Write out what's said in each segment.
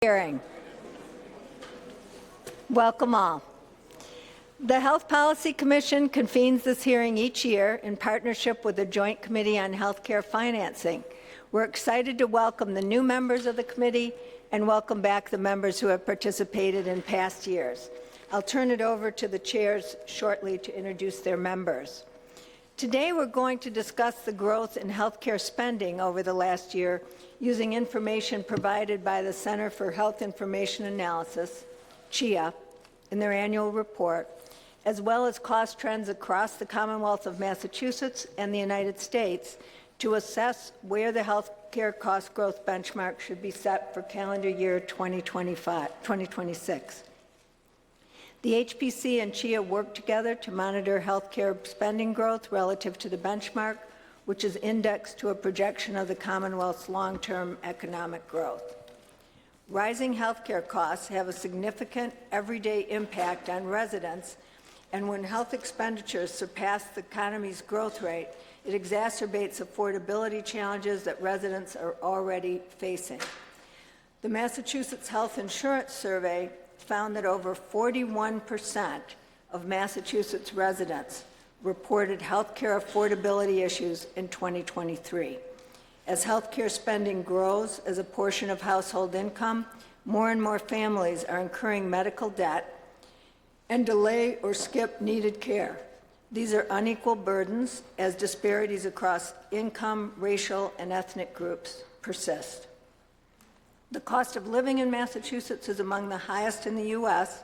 Hearing. Welcome all. The Health Policy Commission convenes this hearing each year in partnership with the Joint Committee on Healthcare Financing. We're excited to welcome the new members of the committee and welcome back the members who have participated in past years. I'll turn it over to the chairs shortly to introduce their members. Today we're going to discuss the growth in healthcare spending over the last year using information provided by the Center for Health Information Analysis, CHIA, in their annual report, as well as cost trends across the Commonwealth of Massachusetts and the United States to assess where the healthcare cost growth benchmark should be set for calendar year 2026. The HPC and CHIA work together to monitor healthcare spending growth relative to the benchmark, which is indexed to a projection of the Commonwealth's long-term economic growth. Rising healthcare costs have a significant everyday impact on residents, and when health expenditures surpass the economy's growth rate, it exacerbates affordability challenges that residents are already facing. The Massachusetts Health Insurance Survey found that over 41% of Massachusetts residents reported healthcare affordability issues in 2023. As healthcare spending grows as a portion of household income, more and more families are incurring medical debt and delay or skip needed care. These are unequal burdens as disparities across income, racial, and ethnic groups persist. The cost of living in Massachusetts is among the highest in the U.S.,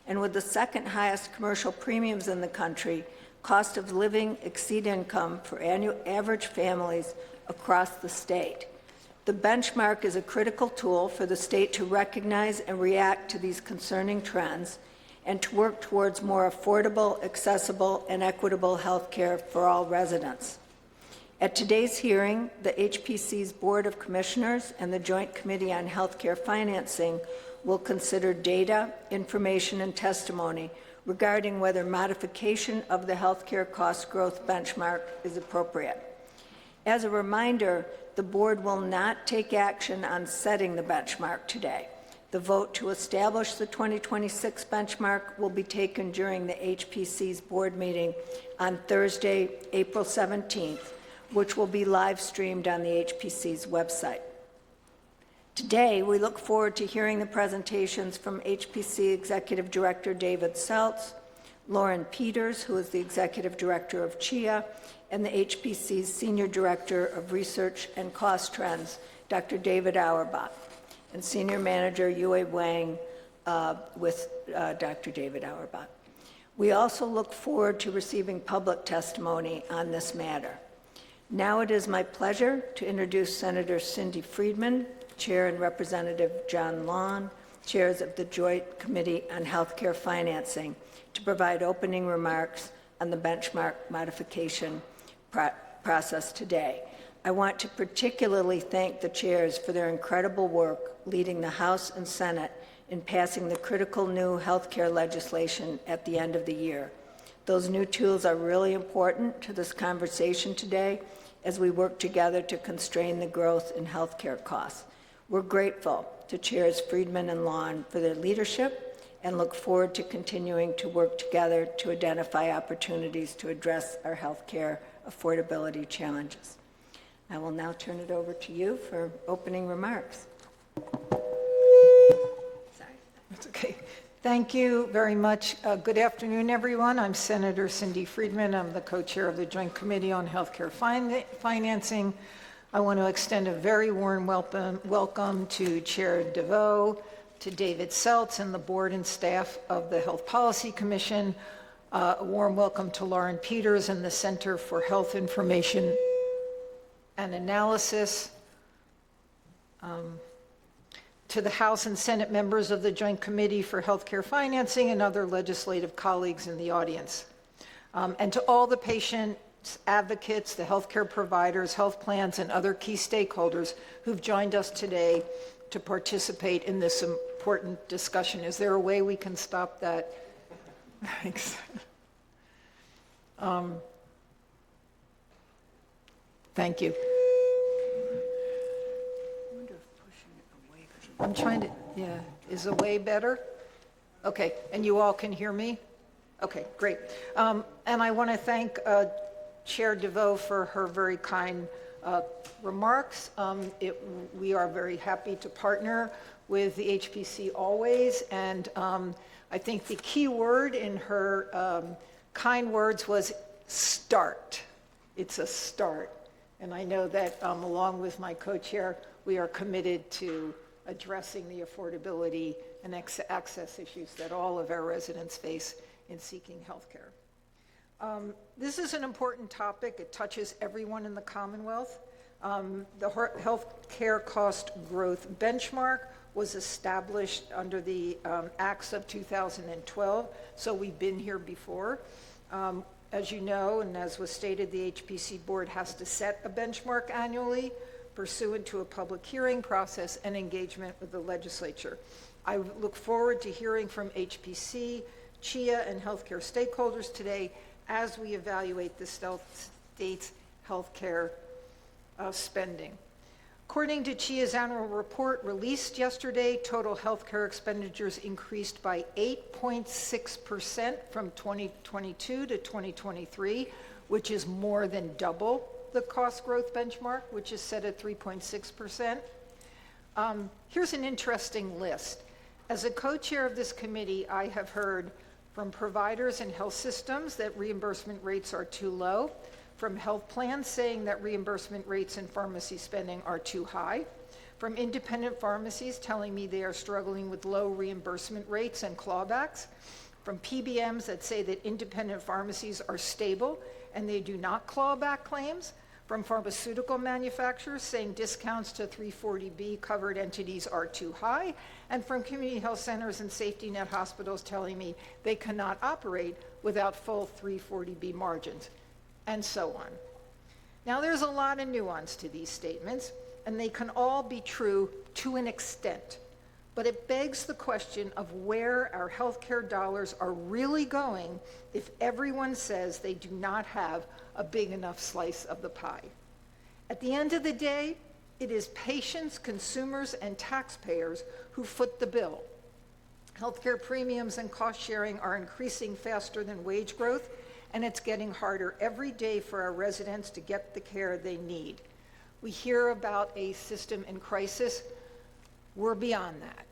and with the second highest commercial premiums in the country, cost of living exceed income for average families across the state. The benchmark is a critical tool for the state to recognize and react to these concerning trends and to work towards more affordable, accessible, and equitable health care for all residents. At today's hearing, the HPC's Board of Commissioners and the Joint Committee on Healthcare Financing will consider data, information, and testimony regarding whether modification of the healthcare cost growth benchmark is appropriate. As a reminder, the board will not take action on setting the benchmark today. The vote to establish the 2026 benchmark will be taken during the HPC's board meeting on Thursday, April 17th, which will be live streamed on the HPC's website. Today, we look forward to hearing the presentations from HPC Executive Director David Seltz, Lauren Peters, who is the Executive Director of CHIA, and the HPC's Senior Director of Research and Cost Trends, Dr. David Auerbach, and Senior Manager Yue Wang with Dr. David Auerbach. We also look forward to receiving public testimony on this matter. Now it is my pleasure to introduce Senator Cindy Friedman, Chair and Representative John Lawn, chairs of the Joint Committee on Healthcare Financing, to provide opening remarks on the benchmark modification process today. I want to particularly thank the chairs for their incredible work leading the House and Senate in passing the critical new healthcare legislation at the end of the year. Those new tools are really important to this conversation today as we work together to constrain the growth in healthcare costs. We're grateful to Chairs Friedman and Lawn for their leadership and look forward to continuing to work together to identify opportunities to address our healthcare affordability challenges. I will now turn it over to you for opening remarks. Sorry. That's okay. Thank you very much. Good afternoon, everyone. I'm Senator Cindy Friedman. I'm the co-chair of the Joint Committee on Healthcare Financing. I want to extend a very warm welcome to Chair DeVoe, to David Seltz and the board and staff of the Health Policy Commission. A warm welcome to Lauren Peters and the Center for Health Information and Analysis. To the House and Senate members of the Joint Committee for Healthcare Financing and other legislative colleagues in the audience. And to all the patients, advocates, the healthcare providers, health plans, and other key stakeholders who've joined us today to participate in this important discussion. Is there a way we can stop that? Thanks. Thank you. I'm trying to. Yeah, is the way better? Okay, and you all can hear me? Okay, great. And I want to thank Chair DeVoe for her very kind remarks. We are very happy to partner with the HPC always, and I think the key word in her kind words was start. It's a start. And I know that along with my co-chair, we are committed to addressing the affordability and access issues that all of our residents face in seeking health care. This is an important topic. It touches everyone in the Commonwealth. The health care cost growth benchmark was established under the Acts of 2012, so we've been here before. As you know, and as was stated, the HPC board has to set a benchmark annually pursuant to a public hearing process and engagement with the legislature. I look forward to hearing from HPC, CHIA, and healthcare stakeholders today as we evaluate the state's healthcare spending. According to CHIA's annual report released yesterday, total healthcare expenditures increased by 8.6% from 2022 to 2023, which is more than double the cost growth benchmark, which is set at 3.6%. Here's an interesting list. As a co-chair of this committee, I have heard from providers and health systems that reimbursement rates are too low, from health plans saying that reimbursement rates and pharmacy spending are too high, from independent pharmacies telling me they are struggling with low reimbursement rates and clawbacks, from PBMs that say that independent pharmacies are stable and they do not claw back claims, from pharmaceutical manufacturers saying discounts to 340B covered entities are too high, and from community health centers and safety net hospitals telling me they cannot operate without full 340B margins, and so on. Now, there's a lot of nuance to these statements, and they can all be true to an extent, but it begs the question of where our healthcare dollars are really going if everyone says they do not have a big enough slice of the pie. At the end of the day, it is patients, consumers, and taxpayers who foot the bill. Healthcare premiums and cost sharing are increasing faster than wage growth, and it's getting harder every day for our residents to get the care they need. We hear about a system in crisis. We're beyond that.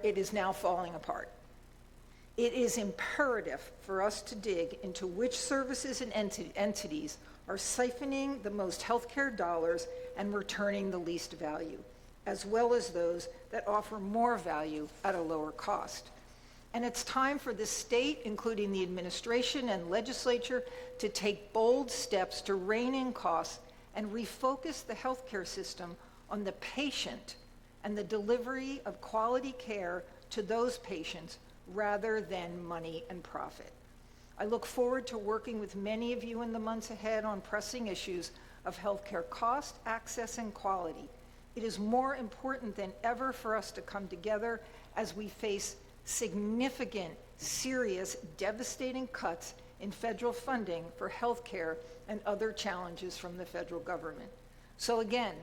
It is now falling apart. It is imperative for us to dig into which services and entities are siphoning the most healthcare dollars and returning the least value, as well as those that offer more value at a lower cost. And it's time for the state, including the administration and legislature, to take bold steps to rein in costs and refocus the healthcare system on the patient and the delivery of quality care to those patients rather than money and profit. I look forward to working with many of you in the months ahead on pressing issues of healthcare cost, access, and quality. It is more important than ever for us to come together as we face significant, serious, devastating cuts in federal funding for healthcare and other challenges from the federal government. So again,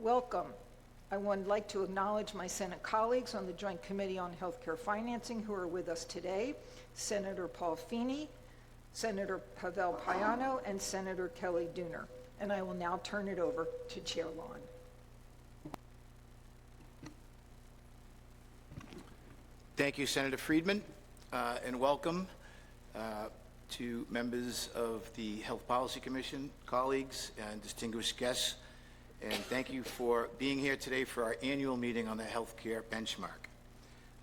welcome. I would like to acknowledge my Senate colleagues on the Joint Committee on Healthcare Financing who are with us today, Senator Paul Feeney, Senator Pavel Payano, and Senator Kelly Dooner. And I will now turn it over to Chair Lon. Thank you, Senator Friedman, and welcome to members of the Health Policy Commission, colleagues, and distinguished guests. And thank you for being here today for our annual meeting on the healthcare benchmark.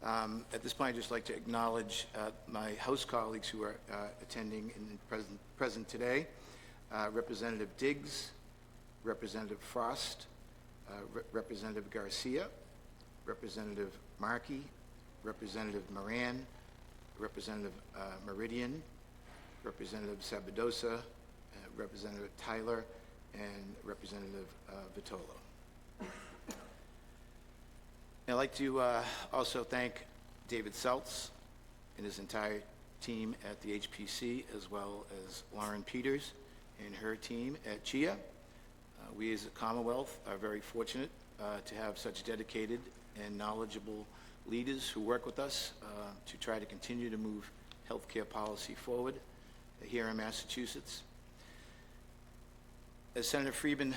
At this point, I'd just like to acknowledge my House colleagues who are attending and present today. Representative Diggs, Representative Frost, Representative Garcia, Representative Markey, Representative Moran, Representative Meridian, Representative Sabadosa, Representative Tyler, and Representative Vitolo. I'd like to also thank David Seltz and his entire team at the HPC, as well as Lauren Peters and her team at CHIA. We as a Commonwealth are very fortunate to have such dedicated and knowledgeable leaders who work with us to try to continue to move healthcare policy forward here in Massachusetts. As Senator Friedman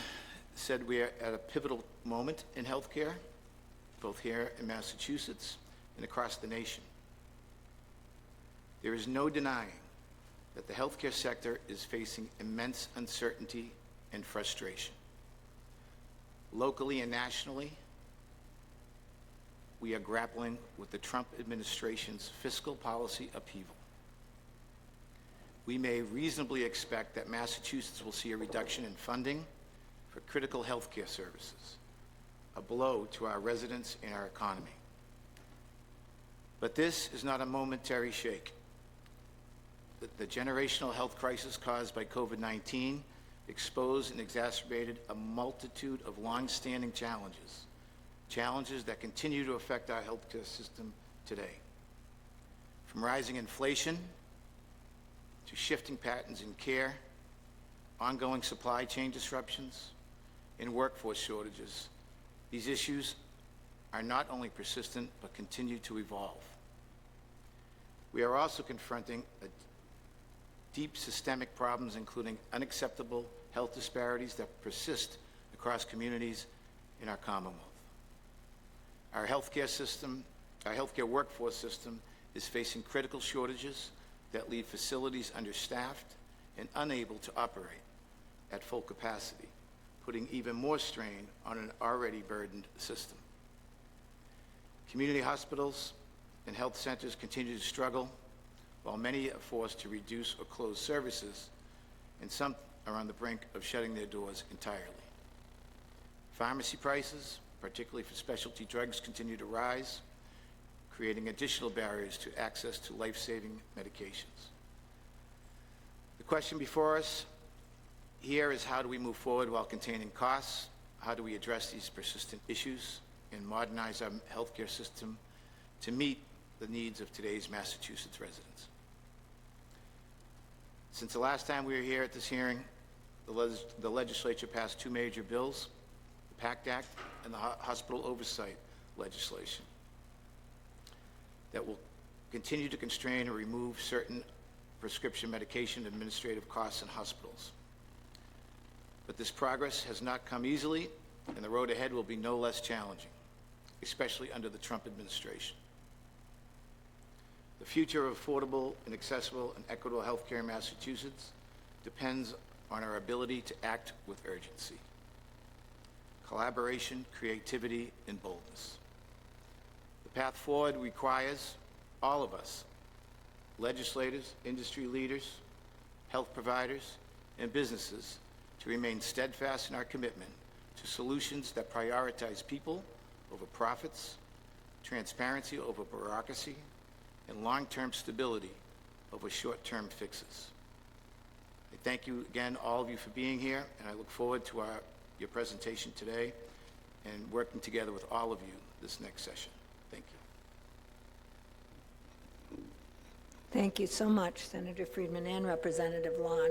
said, we are at a pivotal moment in healthcare, both here in Massachusetts and across the nation. There is no denying that the healthcare sector is facing immense uncertainty and frustration. Locally and nationally, we are grappling with the Trump administration's fiscal policy upheaval. We may reasonably expect that Massachusetts will see a reduction in funding for critical healthcare services, a blow to our residents and our economy. But this is not a momentary shake. The generational health crisis caused by COVID-19 exposed and exacerbated a multitude of long-standing challenges that continue to affect our healthcare system today. From rising inflation to shifting patterns in care, ongoing supply chain disruptions, and workforce shortages, these issues are not only persistent but continue to evolve. We are also confronting deep systemic problems, including unacceptable health disparities that persist across communities in our Commonwealth. Our healthcare workforce system is facing critical shortages that leave facilities understaffed and unable to operate at full capacity, putting even more strain on an already burdened system. Community hospitals and health centers continue to struggle, while many are forced to reduce or close services, and some are on the brink of shutting their doors entirely. Pharmacy prices, particularly for specialty drugs, continue to rise, creating additional barriers to access to life-saving medications. The question before us here is, how do we move forward while containing costs? How do we address these persistent issues and modernize our healthcare system to meet the needs of today's Massachusetts residents? Since the last time we were here at this hearing, the legislature passed two major bills, the PACT Act and the Hospital Oversight legislation, that will continue to constrain or remove certain prescription medication administrative costs in hospitals. But this progress has not come easily, and the road ahead will be no less challenging, especially under the Trump administration. The future of affordable and accessible and equitable healthcare in Massachusetts depends on our ability to act with urgency, collaboration, creativity, and boldness. The path forward requires all of us, legislators, industry leaders, health providers, and businesses, to remain steadfast in our commitment to solutions that prioritize people over profits, transparency over bureaucracy, and long-term stability over short-term fixes. I thank you again, all of you, for being here, and I look forward to your presentation today and working together with all of you this next session. Thank you. Thank you so much, Senator Friedman and Representative Long.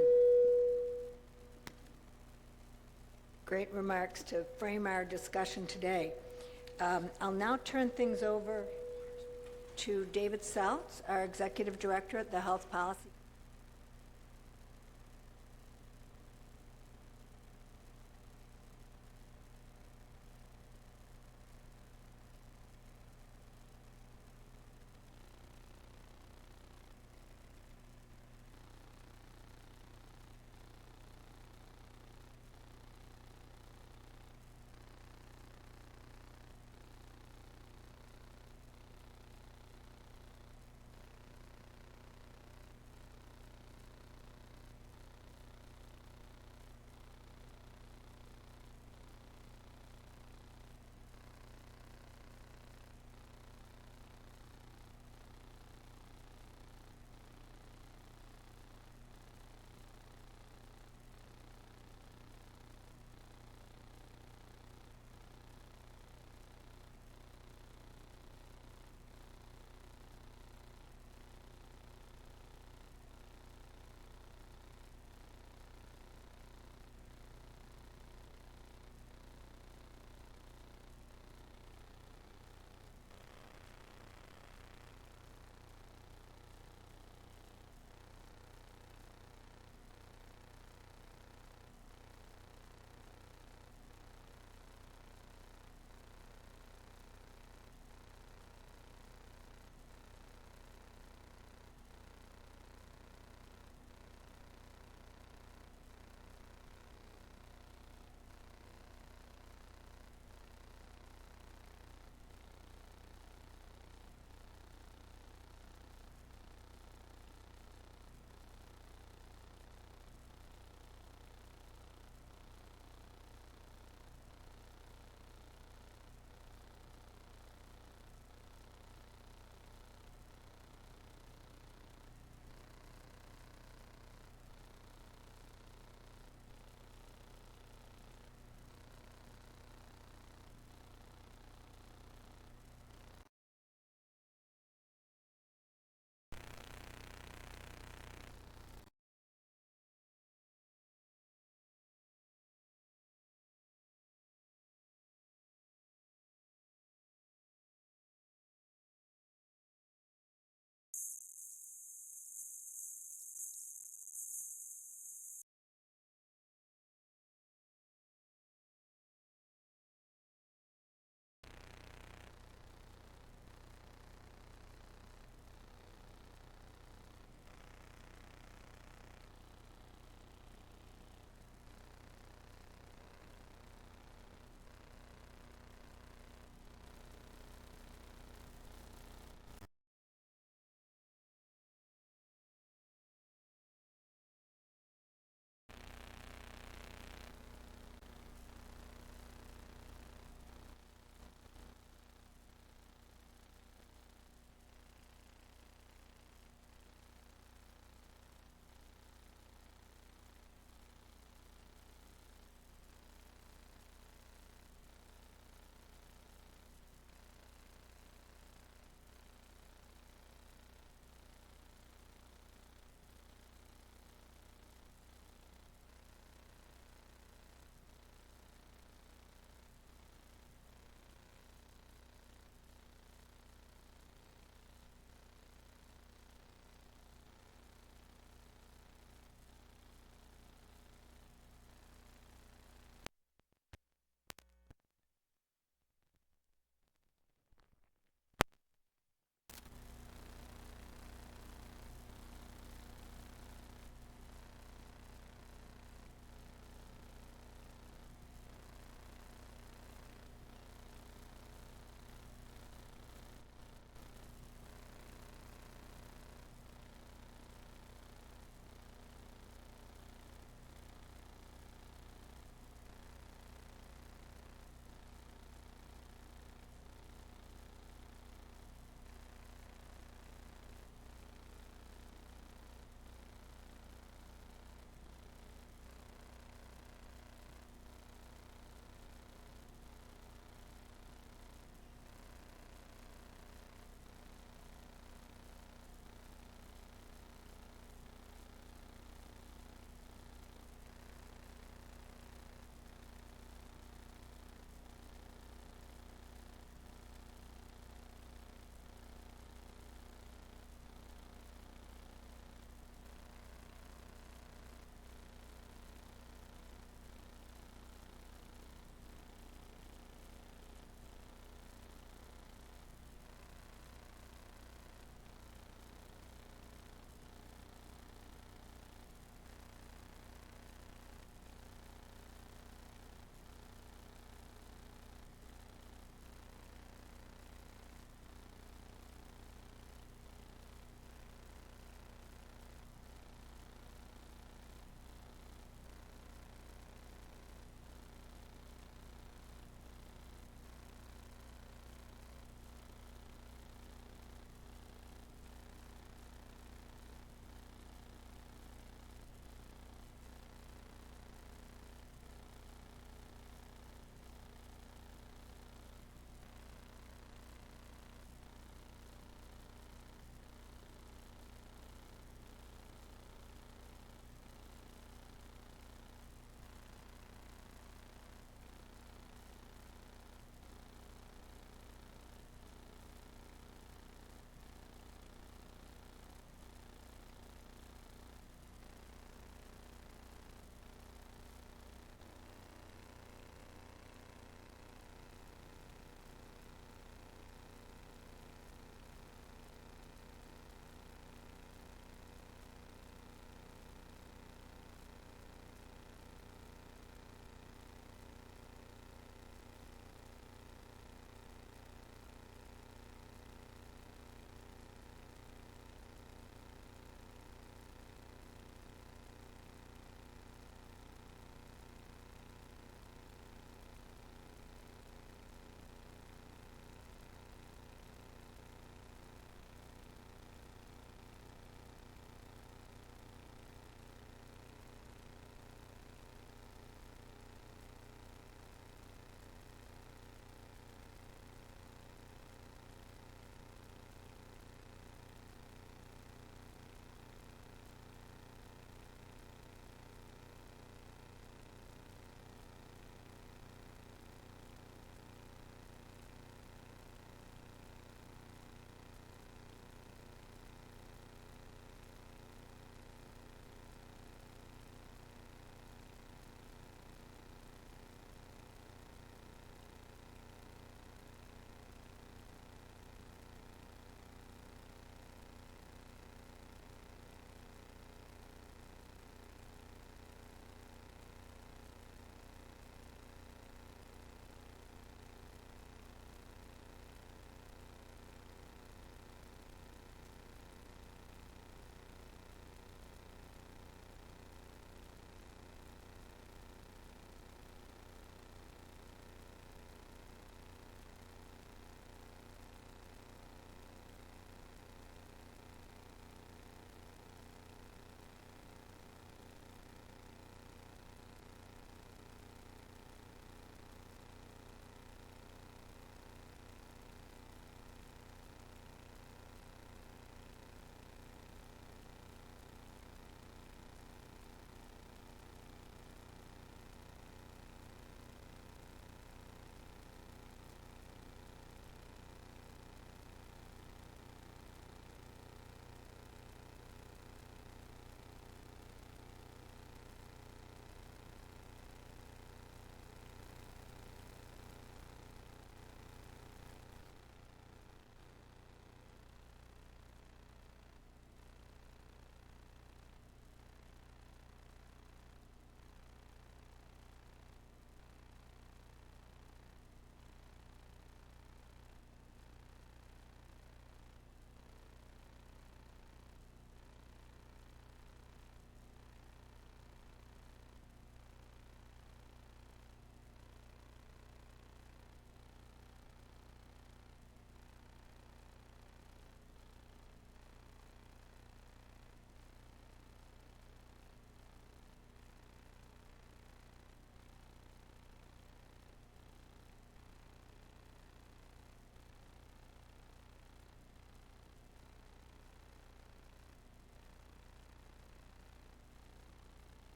Great remarks to frame our discussion today. I'll now turn things over to David Seltz, our Executive Director at the Health Policy.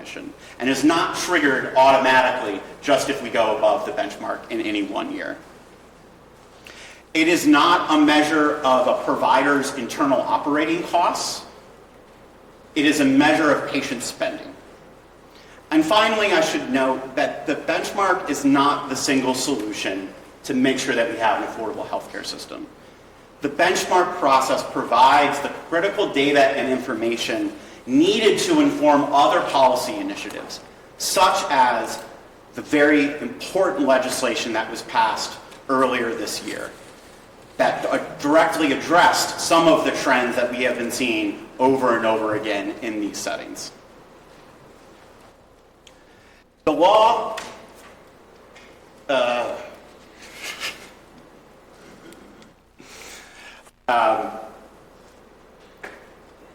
Commission and is not triggered automatically just if we go above the benchmark in any one year. It is not a measure of a provider's internal operating costs. It is a measure of patient spending. And finally, I should note that the benchmark is not the single solution to make sure that we have an affordable healthcare system. The benchmark process provides the critical data and information needed to inform other policy initiatives, such as the very important legislation that was passed earlier this year that directly addressed some of the trends that we have been seeing over and over again in these settings. The law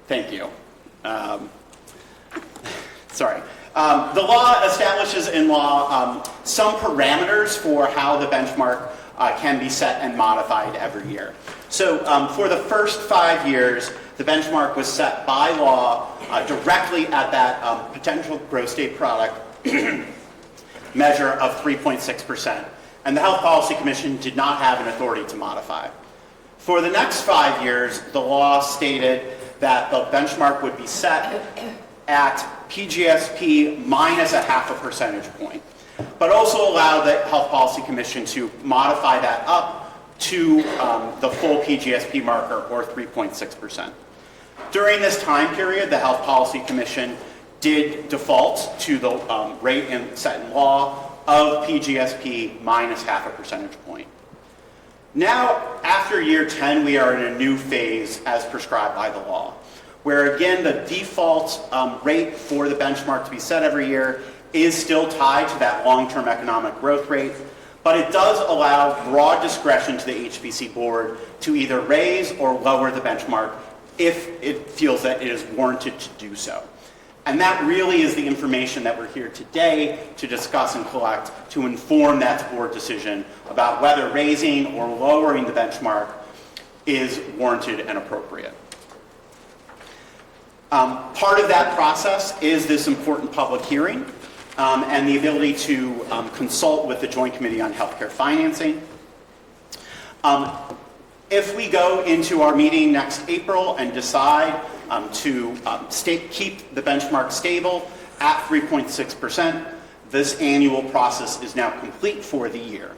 thank you. Sorry. The law establishes in law some parameters for how the benchmark can be set and modified every year. So for the first 5 years, the benchmark was set by law directly at that potential gross state product measure of 3.6%. And the Health Policy Commission did not have an authority to modify. For the next 5 years, the law stated that the benchmark would be set at PGSP minus a half a percentage point, but also allow the Health Policy Commission to modify that up to the full PGSP marker, or 3.6%. During this time period, the Health Policy Commission did default to the rate set in law of PGSP minus half a percentage point. Now, after year 10, we are in a new phase as prescribed by the law, where again, the default rate for the benchmark to be set every year is still tied to that long-term economic growth rate, but it does allow broad discretion to the HPC board to either raise or lower the benchmark if it feels that it is warranted to do so. And that really is the information that we're here today to discuss and collect to inform that board decision about whether raising or lowering the benchmark is warranted and appropriate. Part of that process is this important public hearing and the ability to consult with the Joint Committee on Healthcare Financing. If we go into our meeting next April and decide to keep the benchmark stable at 3.6%, this annual process is now complete for the year.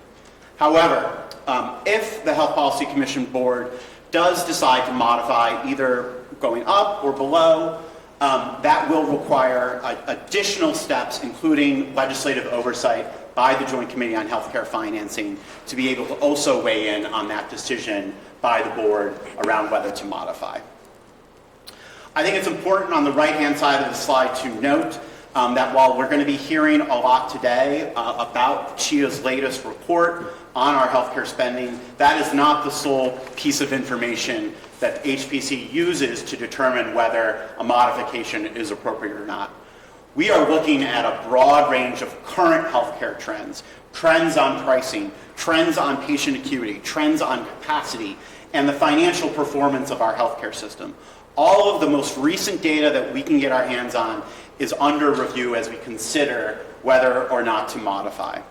However, if the Health Policy Commission board does decide to modify either going up or below, that will require additional steps, including legislative oversight by the Joint Committee on Healthcare Financing, to be able to also weigh in on that decision by the board around whether to modify. I think it's important on the right-hand side of the slide to note that while we're going to be hearing a lot today about CHIA's latest report on our healthcare spending, that is not the sole piece of information that HPC uses to determine whether a modification is appropriate or not. We are looking at a broad range of current healthcare trends, trends on pricing, trends on patient acuity, trends on capacity, and the financial performance of our healthcare system. All of the most recent data that we can get our hands on is under review as we consider whether or not to modify.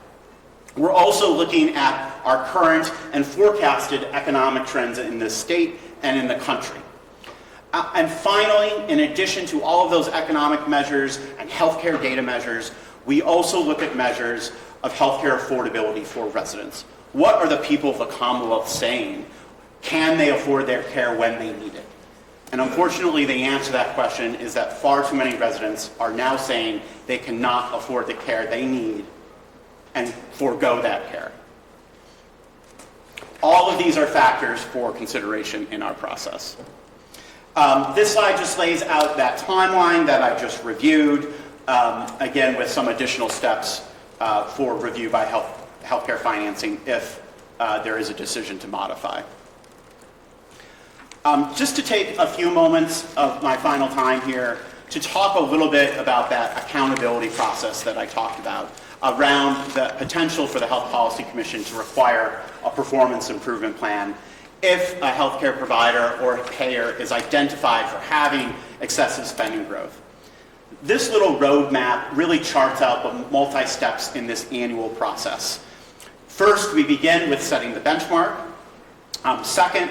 We're also looking at our current and forecasted economic trends in this state and in the country. And finally, in addition to all of those economic measures and healthcare data measures, we also look at measures of healthcare affordability for residents. What are the people of the Commonwealth saying? Can they afford their care when they need it? And unfortunately, the answer to that question is that far too many residents are now saying they cannot afford the care they need and forego that care. All of these are factors for consideration in our process. This slide just lays out that timeline that I just reviewed, again with some additional steps for review by healthcare financing if there is a decision to modify. Just to take a few moments of my final time here to talk a little bit about that accountability process that I talked about around the potential for the Health Policy Commission to require a performance improvement plan if a healthcare provider or a payer is identified for having excessive spending growth. this little roadmap really charts out the multi-steps in this annual process. First, we begin with setting the benchmark. Second,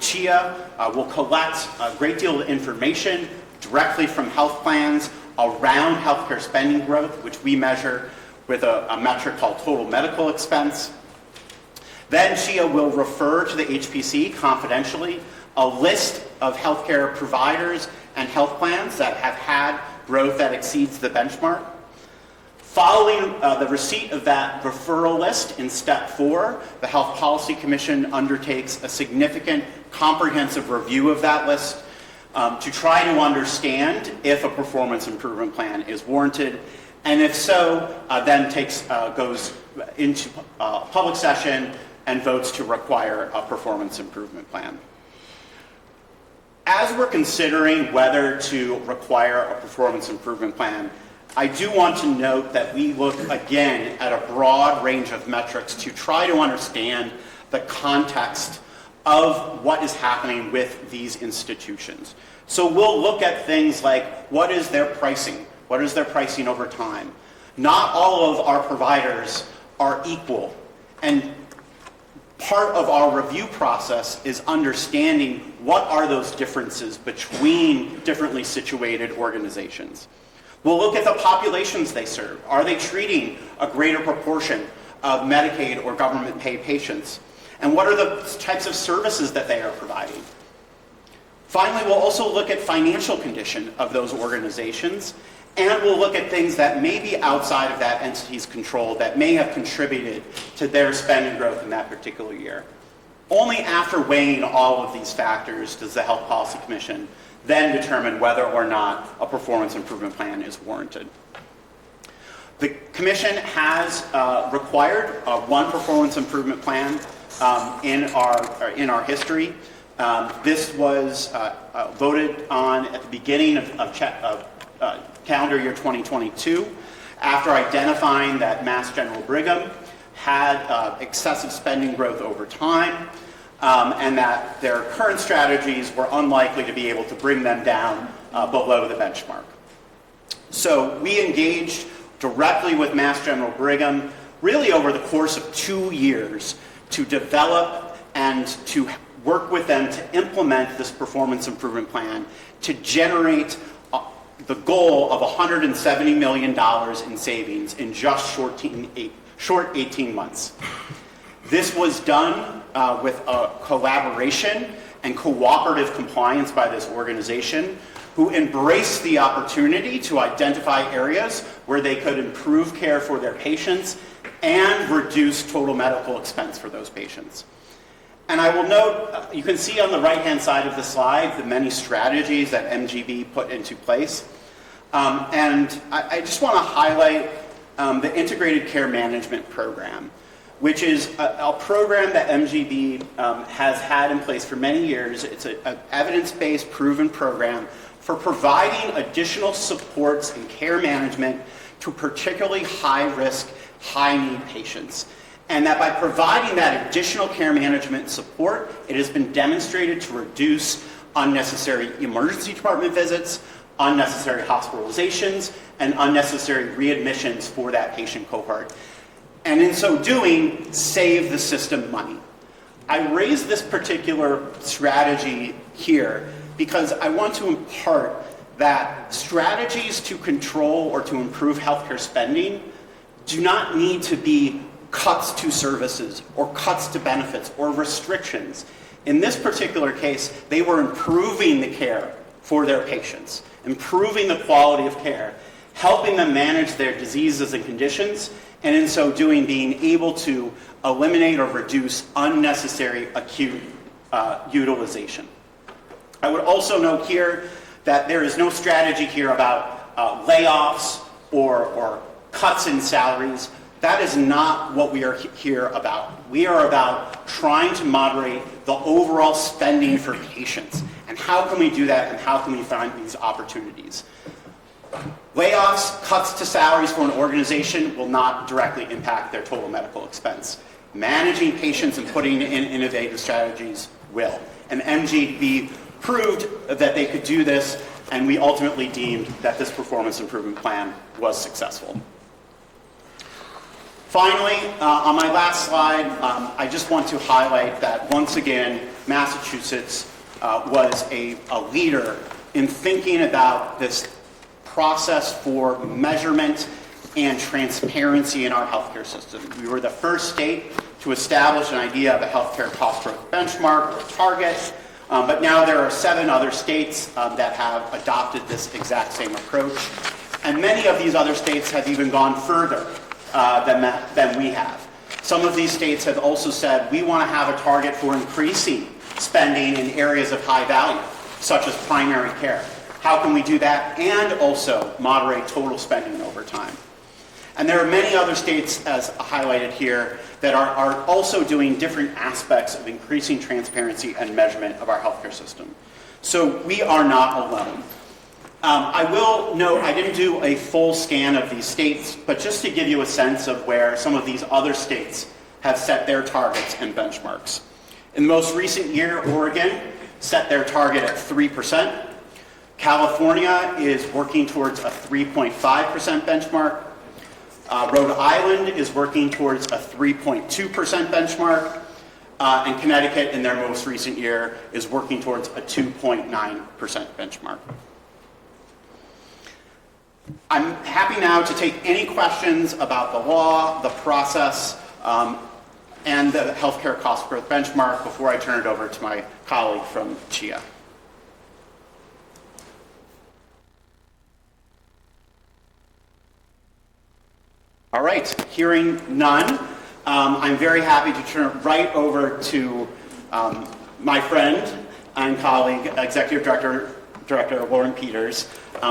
CHIA will collect a great deal of information directly from health plans around healthcare spending growth, which we measure with a metric called total medical expense. Then CHIA will refer to the HPC confidentially a list of healthcare providers and health plans that have had growth that exceeds the benchmark. Following the receipt of that referral list in step 4, the Health Policy Commission undertakes a significant comprehensive review of that list to try to understand if a performance improvement plan is warranted, and if so, then goes into public session and votes to require a performance improvement plan. As we're considering whether to require a performance improvement plan, I do want to note that we look again at a broad range of metrics to try to understand the context of what is happening with these institutions. So we'll look at things like, what is their pricing? What is their pricing over time? Not all of our providers are equal, and part of our review process is understanding what are those differences between differently situated organizations. We'll look at the populations they serve. Are they treating a greater proportion of Medicaid or government-paid patients? And what are the types of services that they are providing? Finally, we'll also look at financial condition of those organizations, and we'll look at things that may be outside of that entity's control that may have contributed to their spending growth in that particular year. Only after weighing all of these factors does the Health Policy Commission then determine whether or not a performance improvement plan is warranted. The Commission has required one performance improvement plan in our history. This was voted on at the beginning of calendar year 2022, after identifying that Mass General Brigham had excessive spending growth over time, and that their current strategies were unlikely to be able to bring them down below the benchmark. So we engaged directly with Mass General Brigham really over the course of 2 years to develop and to work with them to implement this performance improvement plan to generate the goal of $170 million in savings in just short 18 months. This was done with a collaboration and cooperative compliance by this organization, who embraced the opportunity to identify areas where they could improve care for their patients and reduce total medical expense for those patients. And I will note, you can see on the right-hand side of the slide the many strategies that MGB put into place. And I just want to highlight the Integrated Care Management Program, which is a program that MGB has had in place for many years. It's an evidence-based, proven program for providing additional supports and care management to particularly high-risk, high-need patients. And that by providing that additional care management support, it has been demonstrated to reduce unnecessary emergency department visits, unnecessary hospitalizations, and unnecessary readmissions for that patient cohort. And in so doing, save the system money. I raise this particular strategy here because I want to impart that strategies to control or to improve healthcare spending do not need to be cuts to services or cuts to benefits or restrictions. In this particular case, they were improving the care for their patients, improving the quality of care, helping them manage their diseases and conditions, and in so doing, being able to eliminate or reduce unnecessary acute utilization. I would also note here that there is no strategy here about layoffs or cuts in salaries. That is not what we are here about. We are about trying to moderate the overall spending for patients. And how can we do that, and how can we find these opportunities? Layoffs, cuts to salaries for an organization will not directly impact their total medical expense. Managing patients and putting in innovative strategies will. And MGB proved that they could do this, and we ultimately deemed that this performance improvement plan was successful. Finally, on my last slide, I just want to highlight that once again, Massachusetts was a leader in thinking about this process for measurement and transparency in our healthcare system. We were the first state to establish an idea of a healthcare cost growth benchmark or target, but now there are 7 other states that have adopted this exact same approach, and many of these other states have even gone further than we have. Some of these states have also said we want to have a target for increasing spending in areas of high value, such as primary care. How can we do that and also moderate total spending over time? And there are many other states, as highlighted here, that are also doing different aspects of increasing transparency and measurement of our healthcare system. So we are not alone. I will note, I didn't do a full scan of these states, but just to give you a sense of where some of these other states have set their targets and benchmarks. In the most recent year, Oregon set their target at 3%. California is working towards a 3.5% benchmark. Rhode Island is working towards a 3.2% benchmark. And Connecticut, in their most recent year, is working towards a 2.9% benchmark. I'm happy now to take any questions about the law, the process, and the healthcare cost growth benchmark before I turn it over to my colleague from CHIA. All right, hearing none, I'm very happy to turn it right over to my friend and colleague, Executive Director Lauren Peters,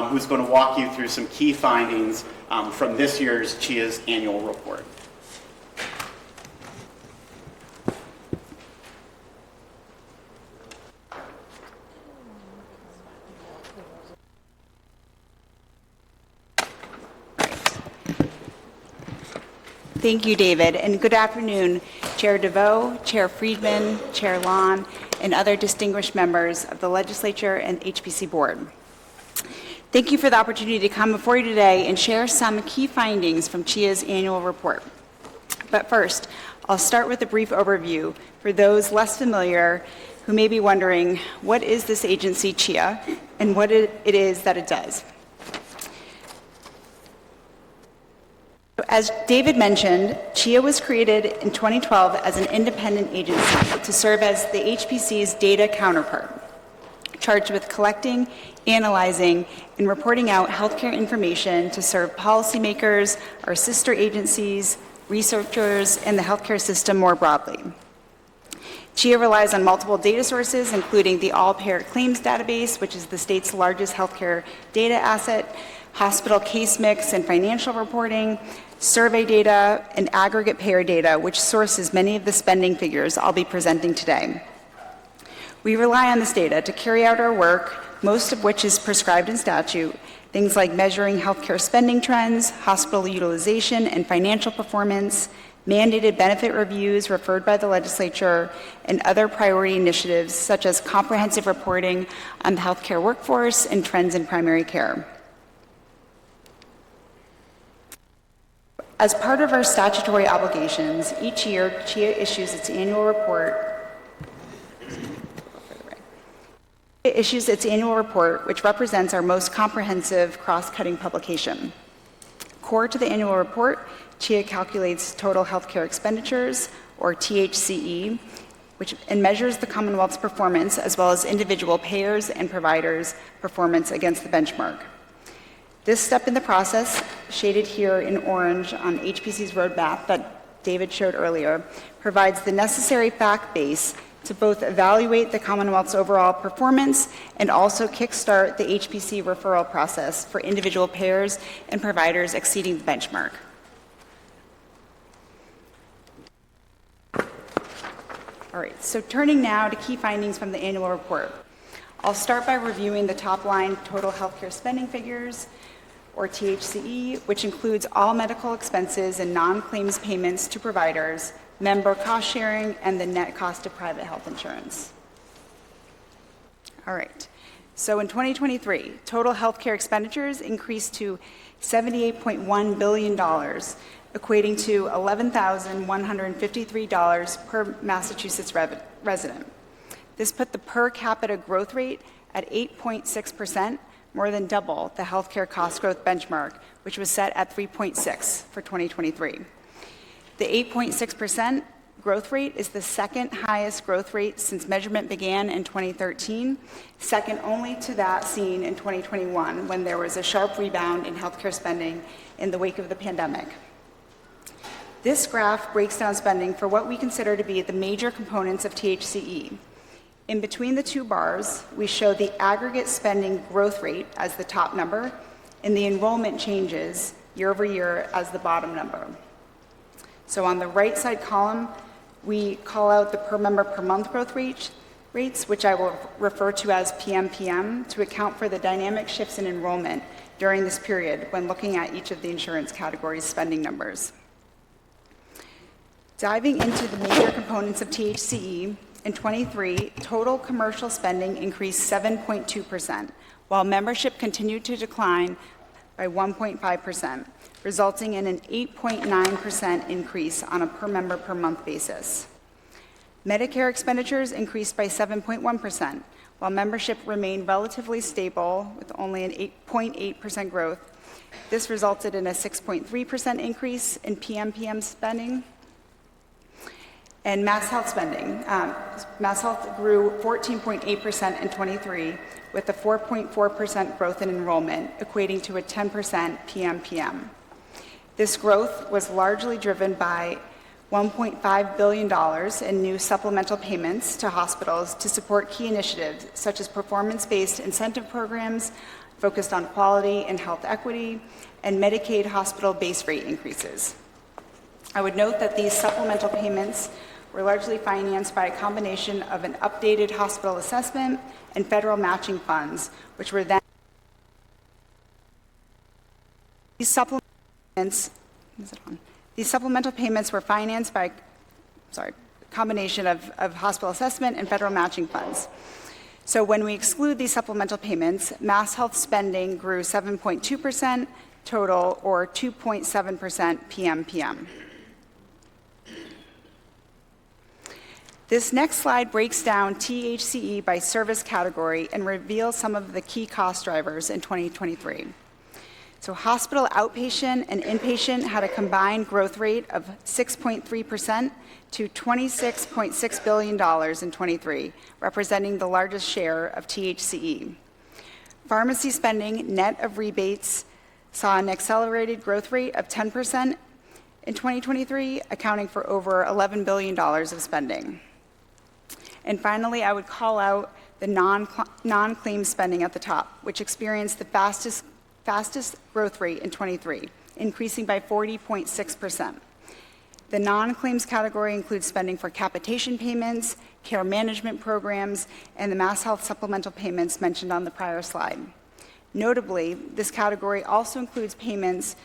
who's going to walk you through some key findings from this year's CHIA's annual report. Thank you, David, and good afternoon, Chair DeVoe, Chair Friedman, Chair Lon, and other distinguished members of the Legislature and HPC Board. Thank you for the opportunity to come before you today and share some key findings from CHIA's annual report. But first, I'll start with a brief overview for those less familiar who may be wondering, what is this agency, CHIA, and what it is that it does? As David mentioned, CHIA was created in 2012 as an independent agency to serve as the HPC's data counterpart, charged with collecting, analyzing, and reporting out healthcare information to serve policymakers, our sister agencies, researchers, and the healthcare system more broadly. CHIA relies on multiple data sources, including the All-Payer Claims Database, which is the state's largest healthcare data asset, hospital case mix and financial reporting, survey data, and aggregate payer data, which sources many of the spending figures I'll be presenting today. We rely on this data to carry out our work, most of which is prescribed in statute, things like measuring healthcare spending trends, hospital utilization and financial performance, mandated benefit reviews referred by the legislature, and other priority initiatives such as comprehensive reporting on the healthcare workforce and trends in primary care. As part of our statutory obligations, each year CHIA issues its annual report. It issues its annual report, which represents our most comprehensive cross-cutting publication. Core to the annual report, CHIA calculates total healthcare expenditures, or THCE, and measures the Commonwealth's performance as well as individual payers and providers' performance against the benchmark. This step in the process, shaded here in orange on HPC's roadmap that David showed earlier, provides the necessary fact base to both evaluate the Commonwealth's overall performance and also kickstart the HPC referral process for individual payers and providers exceeding the benchmark. All right, so turning now to key findings from the annual report. I'll start by reviewing the top line total healthcare spending figures, or THCE, which includes all medical expenses and non-claims payments to providers, member cost sharing, and the net cost of private health insurance. All right. So in 2023, total healthcare expenditures increased to $78.1 billion, equating to $11,153 per Massachusetts resident. This put the per capita growth rate at 8.6%, more than double the healthcare cost growth benchmark, which was set at 3.6 for 2023. The 8.6% growth rate is the second highest growth rate since measurement began in 2013, second only to that seen in 2021 when there was a sharp rebound in healthcare spending in the wake of the pandemic. This graph breaks down spending for what we consider to be the major components of THCE. In between the two bars, we show the aggregate spending growth rate as the top number and the enrollment changes year over year as the bottom number. So on the right side column, we call out the per member per month growth rates, which I will refer to as PMPM, to account for the dynamic shifts in enrollment during this period when looking at each of the insurance categories' spending numbers. Diving into the major components of THCE, in 23, total commercial spending increased 7.2%, while membership continued to decline by 1.5%, resulting in an 8.9% increase on a per member per month basis. Medicare expenditures increased by 7.1%, while membership remained relatively stable with only an 8.8% growth. This resulted in a 6.3% increase in PMPM spending. And Mass Health spending. Mass Health grew 14.8% in 23, with a 4.4% growth in enrollment, equating to a 10% PMPM. This growth was largely driven by $1.5 billion in new supplemental payments to hospitals to support key initiatives such as performance-based incentive programs focused on quality and health equity, and Medicaid hospital base rate increases. I would note that these supplemental payments were largely financed by a combination of an updated hospital assessment and federal matching funds, which were then. These supplemental payments were financed by, a combination of hospital assessment and federal matching funds. So when we exclude these supplemental payments, Mass Health spending grew 7.2% total, or 2.7% PMPM. This next slide breaks down THCE by service category and reveals some of the key cost drivers in 2023. So hospital outpatient and inpatient had a combined growth rate of 6.3% to $26.6 billion in 23, representing the largest share of THCE. Pharmacy spending, net of rebates, saw an accelerated growth rate of 10% in 2023, accounting for over $11 billion of spending. And finally, I would call out the non-claim spending at the top, which experienced the fastest growth rate in 23, increasing by 40.6%. The non-claims category includes spending for capitation payments, care management programs, and the Mass Health supplemental payments mentioned on the prior slide. Notably, this category also includes payments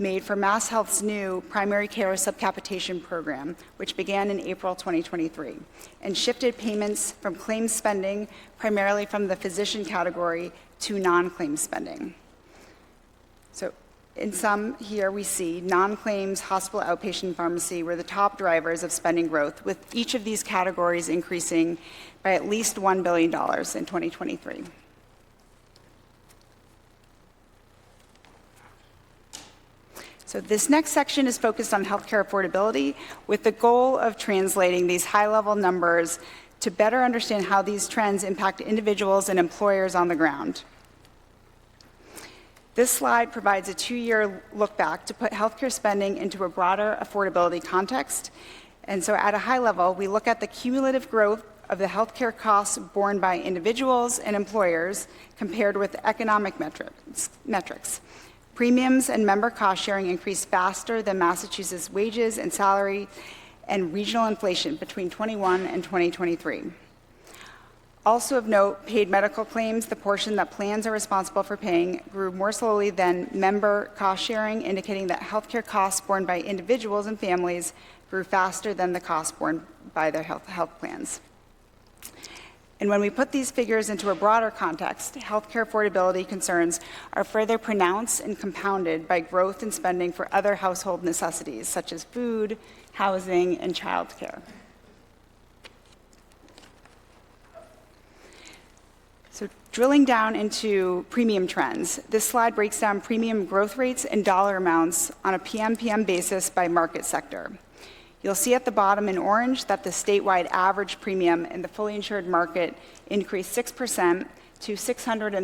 made for Mass Health's new primary care subcapitation program, which began in April 2023, and shifted payments from claims spending, primarily from the physician category, to non-claims spending. So in sum, here we see non-claims, hospital, outpatient, pharmacy were the top drivers of spending growth, with each of these categories increasing by at least $1 billion in 2023. So this next section is focused on healthcare affordability, with the goal of translating these high-level numbers to better understand how these trends impact individuals and employers on the ground. This slide provides a 2-year look back to put healthcare spending into a broader affordability context. And so at a high level, we look at the cumulative growth of the healthcare costs borne by individuals and employers compared with economic metrics. Premiums and member cost sharing increased faster than Massachusetts wages and salary and regional inflation between 21 and 2023. Also of note, paid medical claims, the portion that plans are responsible for paying, grew more slowly than member cost sharing, indicating that healthcare costs borne by individuals and families grew faster than the costs borne by their health plans. And when we put these figures into a broader context, healthcare affordability concerns are further pronounced and compounded by growth in spending for other household necessities, such as food, housing, and childcare. So drilling down into premium trends, this slide breaks down premium growth rates and dollar amounts on a PMPM basis by market sector. You'll see at the bottom in orange that the statewide average premium in the fully insured market increased 6% to $631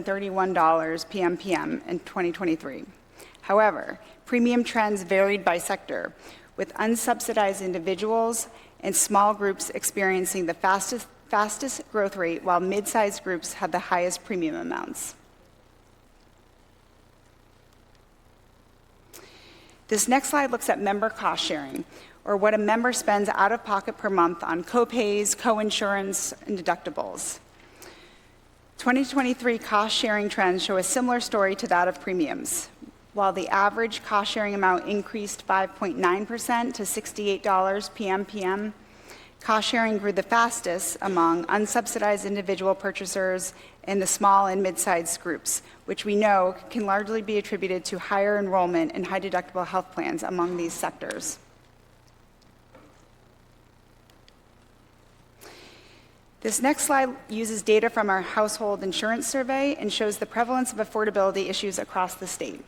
PMPM in 2023. However, premium trends varied by sector, with unsubsidized individuals and small groups experiencing the fastest growth rate, while mid-sized groups had the highest premium amounts. This next slide looks at member cost sharing, or what a member spends out of pocket per month on copays, coinsurance, and deductibles. 2023 cost sharing trends show a similar story to that of premiums. While the average cost sharing amount increased 5.9% to $68 PMPM, cost sharing grew the fastest among unsubsidized individual purchasers and the small and mid-sized groups, which we know can largely be attributed to higher enrollment in high deductible health plans among these sectors. This next slide uses data from our household insurance survey and shows the prevalence of affordability issues across the state.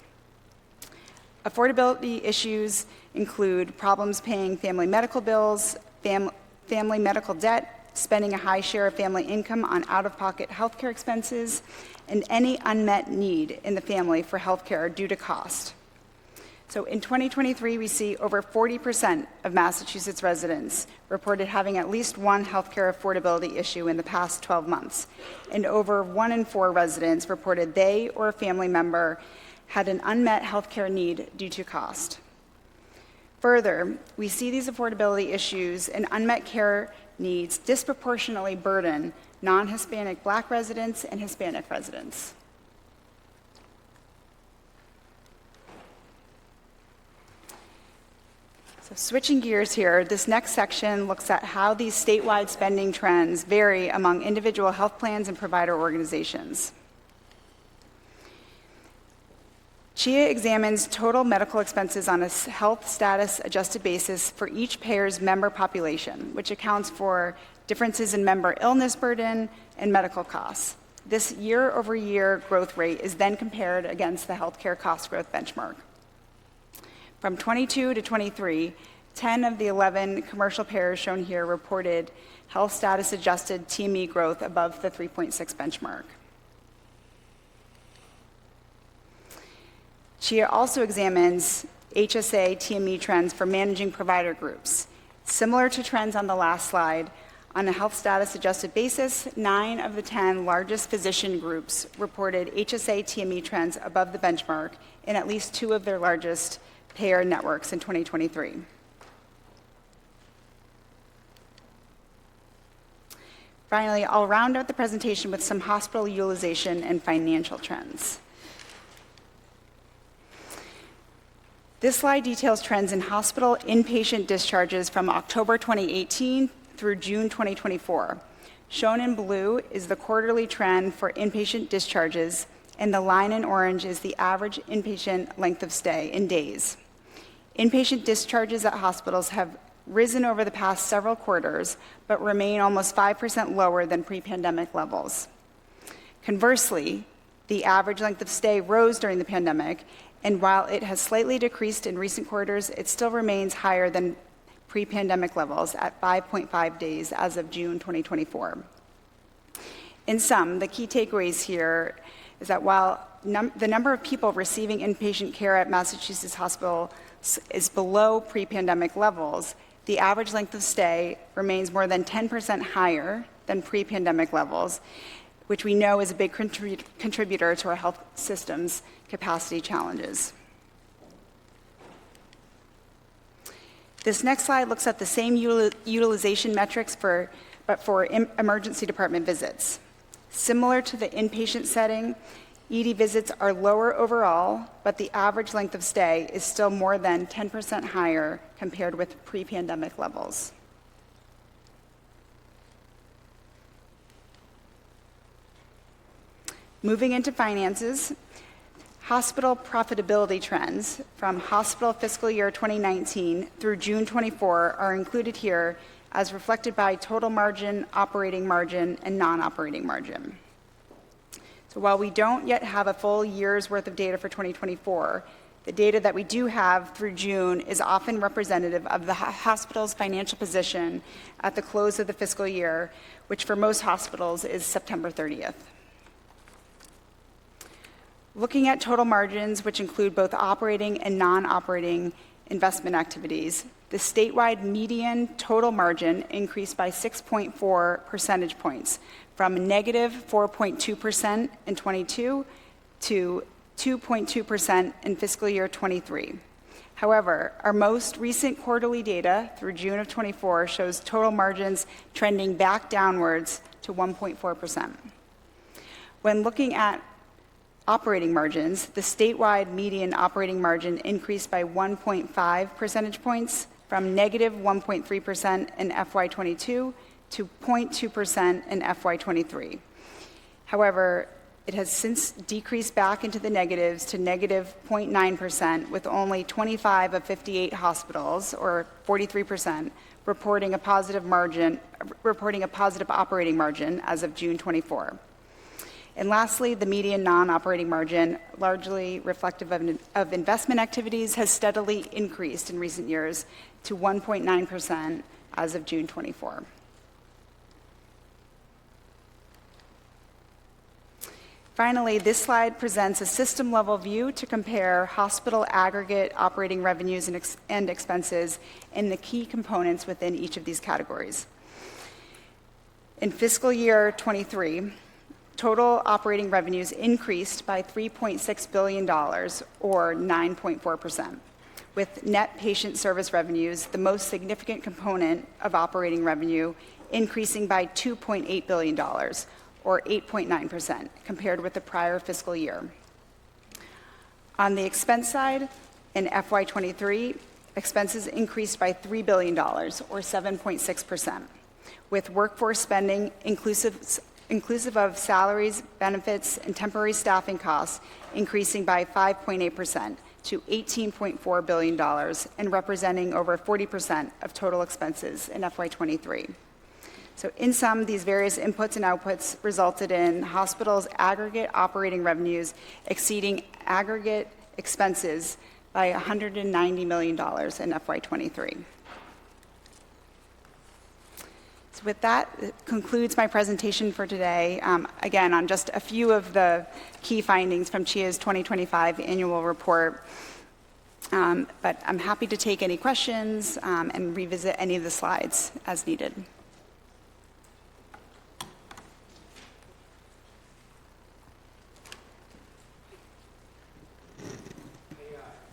Affordability issues include problems paying family medical bills, family medical debt, spending a high share of family income on out-of-pocket healthcare expenses, and any unmet need in the family for healthcare due to cost. So in 2023, we see over 40% of Massachusetts residents reported having at least one healthcare affordability issue in the past 12 months, and over 1 in 4 residents reported they or a family member had an unmet healthcare need due to cost. Further, we see these affordability issues and unmet care needs disproportionately burden non-Hispanic Black residents and Hispanic residents. So switching gears here, this next section looks at how these statewide spending trends vary among individual health plans and provider organizations. CHIA examines total medical expenses on a health status adjusted basis for each payer's member population, which accounts for differences in member illness burden and medical costs. This year-over-year growth rate is then compared against the healthcare cost growth benchmark. From 22 to 23, 10 of the 11 commercial payers shown here reported health status adjusted TME growth above the 3.6 benchmark. CHIA also examines HSA TME trends for managing provider groups. Similar to trends on the last slide, on a health status adjusted basis, 9 of the 10 largest physician groups reported HSA TME trends above the benchmark in at least 2 of their largest payer networks in 2023. Finally, I'll round out the presentation with some hospital utilization and financial trends. This slide details trends in hospital inpatient discharges from October 2018 through June 2024. Shown in blue is the quarterly trend for inpatient discharges, and the line in orange is the average inpatient length of stay in days. Inpatient discharges at hospitals have risen over the past several quarters, but remain almost 5% lower than pre-pandemic levels. Conversely, the average length of stay rose during the pandemic, and while it has slightly decreased in recent quarters, it still remains higher than pre-pandemic levels at 5.5 days as of June 2024. In sum, the key takeaways here is that while the number of people receiving inpatient care at Massachusetts hospitals is below pre-pandemic levels, the average length of stay remains more than 10% higher than pre-pandemic levels, which we know is a big contributor to our health system's capacity challenges. This next slide looks at the same utilization metrics but for emergency department visits. Similar to the inpatient setting, ED visits are lower overall, but the average length of stay is still more than 10% higher compared with pre-pandemic levels. Moving into finances, hospital profitability trends from hospital fiscal year 2019 through June 24 are included here as reflected by total margin, operating margin, and non-operating margin. So while we don't yet have a full year's worth of data for 2024, the data that we do have through June is often representative of the hospital's financial position at the close of the fiscal year, which for most hospitals is September 30th. Looking at total margins, which include both operating and non-operating investment activities, the statewide median total margin increased by 6.4 percentage points from negative 4.2% in 22 to 2.2% in fiscal year 23. However, our most recent quarterly data through June of 24 shows total margins trending back downwards to 1.4%. When looking at operating margins, the statewide median operating margin increased by 1.5 percentage points from negative 1.3% in FY22 to 0.2% in FY23. However, it has since decreased back into the negatives to negative 0.9%, with only 25 of 58 hospitals, or 43%, reporting a positive operating margin as of June 24. And lastly, the median non-operating margin, largely reflective of investment activities, has steadily increased in recent years to 1.9% as of June 24. Finally, this slide presents a system-level view to compare hospital aggregate operating revenues and expenses and the key components within each of these categories. In fiscal year 23, total operating revenues increased by $3.6 billion, or 9.4%, with net patient service revenues, the most significant component of operating revenue, increasing by $2.8 billion, or 8.9%, compared with the prior fiscal year. On the expense side, in FY23, expenses increased by $3 billion, or 7.6%, with workforce spending inclusive of salaries, benefits, and temporary staffing costs increasing by 5.8% to $18.4 billion and representing over 40% of total expenses in FY23. So in sum, these various inputs and outputs resulted in hospitals' aggregate operating revenues exceeding aggregate expenses by $190 million in FY23. So with that, it concludes my presentation for today. Again, on just a few of the key findings from CHIA's 2025 annual report. But I'm happy to take any questions and revisit any of the slides as needed.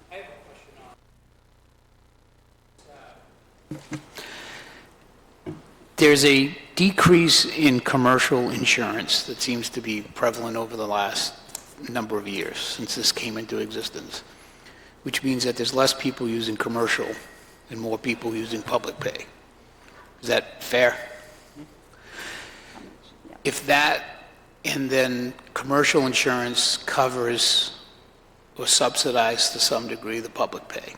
I have a question on there's a decrease in commercial insurance that seems to be prevalent over the last number of years since this came into existence, which means that there's less people using commercial and more people using public pay. Is that fair? If that, and then commercial insurance covers or subsidizes to some degree the public pay,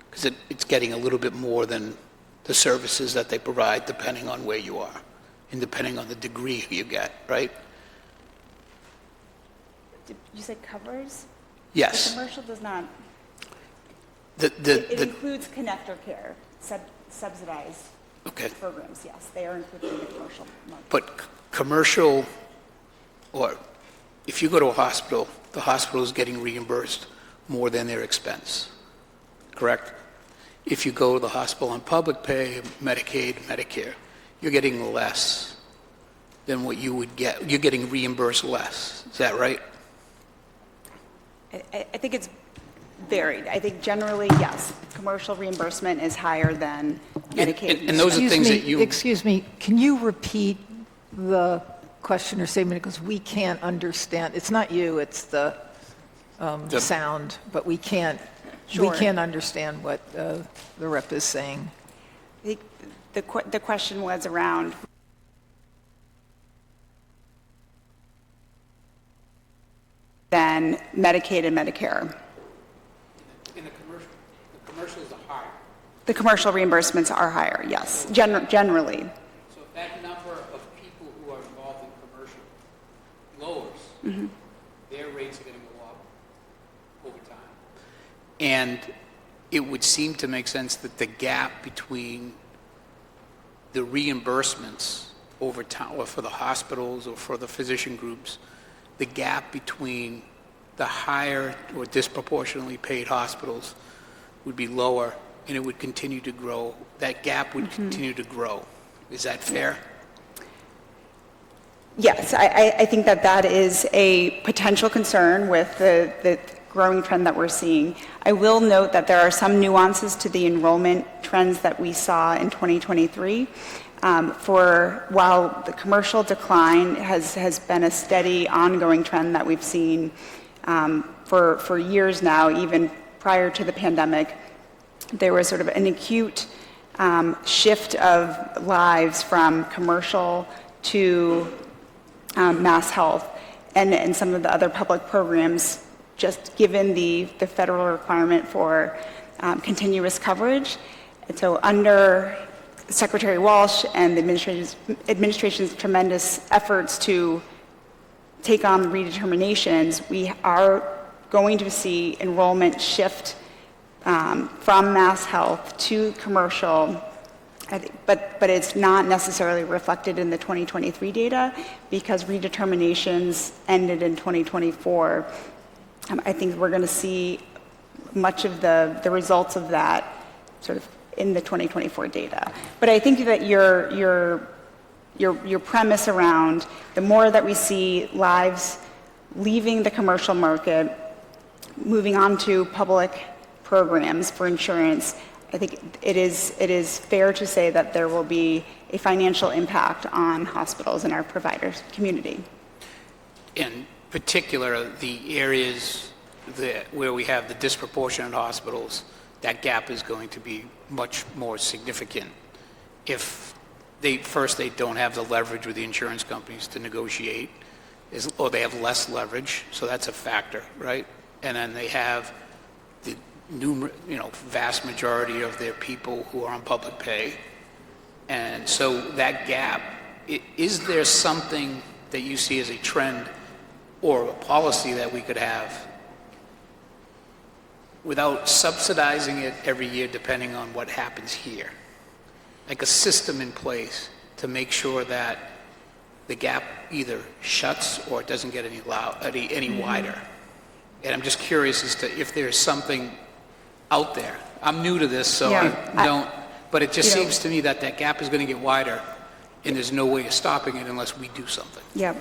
because it's getting a little bit more than the services that they provide depending on where you are and depending on the degree you get, right? Did you say covers? Yes. The commercial does not. It includes connector care, subsidized okay. programs, yes. They are included in the commercial market. But commercial, or if you go to a hospital, the hospital is getting reimbursed more than their expense, correct? If you go to the hospital on public pay, Medicaid, Medicare, you're getting less than what you would get. You're getting reimbursed less. Is that right? I think it's varied. I think generally, yes, commercial reimbursement is higher than Medicaid. And those are things that you... Excuse me, can you repeat the question or statement, because we can't understand. It's not you, it's the sound, but we can't. Sure. We can't understand what the rep is saying. I think the question was around than Medicaid and Medicare. In the commercials are higher. The commercial reimbursements are higher, yes, generally. So if that number of people who are involved in commercial lowers, their rates are going to go up over time. And it would seem to make sense that the gap between the reimbursements over time, or for the hospitals or for the physician groups, the gap between the higher or disproportionately paid hospitals would be lower, and it would continue to grow. That gap would continue to grow. Is that fair? Yes, I think that that is a potential concern with the growing trend that we're seeing. I will note that there are some nuances to the enrollment trends that we saw in 2023. While the commercial decline has been a steady, ongoing trend that we've seen for years now, even prior to the pandemic, there was sort of an acute shift of lives from commercial to mass health and some of the other public programs, just given the federal requirement for continuous coverage. And so under Secretary Walsh and the administration's tremendous efforts to take on redeterminations, we are going to see enrollment shift from mass health to commercial, but it's not necessarily reflected in the 2023 data because redeterminations ended in 2024. I think we're going to see much of the results of that sort of in the 2024 data. But I think that your premise around the more that we see lives leaving the commercial market, moving on to public programs for insurance, I think it is fair to say that there will be a financial impact on hospitals and our providers community. In particular, the areas where we have the disproportionate hospitals, that gap is going to be much more significant if they don't have the leverage with the insurance companies to negotiate, or they have less leverage, so that's a factor, right? And then they have the vast majority of their people who are on public pay. And so that gap, is there something that you see as a trend or a policy that we could have without subsidizing it every year depending on what happens here? Like a system in place to make sure that the gap either shuts or it doesn't get any wider. And I'm just curious as to if there's something out there. I'm new to this, so but it just seems to me that that gap is going to get wider and there's no way of stopping it unless we do something. Yeah,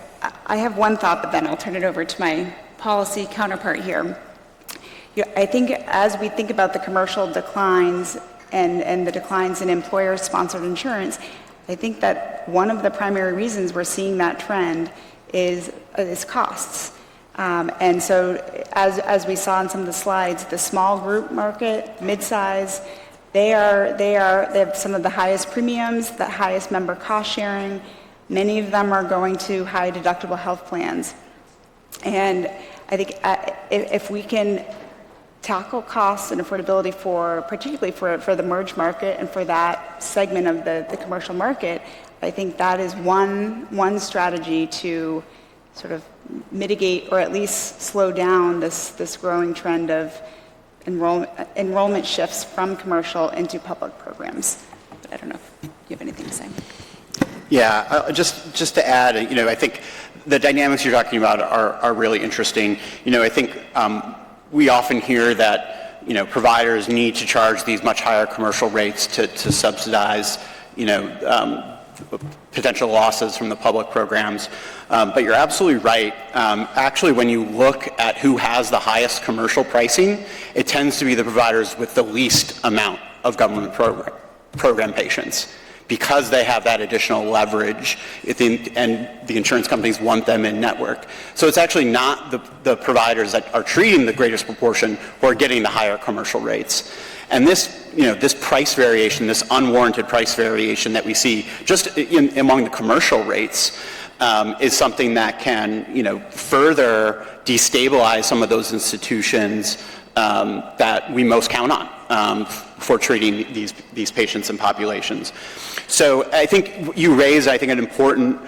I have one thought, but then I'll turn it over to my policy counterpart here. I think as we think about the commercial declines and the declines in employer-sponsored insurance, I think that one of the primary reasons we're seeing that trend is costs. And so as we saw in some of the slides, the small group market, mid-size, they have some of the highest premiums, the highest member cost sharing. Many of them are going to high deductible health plans. And I think if we can tackle costs and affordability particularly for the merged market and for that segment of the commercial market, I think that is one strategy to sort of mitigate or at least slow down this growing trend of enrollment shifts from commercial into public programs. But I don't know if you have anything to say. Yeah, just to add, I think the dynamics you're talking about are really interesting. I think we often hear that, providers need to charge these much higher commercial rates to subsidize, potential losses from the public programs. But you're absolutely right. Actually, when you look at who has the highest commercial pricing, it tends to be the providers with the least amount of government program patients, because they have that additional leverage and the insurance companies want them in network. So it's actually not the providers that are treating the greatest proportion who are getting the higher commercial rates. And this price variation, this unwarranted price variation that we see just among the commercial rates, is something that can, further destabilize some of those institutions that we most count on for treating these patients and populations. So I think you raise, an important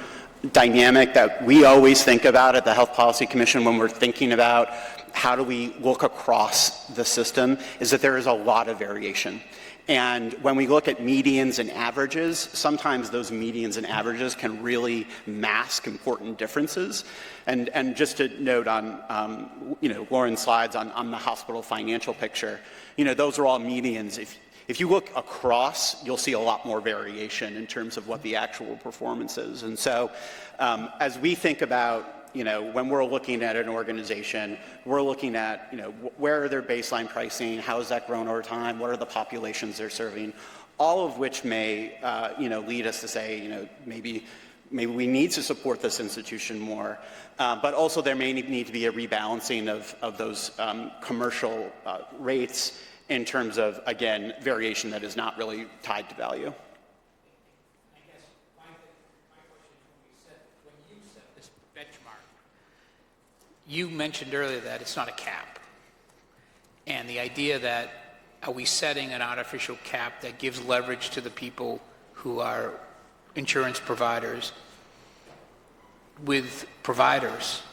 dynamic that we always think about at the Health Policy Commission when we're thinking about how do we look across the system, is that there is a lot of variation. And when we look at medians and averages, sometimes those medians and averages can really mask important differences. And just to note on, Lauren's slides on the hospital financial picture, those are all medians. If you look across, you'll see a lot more variation in terms of what the actual performance is. And so as we think about, when we're looking at an organization, we're looking at, where are their baseline pricing, how has that grown over time, what are the populations they're serving, all of which may, lead us to say, maybe we need to support this institution more, but also there may need to be a rebalancing of those commercial rates in terms of, again, variation that is not really tied to value. You mentioned earlier that it's not a cap. And the idea that are we setting an artificial cap that gives leverage to the people who are insurance providers with providers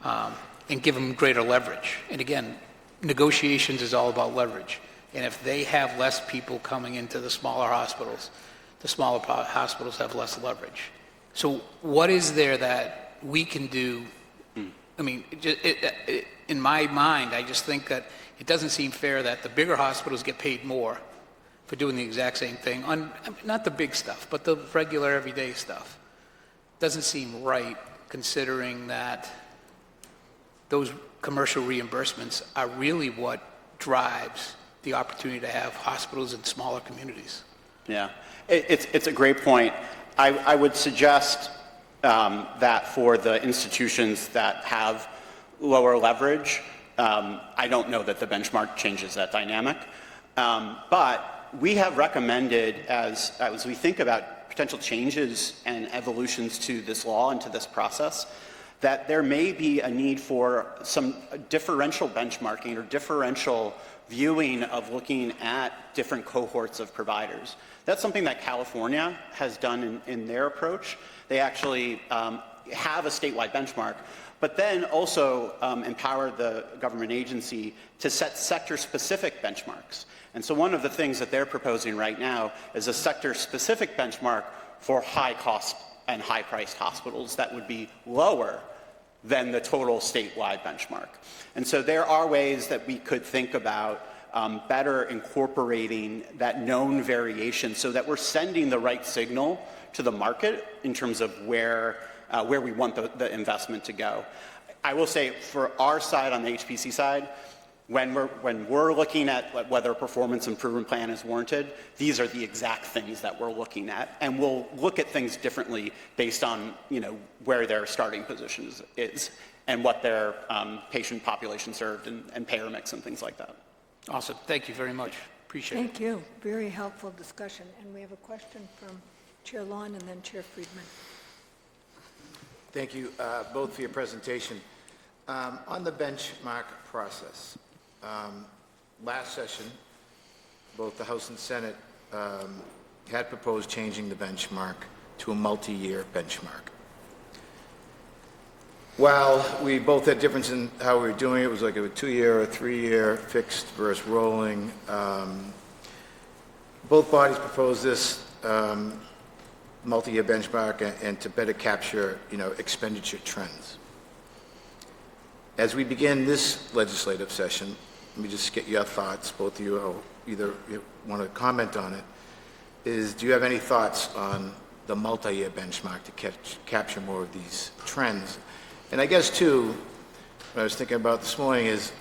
and give them greater leverage. And again, negotiations is all about leverage. And if they have less people coming into the smaller hospitals have less leverage. So what is there that we can do? I mean, in my mind, I just think that it doesn't seem fair that the bigger hospitals get paid more for doing the exact same thing on, not the big stuff, but the regular everyday stuff. Doesn't seem right, considering that those commercial reimbursements are really what drives the opportunity to have hospitals in smaller communities. Yeah, it's a great point. I would suggest that for the institutions that have lower leverage, I don't know that the benchmark changes that dynamic. But we have recommended, as we think about potential changes and evolutions to this law and to this process, that there may be a need for some differential benchmarking or differential viewing of looking at different cohorts of providers. That's something that California has done in their approach. They actually have a statewide benchmark, but then also empower the government agency to set sector-specific benchmarks. And so one of the things that they're proposing right now is a sector-specific benchmark for high-cost and high-priced hospitals that would be lower than the total statewide benchmark. And so there are ways that we could think about better incorporating that known variation so that we're sending the right signal to the market in terms of where we want the investment to go. I will say for our side, on the HPC side, when we're looking at whether a performance improvement plan is warranted, these are the exact things that we're looking at. And we'll look at things differently based on where their starting position is and what their patient population served and payer mix and things like that. Awesome. Thank you very much. Appreciate it. Thank you. Very helpful discussion. And we have a question from Chair Lawn and then Chair Friedman. Thank you both for your presentation. On the benchmark process, last session, both the House and Senate had proposed changing the benchmark to a multi-year benchmark. While we both had difference in how we were doing it, it was like a 2-year or 3-year fixed versus rolling. Both bodies proposed this multi-year benchmark and to better capture, expenditure trends. As we begin this legislative session, let me just get your thoughts, both of you, either you want to comment on it, do you have any thoughts on the multi-year benchmark to capture more of these trends? And I guess, too, what I was thinking about this morning is,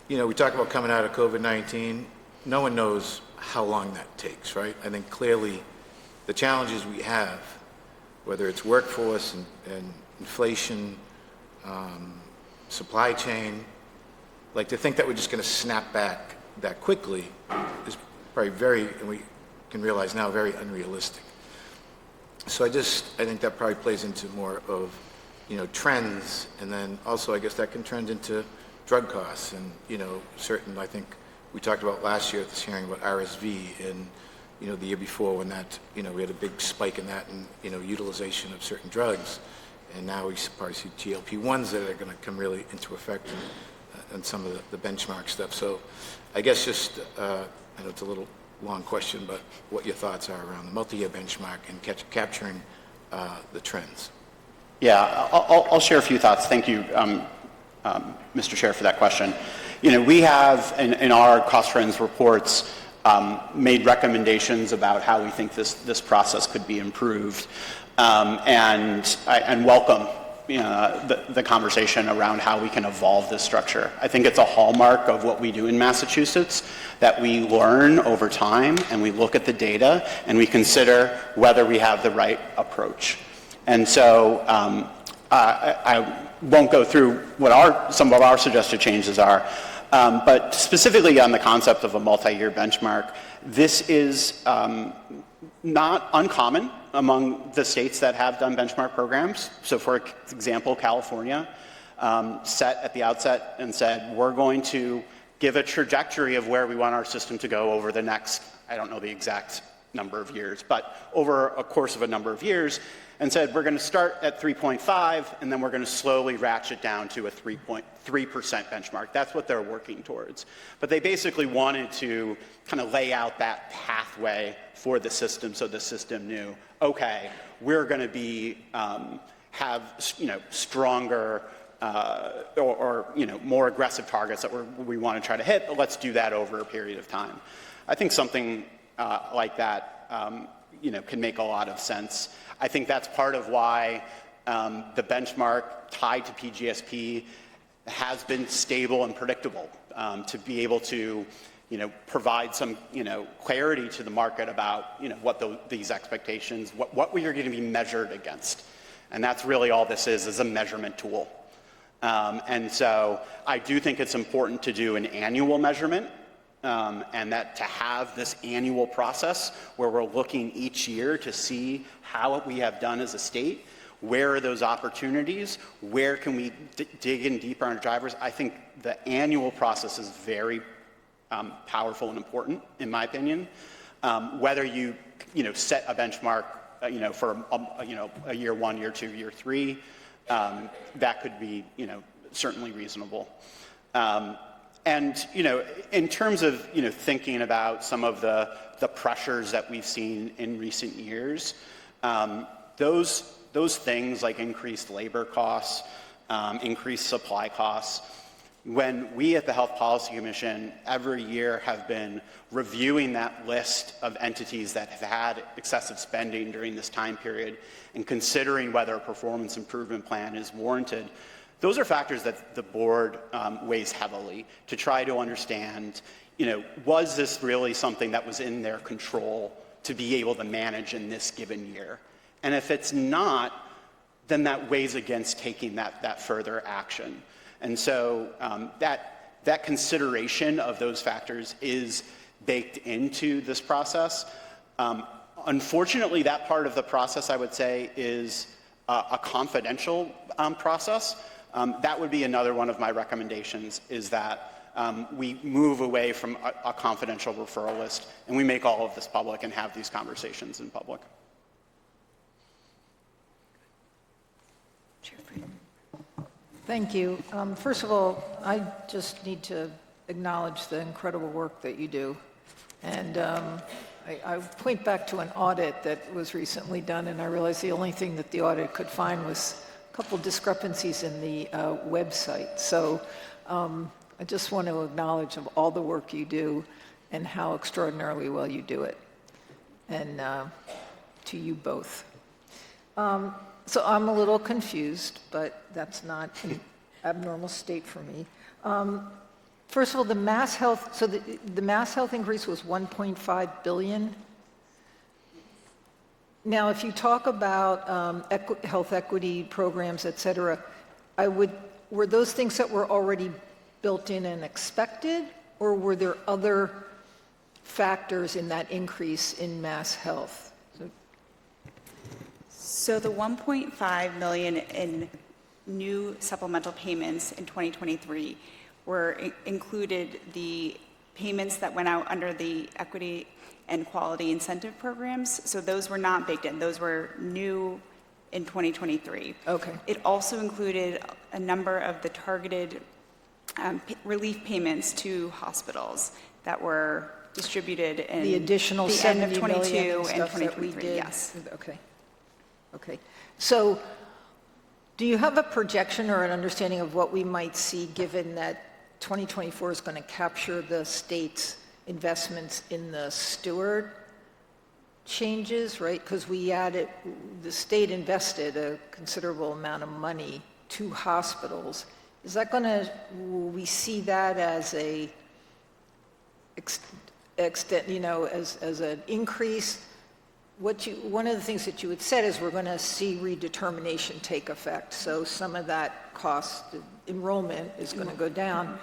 we talk about coming out of COVID-19. No one knows how long that takes, right? I think clearly the challenges we have, whether it's workforce and inflation, supply chain, like to think that we're just going to snap back that quickly is probably and we can realize now, very unrealistic. So I think that probably plays into more of, trends, and then also I guess that can trend into drug costs and, certain, I think we talked about last year at this hearing about RSV and, the year before when that, we had a big spike in that and, utilization of certain drugs. And now we probably see GLP-1s that are going to come really into effect and some of the benchmark stuff. So I guess just, I know it's a little long question, but what your thoughts are around the multi-year benchmark and capturing the trends. Yeah, I'll share a few thoughts. Thank you, Mr. Chair, for that question. We have in our cost trends reports made recommendations about how we think this process could be improved, and welcome the conversation around how we can evolve this structure. I think it's a hallmark of what we do in Massachusetts, that we learn over time and we look at the data and we consider whether we have the right approach. And so I won't go through what some of our suggested changes are, but specifically on the concept of a multi-year benchmark, this is not uncommon among the states that have done benchmark programs. So for example, California set at the outset and said, we're going to give a trajectory of where we want our system to go over the next, I don't know the exact number of years, but over a course of a number of years, and said we're going to start at 3.5 and then we're going to slowly ratchet down to a 3.3% benchmark. That's what they're working towards. But they basically wanted to kind of lay out that pathway for the system so the system knew, okay, we're going to be have stronger or more aggressive targets that we want to try to hit, but let's do that over a period of time. I think something like that can make a lot of sense. I think that's part of why the benchmark tied to PGSP has been stable and predictable, to be able to provide some clarity to the market about what these expectations, what we are going to be measured against. And that's really all this is a measurement tool. And so I do think it's important to do an annual measurement, and that to have this annual process where we're looking each year to see how we have done as a state, where are those opportunities, where can we dig in deeper on drivers. I think the annual process is very powerful and important, in my opinion. Whether you set a benchmark for a year 1, year 2, year 3, that could be certainly reasonable. And in terms of thinking about some of the pressures that we've seen in recent years, those things like increased labor costs, increased supply costs, when we at the Health Policy Commission every year have been reviewing that list of entities that have had excessive spending during this time period and considering whether a performance improvement plan is warranted, those are factors that the board weighs heavily to try to understand, was this really something that was in their control to be able to manage in this given year? And if it's not, then that weighs against taking that further action. And so that consideration of those factors is baked into this process. Unfortunately, that part of the process, I would say, is a confidential process. That would be another one of my recommendations, is that we move away from a confidential referral list and we make all of this public and have these conversations in public. Chair Friedman. Thank you. First of all, I just need to acknowledge the incredible work that you do. And I point back to an audit that was recently done, and I realized the only thing that the audit could find was a couple discrepancies in the website. So I just want to acknowledge of all the work you do and how extraordinarily well you do it. And to you both. So I'm a little confused, but that's not an abnormal state for me. First of all, the Mass Health, so the Mass Health increase was 1.5 billion. Now, if you talk about health equity programs, et cetera, were those things that were already built in and expected, or were there other factors in that increase in Mass Health? So the 1.5 million in new supplemental payments in 2023 included the payments that went out under the equity and quality incentive programs. So those were not baked in. Those were new in 2023. Okay. It also included a number of the targeted relief payments to hospitals that were distributed in The additional the end of 70 million 22 and and stuff that we 2023. did? Yes. Okay. Okay. So do you have a projection or an understanding of what we might see, given that 2024 is going to capture the state's investments in the Steward changes, right? Because the state invested a considerable amount of money to hospitals. Is that going to, will we see that as a extent, as an increase? One of the things that you had said is we're going to see redetermination take effect. So some of that cost, enrollment is going to go down.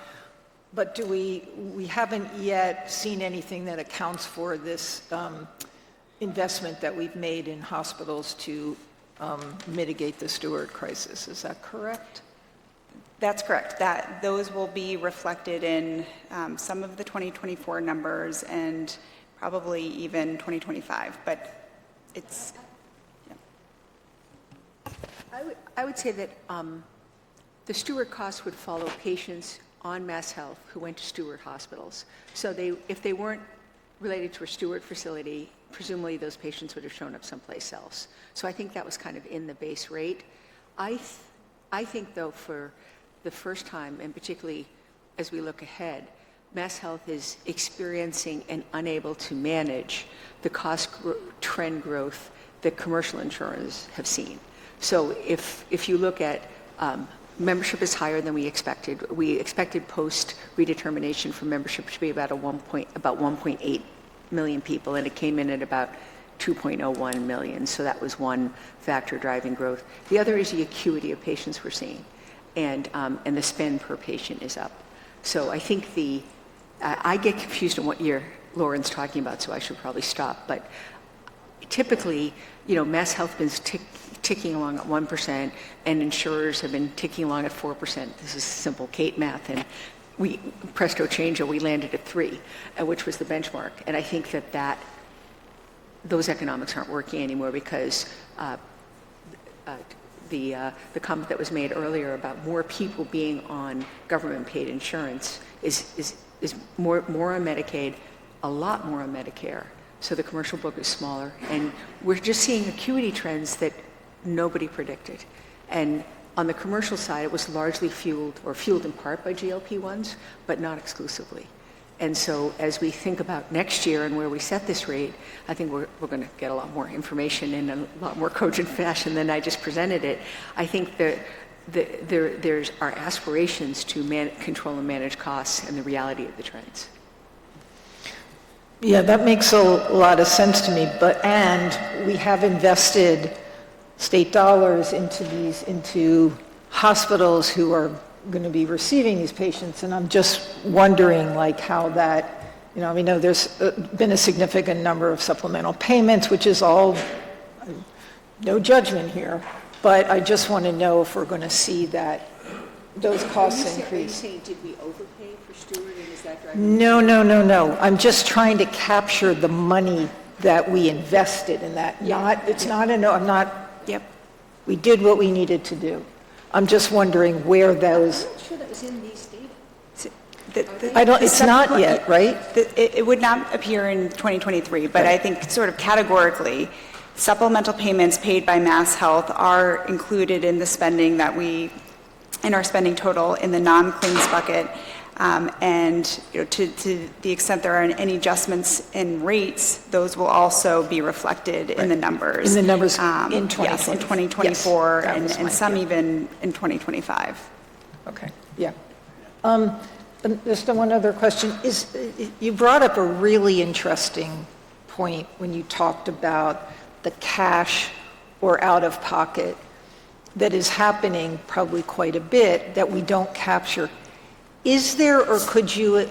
But we haven't yet seen anything that accounts for this investment that we've made in hospitals to mitigate the Steward crisis. Is that correct? That's correct. Those will be reflected in some of the 2024 numbers and probably even 2025, but it's, yeah. I would say that the Steward costs would follow patients on Mass Health who went to Steward hospitals. So if they weren't related to a Steward facility, presumably those patients would have shown up someplace else. So I think that was kind of in the base rate. I think, though, for the first time, and particularly as we look ahead, Mass Health is experiencing and unable to manage the cost trend growth that commercial insurers have seen. So if you look at membership is higher than we expected. We expected post redetermination for membership to be about 1.8 million people, and it came in at about 2.01 million. So that was one factor driving growth. The other is the acuity of patients we're seeing, and the spend per patient is up. So I think I get confused on what year Lauren's talking about, so I should probably stop. But typically, Mass Health has been ticking along at 1%, and insurers have been ticking along at 4%. This is simple Kate math, and we presto changeo, we landed at 3, which was the benchmark. And I think that those economics aren't working anymore because the comment that was made earlier about more people being on government-paid insurance is more on Medicaid, a lot more on Medicare. So the commercial book is smaller, and we're just seeing acuity trends that nobody predicted. And on the commercial side, it was largely fueled in part by GLP-1s, but not exclusively. And so as we think about next year and where we set this rate, I think we're going to get a lot more information in a lot more cogent fashion than I just presented it. I think that there's our aspirations to control and manage costs and the reality of the trends. Yeah, that makes a lot of sense to me. And we have invested state dollars into hospitals who are going to be receiving these patients, and I'm just wondering how that, we know there's been a significant number of supplemental payments, which is all, no judgment here, but I just want to know if we're going to see those costs increase. Are you saying, did we overpay for Steward, and is that driving? No. I'm just trying to capture the money that we invested in that. Yep. We did what we needed to do. I'm just wondering where those. I'm not sure that was in these data. It's not yet, right? It would not appear in 2023, but I think sort of categorically, supplemental payments paid by Mass Health are included in the spending in our spending total in the non-claims bucket. And to the extent there are any adjustments in rates, those will also be reflected in the numbers. In the numbers in 2024. Yes, in 2024, Yes, and some even in 2025. Okay, yeah. Just one other question. You brought up a really interesting point when you talked about the cash or out-of-pocket that is happening probably quite a bit that we don't capture. Is there, or could you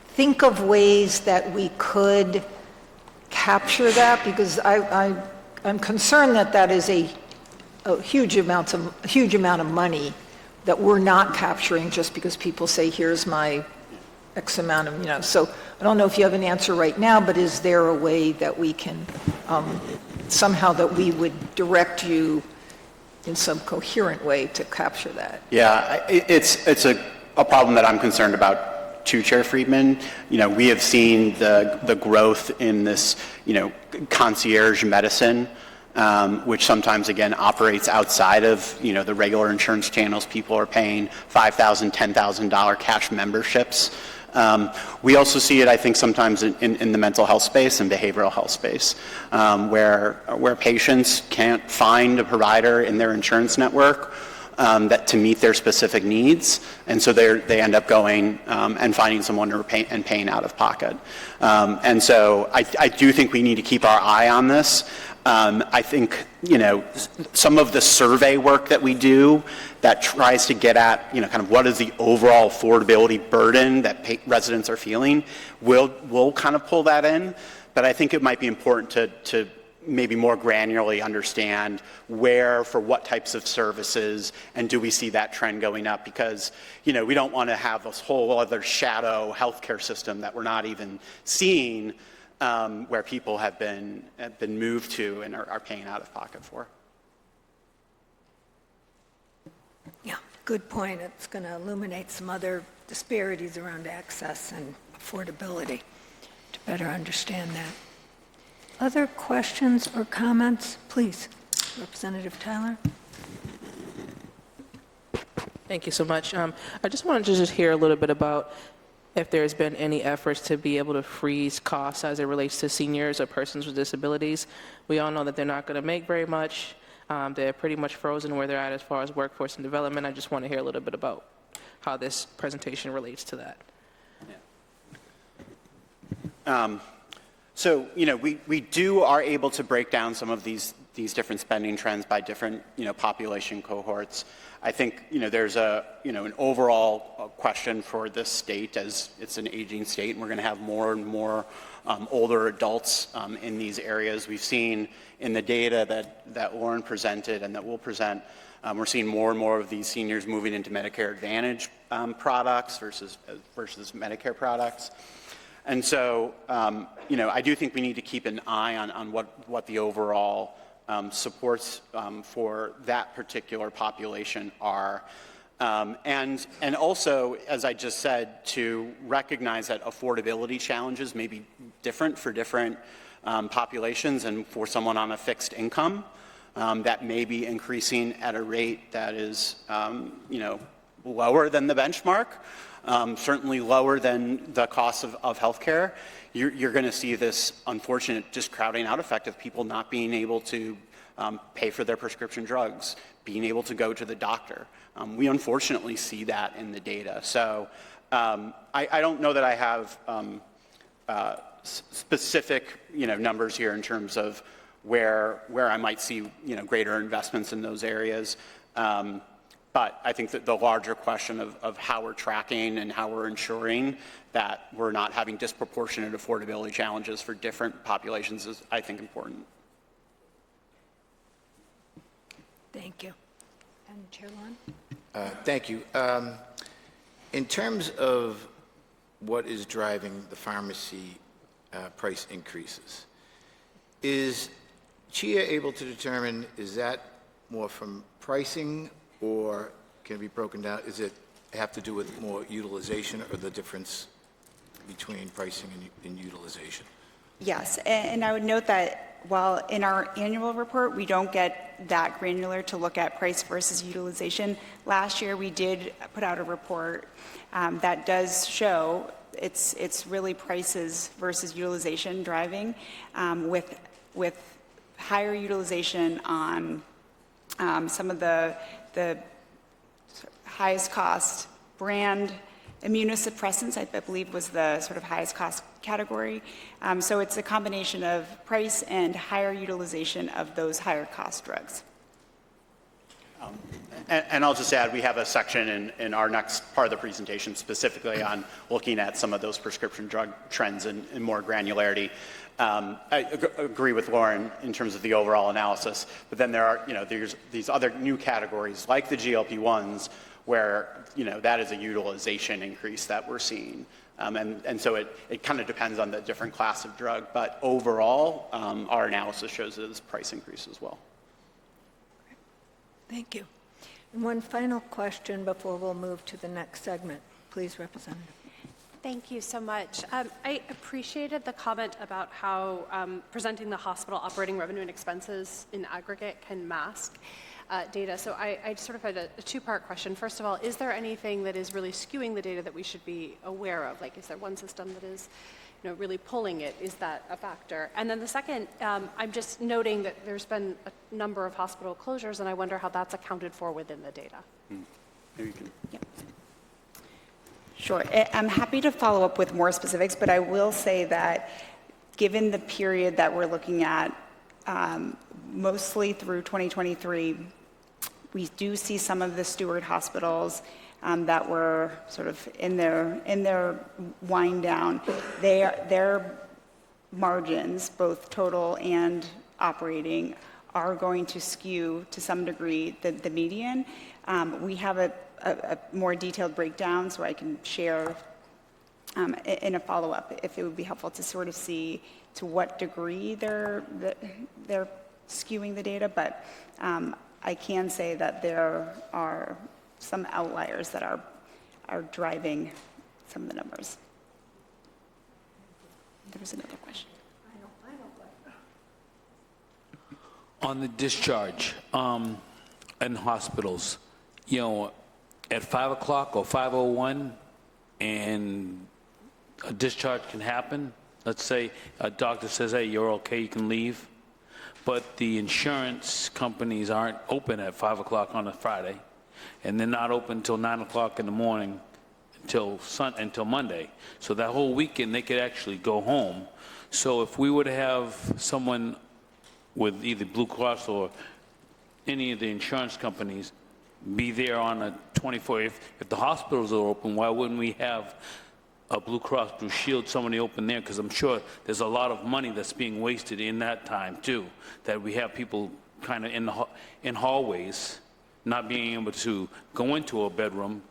think of ways that we could capture that? Because I I'm concerned that that is a huge amount of money that we're not capturing just because people say, here's my X amount of, so I don't know if you have an answer right now, but is there a way that we can, somehow that we would direct you in some coherent way to capture that? Yeah, it's a problem that I'm concerned about too, Chair Friedman. We have seen the growth in this, concierge medicine, which sometimes, again, operates outside of, the regular insurance channels. People are paying $5,000, $10,000 cash memberships. We also see it, I think, sometimes in the mental health space and behavioral health space, where patients can't find a provider in their insurance network that to meet their specific needs, and so they end up going and finding someone and paying out of pocket. And so I do think we need to keep our eye on this. I think, some of the survey work that we do that tries to get at, kind of what is the overall affordability burden that residents are feeling, will kind of pull that in. But I think it might be important to maybe more granularly understand where, for what types of services, and do we see that trend going up? Because, we don't want to have this whole other shadow healthcare system that we're not even seeing, where people have been moved to and are paying out of pocket for. Yeah, good point. It's going to illuminate some other disparities around access and affordability to better understand that. Other questions or comments? Please, Representative Tyler. Thank you so much. I just wanted to just hear a little bit about if there's been any efforts to be able to freeze costs as it relates to seniors or persons with disabilities. We all know that they're not going to make very much. They're pretty much frozen where they're at as far as workforce and development. I just want to hear a little bit about how this presentation relates to that. Yeah. So, we are able to break down some of these different spending trends by different, population cohorts. I think, there's an overall question for this state, as it's an aging state, and we're going to have more and more older adults in these areas. We've seen in the data that Lauren presented and that we'll present, we're seeing more and more of these seniors moving into Medicare Advantage products versus Medicare products. And so, I do think we need to keep an eye on what the overall supports for that particular population are. And also, as I just said, to recognize that affordability challenges may be different for different populations, and for someone on a fixed income, that may be increasing at a rate that is, lower than the benchmark. Certainly lower than the cost of healthcare. You're going to see this unfortunate just crowding out effect of people not being able to pay for their prescription drugs, being able to go to the doctor. We unfortunately see that in the data. So I don't know that I have specific numbers here in terms of where I might see greater investments in those areas. But I think that the larger question of how we're tracking and how we're ensuring that we're not having disproportionate affordability challenges for different populations is, I think, important. Thank you. And Chair Lund? Thank you. In terms of what is driving the pharmacy price increases, is CHIA able to determine, is that more from pricing, or can it be broken down? Is it have to do with more utilization, or the difference between pricing and utilization? Yes, and I would note that while in our annual report, we don't get that granular to look at price versus utilization, last year we did put out a report that does show it's really prices versus utilization driving, with higher utilization on some of the highest cost brand immunosuppressants, I believe was the sort of highest cost category. So it's a combination of price and higher utilization of those higher cost drugs. And I'll just add, we have a section in our next part of the presentation specifically on looking at some of those prescription drug trends in more granularity. I agree with Lauren in terms of the overall analysis, but then there are, there's these other new categories like the GLP-1s where, that is a utilization increase that we're seeing. And so it kind of depends on the different class of drug, but overall, our analysis shows it as price increase as well. Thank you. And one final question before we'll move to the next segment. Please, Representative. Thank you so much. I appreciated the comment about how presenting the hospital operating revenue and expenses in aggregate can mask data. So I sort of had a two-part question. First of all, is there anything that is really skewing the data that we should be aware of? Like, is there one system that is really pulling it? Is that a factor? And then the second, I'm just noting that there's been a number of hospital closures, and I wonder how that's accounted for within the data. Maybe you can. Yep. Sure. I'm happy to follow up with more specifics, but I will say that given the period that we're looking at, mostly through 2023, we do see some of the Steward hospitals that were sort of in their wind down. Their margins, both total and operating, are going to skew to some degree the median. We have a more detailed breakdown, so I can share in a follow-up if it would be helpful to sort of see to what degree they're skewing the data, but I can say that there are some outliers that are driving some of the numbers. There was another question. On the discharge in hospitals, at 5 o'clock or 5:01 and a discharge can happen. Let's say a doctor says, hey, you're okay, you can leave. But the insurance companies aren't open at 5 o'clock on a Friday, and they're not open until 9 o'clock in the morning until Monday. So that whole weekend, they could actually go home. So if we were to have someone with either Blue Cross or any of the insurance companies be there on a 24, if the hospitals are open, why wouldn't we have a Blue Cross Blue Shield, somebody open there? Because I'm sure there's a lot of money that's being wasted in that time too, that we have people kind of in hallways not being able to go into a bedroom,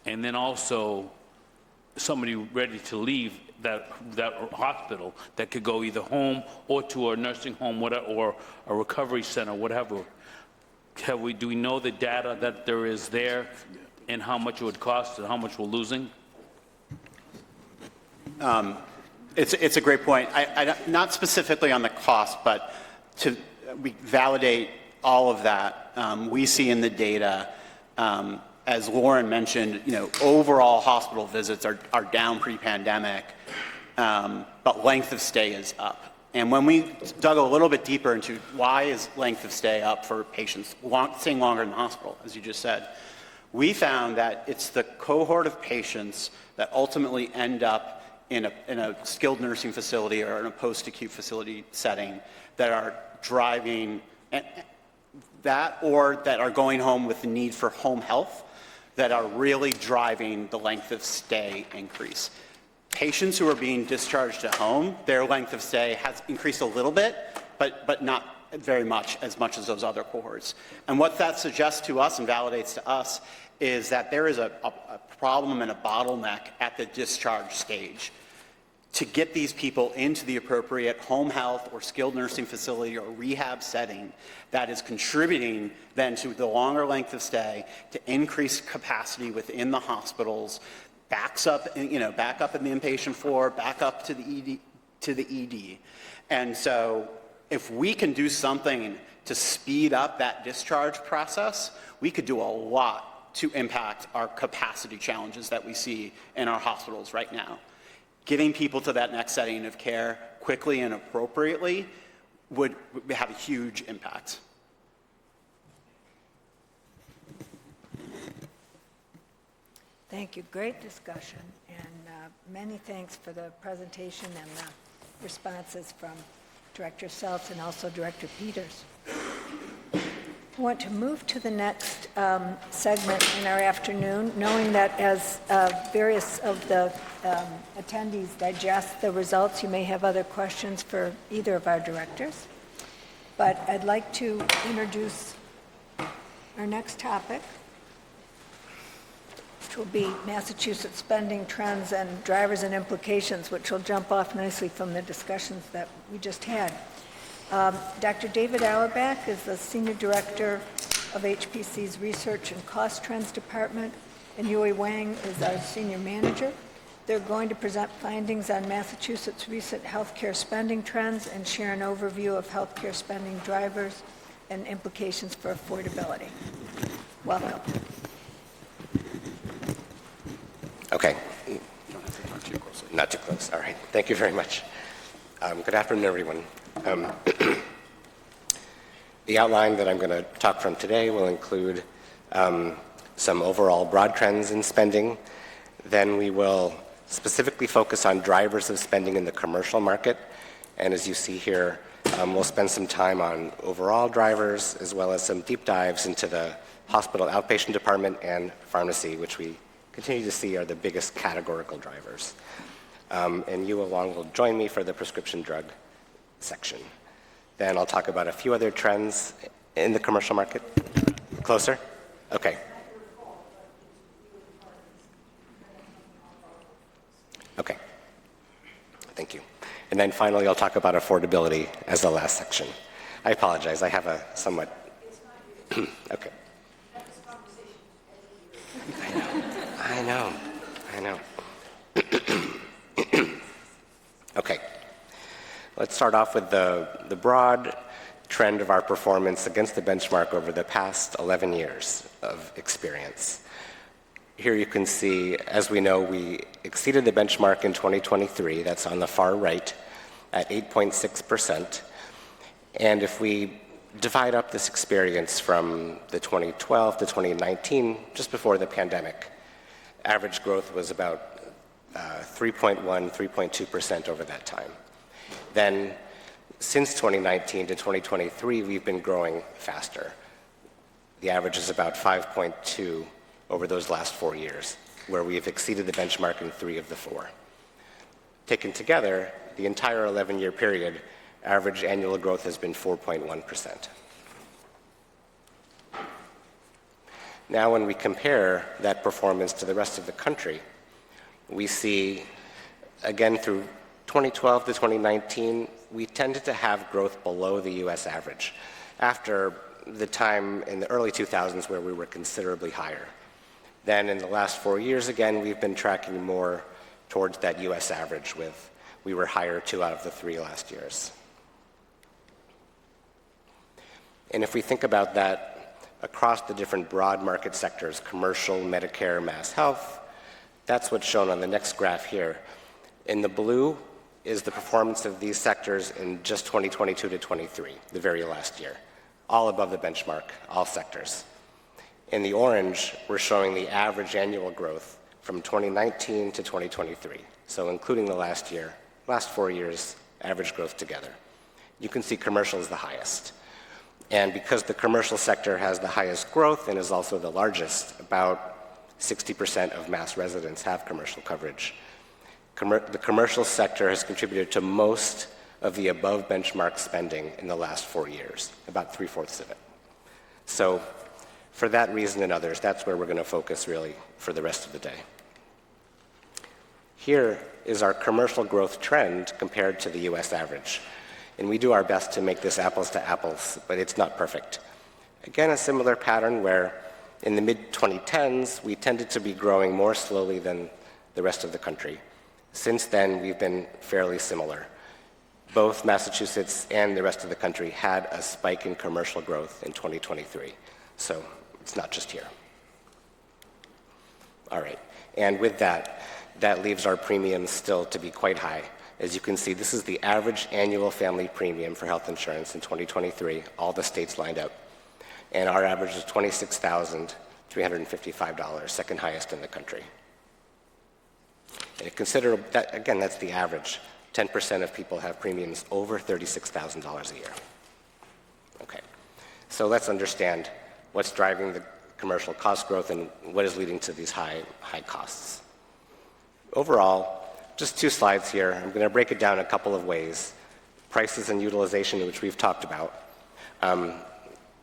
and then also somebody ready to leave that hospital that could go either home or to a nursing home, whatever, or a recovery center, whatever. Do we know the data that there is there and how much it would cost and how much we're losing? It's a great point. Not specifically on the cost, but we validate all of that. We see in the data, as Lauren mentioned, overall hospital visits are down pre-pandemic, but length of stay is up. And when we dug a little bit deeper into why is length of stay up for patients staying longer in the hospital, as you just said, we found that it's the cohort of patients that ultimately end up in a skilled nursing facility or in a post-acute facility setting that are driving that, or that are going home with the need for home health, that are really driving the length of stay increase. Patients who are being discharged at home, their length of stay has increased a little bit, but not very much as those other cohorts. And what that suggests to us and validates to us is that there is a problem and a bottleneck at the discharge stage to get these people into the appropriate home health or skilled nursing facility or rehab setting that is contributing then to the longer length of stay, to increase capacity within the hospitals, back up in the inpatient floor, back up to the ED. And so if we can do something to speed up that discharge process, we could do a lot to impact our capacity challenges that we see in our hospitals right now. Getting people to that next setting of care quickly and appropriately would have a huge impact. Thank you. Great discussion, and many thanks for the presentation and the responses from Director Seltz and also Director Peters. I want to move to the next segment in our afternoon, knowing that as various of the attendees digest the results, you may have other questions for either of our directors. But I'd like to introduce our next topic, which will be Massachusetts spending trends and drivers and implications, which will jump off nicely from the discussions that we just had. Dr. David Auerbach is the Senior Director of HPC's Research and Cost Trends Department, and Yui Wang is our Senior Manager. They're going to present findings on Massachusetts' recent healthcare spending trends and share an overview of healthcare spending drivers and implications for affordability. Welcome. Okay. Not too close. All right. Thank you very much. Good afternoon, everyone. The outline that I'm going to talk from today will include some overall broad trends in spending. Then we will specifically focus on drivers of spending in the commercial market. And as you see here, we'll spend some time on overall drivers as well as some deep dives into the hospital outpatient department and pharmacy, which we continue to see are the biggest categorical drivers. And you along will join me for the prescription drug section. Then I'll talk about a few other trends in the commercial market. Closer? Okay. Okay. Thank you. And then finally, I'll talk about affordability as the last section. I apologize. I have a somewhat... Okay. I know. Okay. Let's start off with the broad trend of our performance against the benchmark over the past 11 years of experience. Here you can see, as we know, we exceeded the benchmark in 2023, that's on the far right, at 8.6%. And if we divide up this experience from the 2012 to 2019, just before the pandemic, average growth was about 3.1, 3.2% over that time. Then, since 2019 to 2023, we've been growing faster. The average is about 5.2 over those last 4 years, where we have exceeded the benchmark in 3 of the 4. Taken together, the entire 11-year period, average annual growth has been 4.1%. Now, when we compare that performance to the rest of the country, we see, again, through 2012 to 2019, we tended to have growth below the US average after the time in the early 2000s where we were considerably higher. Then in the last 4 years, again, we've been tracking more towards that US average we were higher 2 out of the 3 last years. And if we think about that across the different broad market sectors, commercial, Medicare, mass health, that's what's shown on the next graph here. In the blue is the performance of these sectors in just 2022 to 23, the very last year, all above the benchmark, all sectors. In the orange, we're showing the average annual growth from 2019 to 2023, so including the last 4 years, average growth together. You can see commercial is the highest. And because the commercial sector has the highest growth and is also the largest, about 60% of mass residents have commercial coverage. The commercial sector has contributed to most of the above benchmark spending in the last 4 years, about 3/4 of it. So for that reason and others, that's where we're going to focus really for the rest of the day. Here is our commercial growth trend compared to the US average. And we do our best to make this apples to apples, but it's not perfect. Again, a similar pattern where in the mid-2010s, we tended to be growing more slowly than the rest of the country. Since then, we've been fairly similar. Both Massachusetts and the rest of the country had a spike in commercial growth in 2023. So it's not just here. All right. And with that, that leaves our premiums still to be quite high. As you can see, this is the average annual family premium for health insurance in 2023, all the states lined up. And our average is $26,355, second highest in the country. And consider that, again, that's the average. 10% of people have premiums over $36,000 a year. Okay. So let's understand what's driving the commercial cost growth and what is leading to these high costs. Overall, just 2 slides here. I'm going to break it down a couple of ways. Prices and utilization, which we've talked about.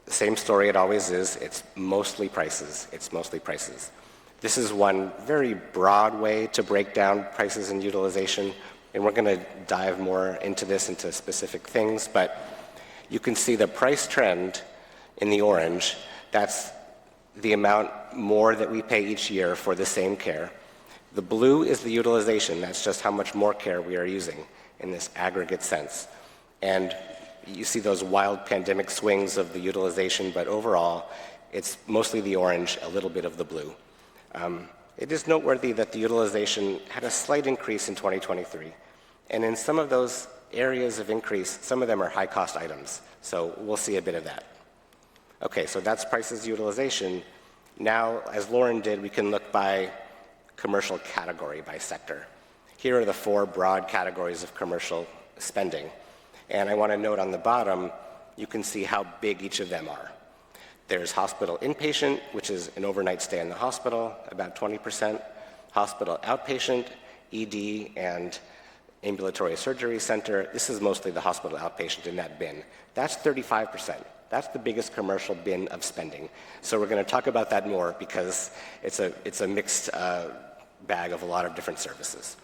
Same story it always is. It's mostly prices. It's mostly prices. This is one very broad way to break down prices and utilization, and we're going to dive more into this, into specific things, but you can see the price trend in the orange. That's the amount more that we pay each year for the same care. The blue is the utilization. That's just how much more care we are using in this aggregate sense. And you see those wild pandemic swings of the utilization, but overall, it's mostly the orange, a little bit of the blue. It is noteworthy that the utilization had a slight increase in 2023. And in some of those areas of increase, some of them are high-cost items. So we'll see a bit of that. Okay, so that's prices utilization. Now, as Lauren did, we can look by commercial category, by sector. Here are the 4 broad categories of commercial spending. And I want to note on the bottom, you can see how big each of them are. There's hospital inpatient, which is an overnight stay in the hospital, about 20%. Hospital outpatient, ED, and ambulatory surgery center. This is mostly the hospital outpatient in that bin. That's 35%. That's the biggest commercial bin of spending. So we're going to talk about that more because it's a mixed bag of a lot of different services.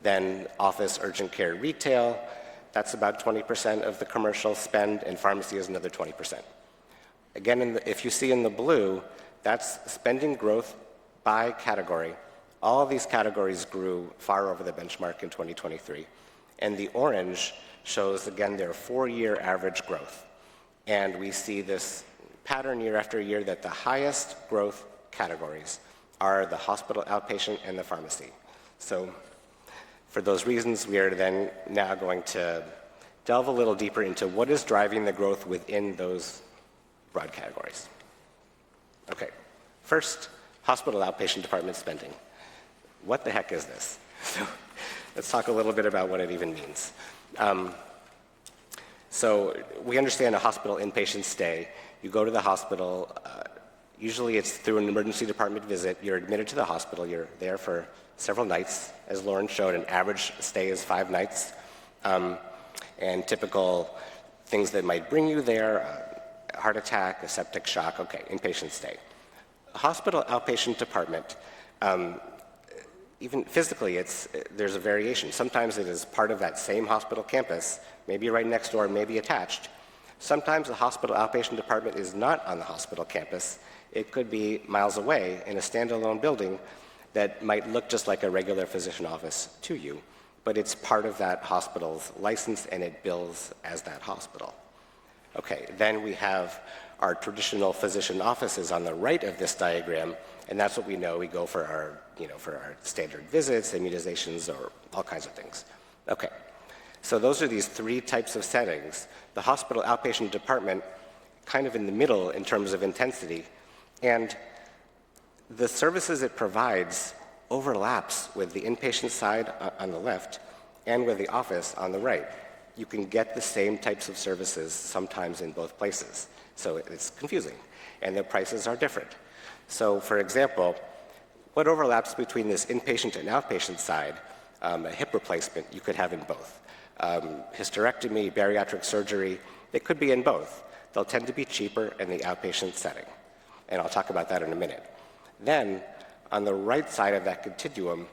Then office, urgent care, retail, that's about 20% of the commercial spend, and pharmacy is another 20%. Again, if you see in the blue, that's spending growth by category. All of these categories grew far over the benchmark in 2023. And the orange shows, again, their 4-year average growth. And we see this pattern year after year that the highest growth categories are the hospital outpatient and the pharmacy. So for those reasons, we are then now going to delve a little deeper into what is driving the growth within those broad categories. Okay, first, hospital outpatient department spending. What the heck is this? So let's talk a little bit about what it even means. So we understand a hospital inpatient stay. You go to the hospital, usually it's through an emergency department visit. You're admitted to the hospital. You're there for several nights. As Lauren showed, an average stay is 5 nights. And typical things that might bring you there, a heart attack, a septic shock, okay, inpatient stay. A hospital outpatient department, even physically, there's a variation. Sometimes it is part of that same hospital campus, maybe right next door, maybe attached. Sometimes the hospital outpatient department is not on the hospital campus. It could be miles away in a standalone building that might look just like a regular physician office to you, but it's part of that hospital's license and it bills as that hospital. Okay, then we have our traditional physician offices on the right of this diagram, and that's what we know. We go for our, for our standard visits, immunizations, or all kinds of things. Okay, so those are these 3 types of settings. The hospital outpatient department, kind of in the middle in terms of intensity, and the services it provides overlaps with the inpatient side on the left and with the office on the right. You can get the same types of services sometimes in both places. So it's confusing, and the prices are different. So for example, what overlaps between this inpatient and outpatient side, a hip replacement you could have in both. Hysterectomy, bariatric surgery, they could be in both. They'll tend to be cheaper in the outpatient setting. And I'll talk about that in a minute. Then, on the right side of that continuum,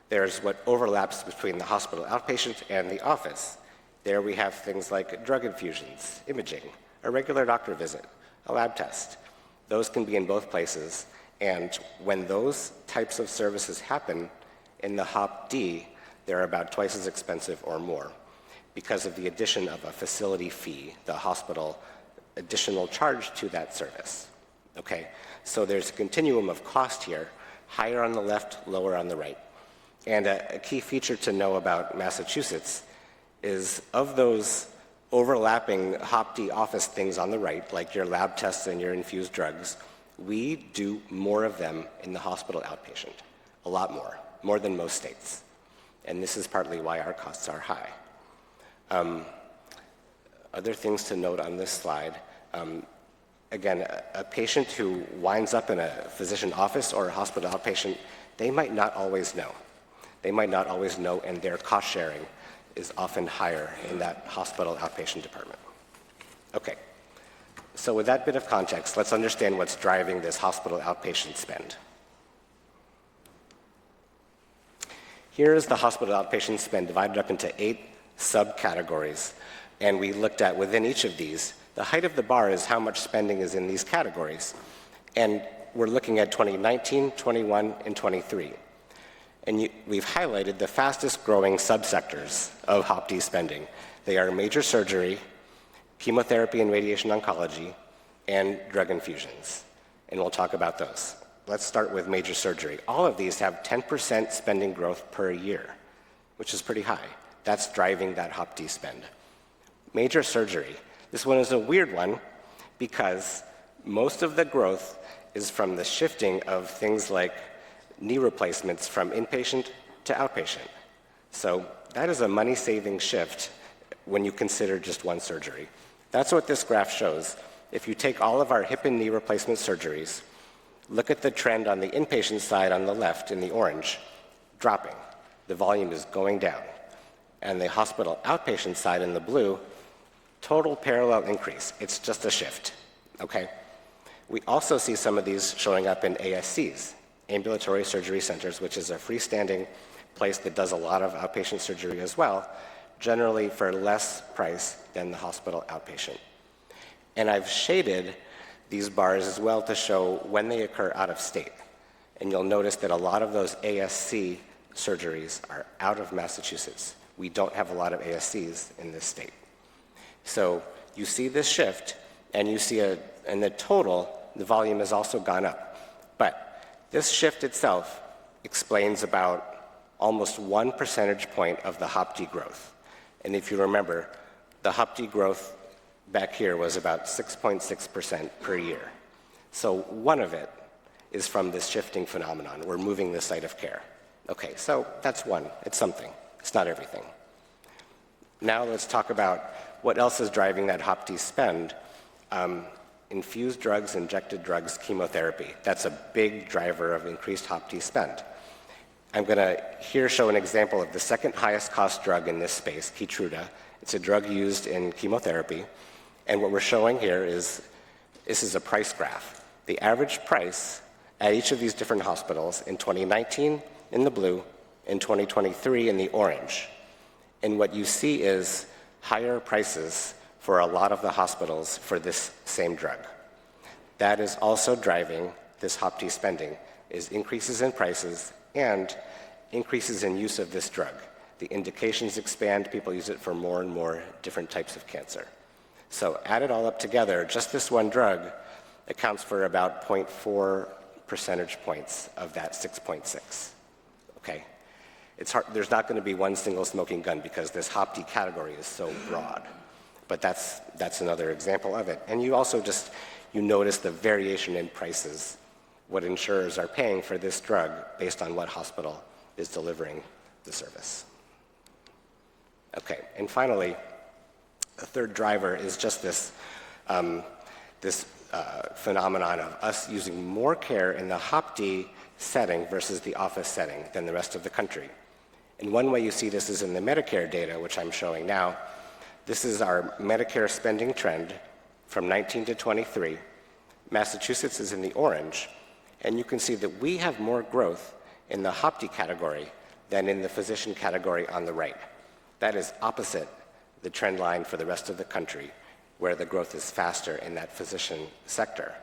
there's what overlaps between the hospital outpatient and the office. There we have things like drug infusions, imaging, a regular doctor visit, a lab test. Those can be in both places, and when those types of services happen in the Hop D, they're about twice as expensive or more because of the addition of a facility fee, the hospital additional charge to that service. Okay, so there's a continuum of cost here, higher on the left, lower on the right. And a key feature to know about Massachusetts is of those overlapping Hop D office things on the right, like your lab tests and your infused drugs, we do more of them in the hospital outpatient, a lot more than most states. And this is partly why our costs are high. Other things to note on this slide, again, a patient who winds up in a physician office or a hospital outpatient, they might not always know. They might not always know, and their cost sharing is often higher in that hospital outpatient department. Okay, so with that bit of context, let's understand what's driving this hospital outpatient spend. Here is the hospital outpatient spend divided up into 8 subcategories, and we looked at within each of these. The height of the bar is how much spending is in these categories, and we're looking at 2019, 21, and 23. And we've highlighted the fastest growing subsectors of HOPD spending. They are major surgery, chemotherapy and radiation oncology, and drug infusions. And we'll talk about those. Let's start with major surgery. All of these have 10% spending growth per year, which is pretty high. That's driving that HOPD spend. Major surgery. This one is a weird one because most of the growth is from the shifting of things like knee replacements from inpatient to outpatient. So that is a money-saving shift when you consider just one surgery. That's what this graph shows. If you take all of our hip and knee replacement surgeries, look at the trend on the inpatient side on the left in the orange, dropping. The volume is going down. And the hospital outpatient side in the blue, total parallel increase. It's just a shift, okay? We also see some of these showing up in ASCs, ambulatory surgery centers, which is a freestanding place that does a lot of outpatient surgery as well, generally for less price than the hospital outpatient. And I've shaded these bars as well to show when they occur out of state. And you'll notice that a lot of those ASC surgeries are out of Massachusetts. We don't have a lot of ASCs in this state. So you see this shift, and you see in the total, the volume has also gone up. But this shift itself explains about almost 1 percentage point of the HOPD growth. And if you remember, the HOPD growth back here was about 6.6% per year. So one of it is from this shifting phenomenon. We're moving the site of care. Okay, so that's one. It's something. It's not everything. Now let's talk about what else is driving that HOPD spend. Infused drugs, injected drugs, chemotherapy. That's a big driver of increased HOPD spend. I'm going to here show an example of the second highest cost drug in this space, Keytruda. It's a drug used in chemotherapy. And what we're showing here is, this is a price graph. The average price at each of these different hospitals in 2019 in the blue, in 2023 in the orange. And what you see is higher prices for a lot of the hospitals for this same drug. That is also driving this HOPD spending, is increases in prices and increases in use of this drug. The indications expand, people use it for more and more different types of cancer. So add it all up together, just this one drug accounts for about 0.4 percentage points of that 6.6, okay? It's hard, there's not gonna be one single smoking gun because this HOPD category is so broad. But that's another example of it. And you also you notice the variation in prices, what insurers are paying for this drug based on what hospital is delivering the service. Okay, and finally, a third driver is just this phenomenon of us using more care in the HOPD setting versus the office setting than the rest of the country. And one way you see this is in the Medicare data, which I'm showing now. This is our Medicare spending trend from 19 to 23. Massachusetts is in the orange, and you can see that we have more growth in the HOPD category than in the physician category on the right. That is opposite the trend line for the rest of the country, where the growth is faster in that physician sector.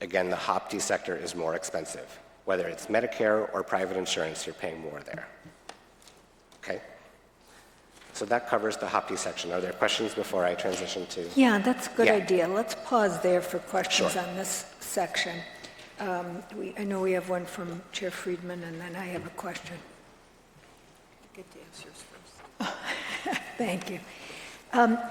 Again, the HOPD sector is more expensive. Whether it's Medicare or private insurance, you're paying more there. Okay? So that covers the HOPD section. Are there questions before I transition to? Yeah, that's a good Yeah. idea. Let's pause there for questions Sure. on this section. I know we have one from Chair Friedman, and then I have a question. Get the answers first. Thank you.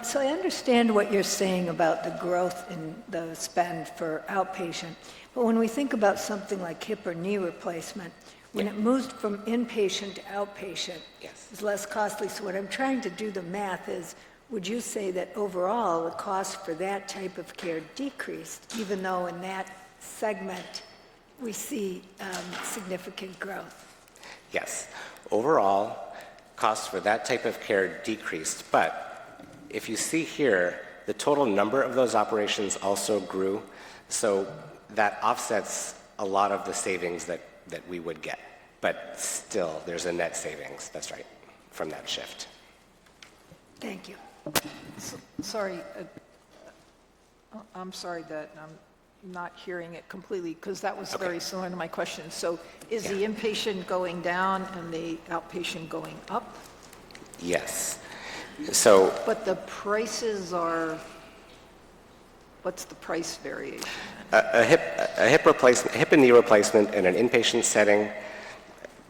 So I understand what you're saying about the growth in the spend for outpatient, but when we think about something like hip or knee replacement, when it moves from inpatient to outpatient, Yes. it's less costly. So what I'm trying to do the math is, would you say that overall the cost for that type of care decreased, even though in that segment we see significant growth? Yes. Overall, costs for that type of care decreased, but if you see here, the total number of those operations also grew, so that offsets a lot of the savings that we would get. But still, there's a net savings, that's right, from that shift. Thank you. Sorry, I'm sorry that I'm not hearing it completely, because that was very similar to my question. So is the inpatient going down and the outpatient going up? Yes. So But the prices are, what's the price variation? a hip and knee replacement in an inpatient setting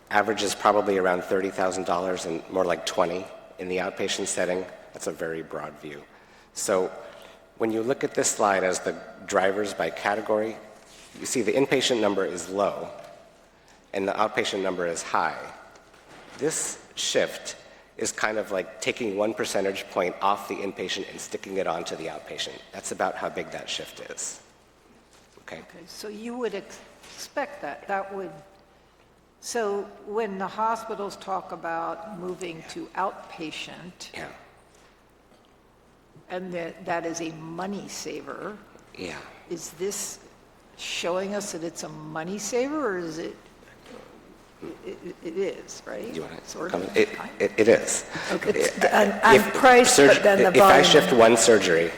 averages probably around $30,000 and more like 20 in the outpatient setting. That's a very broad view. So when you look at this slide as the drivers by category, you see the inpatient number is low and the outpatient number is high. This shift is kind of like taking 1 percentage point off the inpatient and sticking it onto the outpatient. That's about how big that shift is. Okay? Okay, so you would expect that. That would, so when the hospitals talk about moving to outpatient, Yeah. and that is a money saver, Yeah. is this showing us that it's a money saver, or is it is, right? You want to Sort comment? of. It is. Okay. On price, but then the If I volume. shift one surgery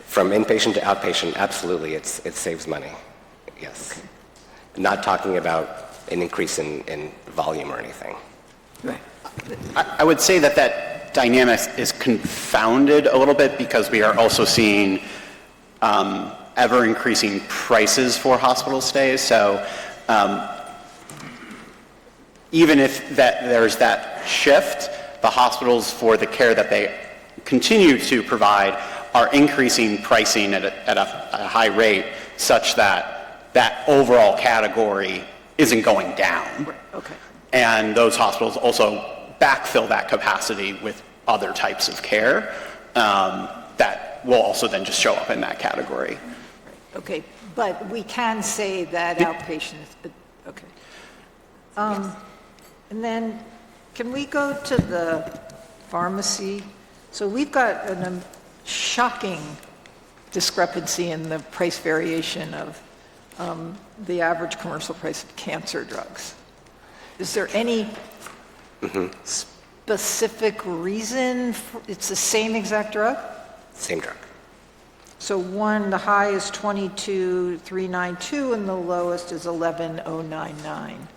from inpatient to outpatient, absolutely, it saves money. Yes. Not talking about an increase in volume or anything. Right. I would say that dynamic is confounded a little bit because we are also seeing ever-increasing prices for hospital stays. So even if there's that shift, the hospitals, for the care that they continue to provide, are increasing pricing at a high rate such that that overall category isn't going down. Okay. And those hospitals also backfill that capacity with other types of care that will also then just show up in that category. Okay, but we can say that outpatient is, okay. And then, can we go to the pharmacy? So we've got a shocking discrepancy in the price variation of the average commercial price of cancer drugs. Is there any specific reason? It's the same exact drug? Same drug. So the high is 22,392 and the lowest is 11,099.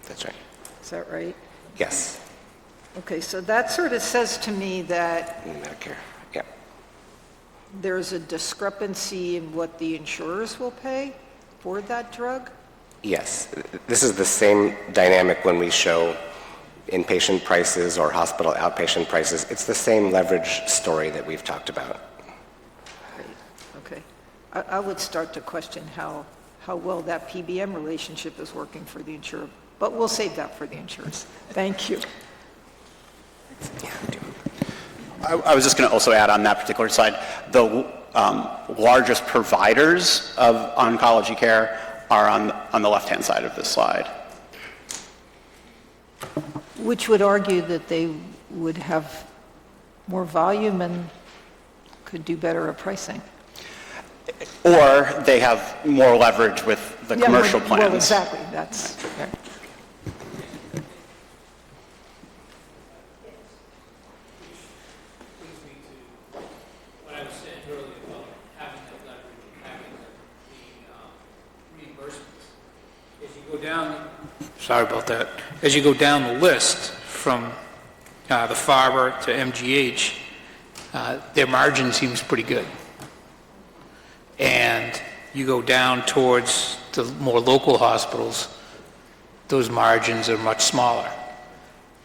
That's right. Is that right? Yes. Okay, so that sort of says to me that Medicare. Yeah. there's a discrepancy in what the insurers will pay for that drug? Yes. This is the same dynamic when we show inpatient prices or hospital outpatient prices. It's the same leverage story that we've talked about. Okay. I would start to question how well that PBM relationship is working for the insurer, but we'll save that for the insurers. Thank you. I was just going to also add on that particular slide, the largest providers of oncology care are on the left-hand side of this slide. Which would argue that they would have more volume and could do better at pricing. Or they have more leverage with the commercial plans. Well, exactly, that's, yeah. What I was saying earlier about having that leverage and having the reimbursements. As you go down, sorry about that. As you go down the list from the Farber to MGH, their margin seems pretty good. And you go down towards the more local hospitals, those margins are much smaller.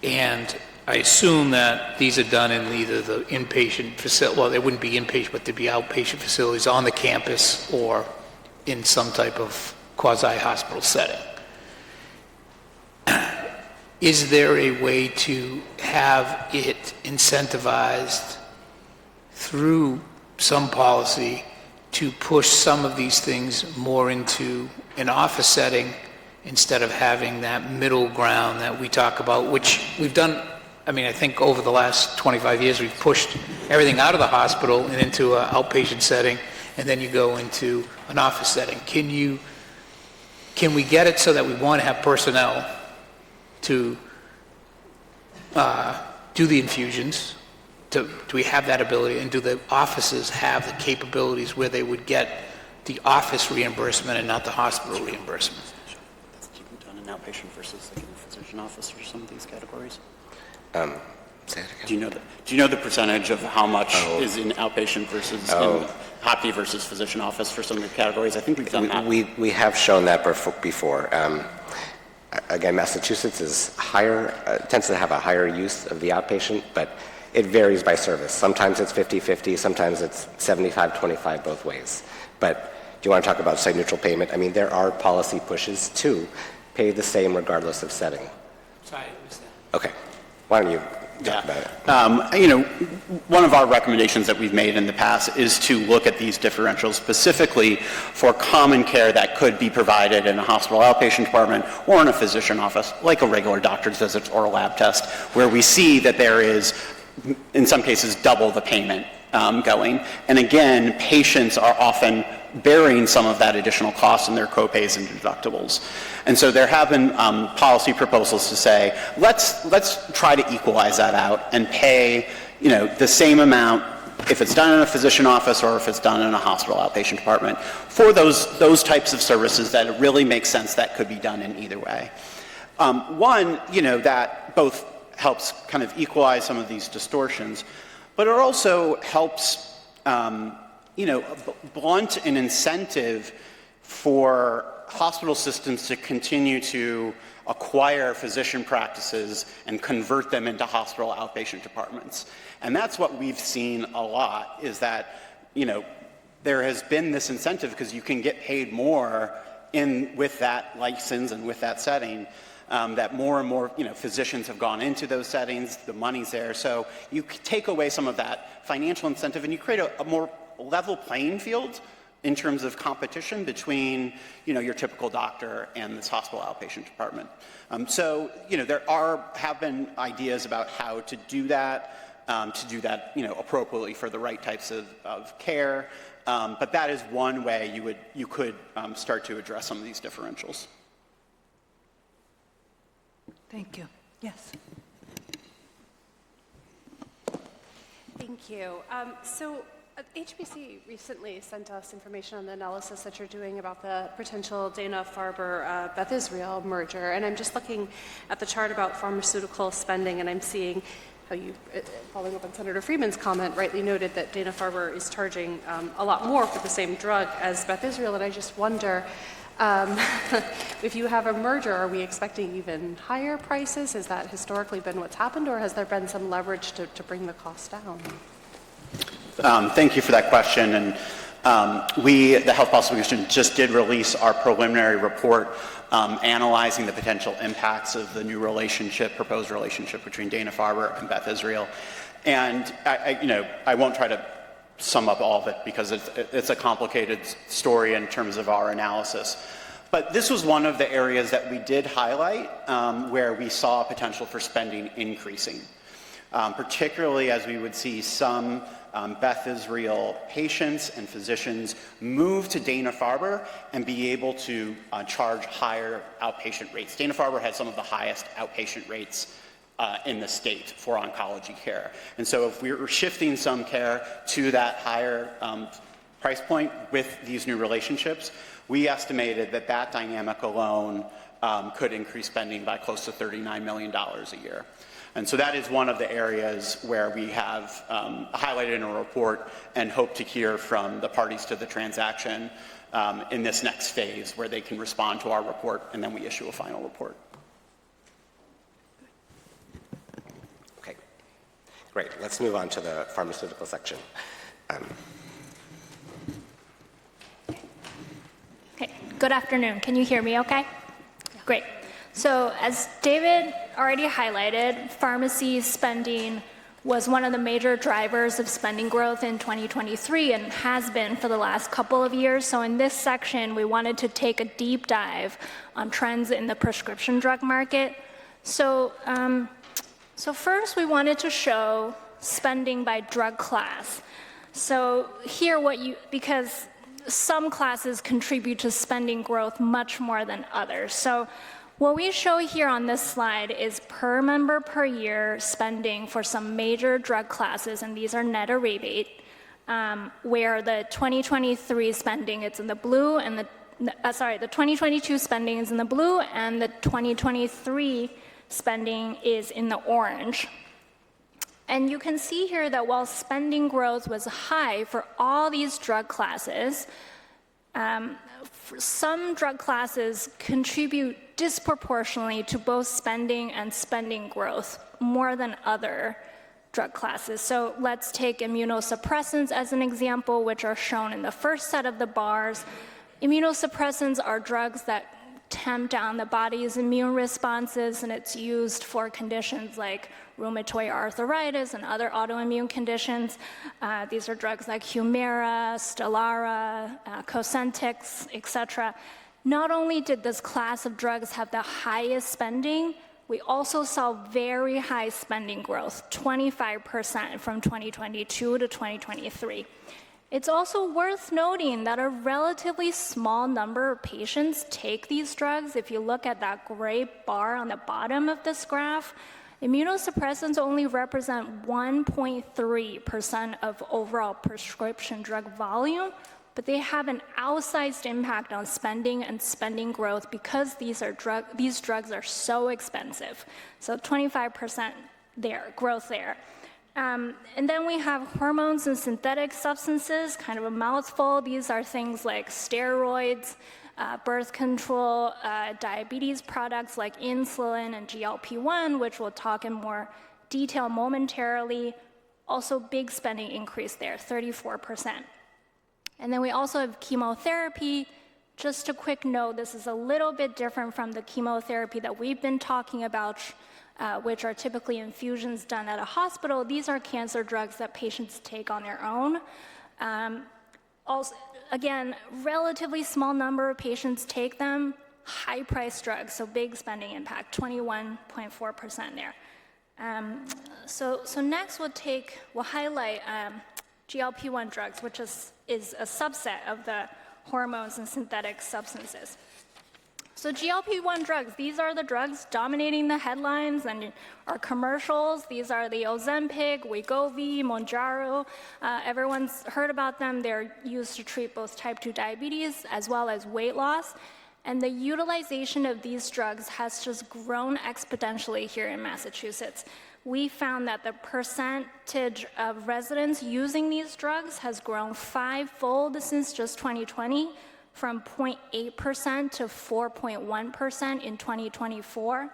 And I assume that these are done in either the inpatient facility, well, they wouldn't be inpatient, but they'd be outpatient facilities on the campus or in some type of quasi-hospital setting. is there a way to have it incentivized through some policy to push some of these things more into an office setting instead of having that middle ground that we talk about, which we've done? I mean, I think over the last 25 years, we've pushed everything out of the hospital and into an outpatient setting, and then you go into an office setting. Can we get it so that we want to have personnel to do the infusions? Do we have that ability? And do the offices have the capabilities where they would get the office reimbursement and not the hospital reimbursement? That's even done in outpatient versus like in the physician office for some of these categories. Say it again. Do you know the percentage of how much is in outpatient versus in HOPD versus physician office for some of the categories? I think we've done that. We have shown that before. Again, Massachusetts is higher, tends to have a higher use of the outpatient, but it varies by service. Sometimes it's 50-50, sometimes it's 75-25 both ways. But do you want to talk about site-neutral payment? I mean, there are policy pushes to pay the same regardless of setting. Sorry, I missed that. Okay. Why don't you talk about it? One of our recommendations that we've made in the past is to look at these differentials specifically for common care that could be provided in a hospital outpatient department or in a physician office, like a regular doctor's visit or a lab test, where we see that there is, in some cases, double the payment going. And again, patients are often bearing some of that additional cost in their copays and deductibles. And so there have been policy proposals to say, let's try to equalize that out and pay, the same amount if it's done in a physician office or if it's done in a hospital outpatient department for those types of services that it really makes sense that could be done in either way. One, that both helps kind of equalize some of these distortions, but it also helps, blunt an incentive for hospital systems to continue to acquire physician practices and convert them into hospital outpatient departments. And that's what we've seen a lot, is that, there has been this incentive because you can get paid more with that license and with that setting. That more and more, physicians have gone into those settings, the money's there. So you take away some of that financial incentive and you create a more level playing field in terms of competition between, your typical doctor and this hospital outpatient department. There have been ideas about how to do that, appropriately for the right types of care. But that is one way you could start to address some of these differentials. Thank you. Yes. Thank you. So HBC recently sent us information on the analysis that you're doing about the potential Dana-Farber Beth Israel merger, and I'm just looking at the chart about pharmaceutical spending, and I'm seeing how you, following up on Senator Friedman's comment, rightly noted that Dana-Farber is charging a lot more for the same drug as Beth Israel, and I just wonder, if you have a merger, are we expecting even higher prices? Has that historically been what's happened, or has there been some leverage to bring the cost down? Thank you for that question. And the Health Policy Commission, just did release our preliminary report analyzing the potential impacts of the new proposed relationship between Dana-Farber and Beth Israel. And I won't try to sum up all of it because it's a complicated story in terms of our analysis. But this was one of the areas that we did highlight where we saw potential for spending increasing, particularly as we would see some Beth Israel patients and physicians move to Dana-Farber and be able to charge higher outpatient rates. Dana-Farber has some of the highest outpatient rates in the state for oncology care. And so if we were shifting some care to that higher price point with these new relationships, we estimated that dynamic alone could increase spending by close to $39 million a year. And so that is one of the areas where we have highlighted in a report and hope to hear from the parties to the transaction in this next phase where they can respond to our report and then we issue a final report. Okay, great. Let's move on to the pharmaceutical section. Okay, good afternoon. Can you hear me okay? Great. So as David already highlighted, pharmacy spending was one of the major drivers of spending growth in 2023 and has been for the last couple of years. So in this section, we wanted to take a deep dive on trends in the prescription drug market. So first we wanted to show spending by drug class. So here because some classes contribute to spending growth much more than others. So what we show here on this slide is per member per year spending for some major drug classes, and these are net or rebate, where the 2023 spending, it's in the blue, and the 2022 spending is in the blue, and the 2023 spending is in the orange. And you can see here that while spending growth was high for all these drug classes, some drug classes contribute disproportionately to both spending and spending growth more than other drug classes. So let's take immunosuppressants as an example, which are shown in the first set of the bars. Immunosuppressants are drugs that tamp down the body's immune responses, and it's used for conditions like rheumatoid arthritis and other autoimmune conditions. These are drugs like Humira, Stelara, Cosentyx, etc. Not only did this class of drugs have the highest spending, we also saw very high spending growth, 25% from 2022 to 2023. It's also worth noting that a relatively small number of patients take these drugs. If you look at that gray bar on the bottom of this graph, immunosuppressants only represent 1.3% of overall prescription drug volume, but they have an outsized impact on spending and spending growth because these drugs are so expensive. So 25% growth there. And then we have hormones and synthetic substances, kind of a mouthful. These are things like steroids, birth control, diabetes products like insulin and GLP-1, which we'll talk in more detail momentarily. Also big spending increase there, 34%. And then we also have chemotherapy. Just a quick note, this is a little bit different from the chemotherapy that we've been talking about, which are typically infusions done at a hospital. These are cancer drugs that patients take on their own. Also, again, relatively small number of patients take them, high-priced drugs, so big spending impact, 21.4% there. So next we'll highlight GLP-1 drugs, which is a subset of the hormones and synthetic substances. So GLP-1 drugs, these are the drugs dominating the headlines and our commercials. These are the Ozempic, Wegovy, Mounjaro. Everyone's heard about them. They're used to treat both type 2 diabetes as well as weight loss. And the utilization of these drugs has just grown exponentially here in Massachusetts. We found that the percentage of residents using these drugs has grown 5-fold since just 2020, from 0.8% to 4.1% in 2024.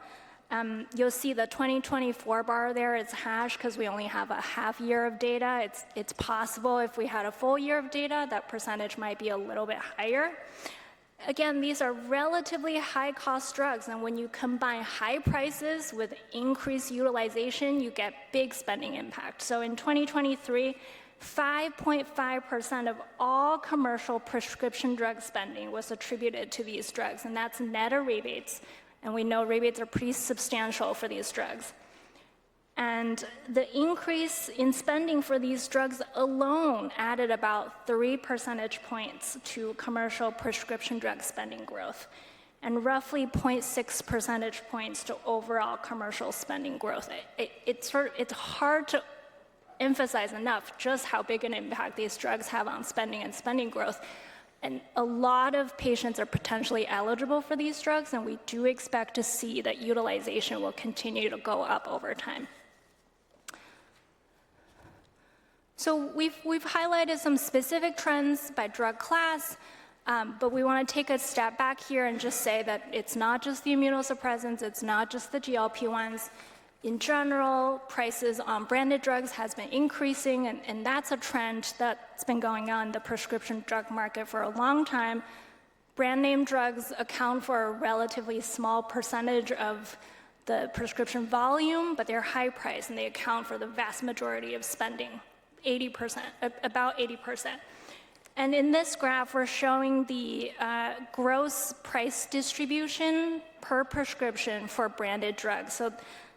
You'll see the 2024 bar there is hashed because we only have a half year of data. It's possible if we had a full year of data, that percentage might be a little bit higher. Again, these are relatively high-cost drugs, and when you combine high prices with increased utilization, you get big spending impact. So in 2023, 5.5% of all commercial prescription drug spending was attributed to these drugs, and that's net of rebates, and we know rebates are pretty substantial for these drugs. And the increase in spending for these drugs alone added about 3 percentage points to commercial prescription drug spending growth, and roughly 0.6 percentage points to overall commercial spending growth. It's hard to emphasize enough just how big an impact these drugs have on spending and spending growth. And a lot of patients are potentially eligible for these drugs, and we do expect to see that utilization will continue to go up over time. So we've highlighted some specific trends by drug class, but we want to take a step back here and just say that it's not just the immunosuppressants, it's not just the GLP-1s. In general, prices on branded drugs has been increasing, and that's a trend that's been going on in the prescription drug market for a long time. Brand name drugs account for a relatively small percentage of the prescription volume, but they're high price and they account for the vast majority of spending, 80%, about 80%. And in this graph, we're showing the gross price distribution per prescription for branded drugs. So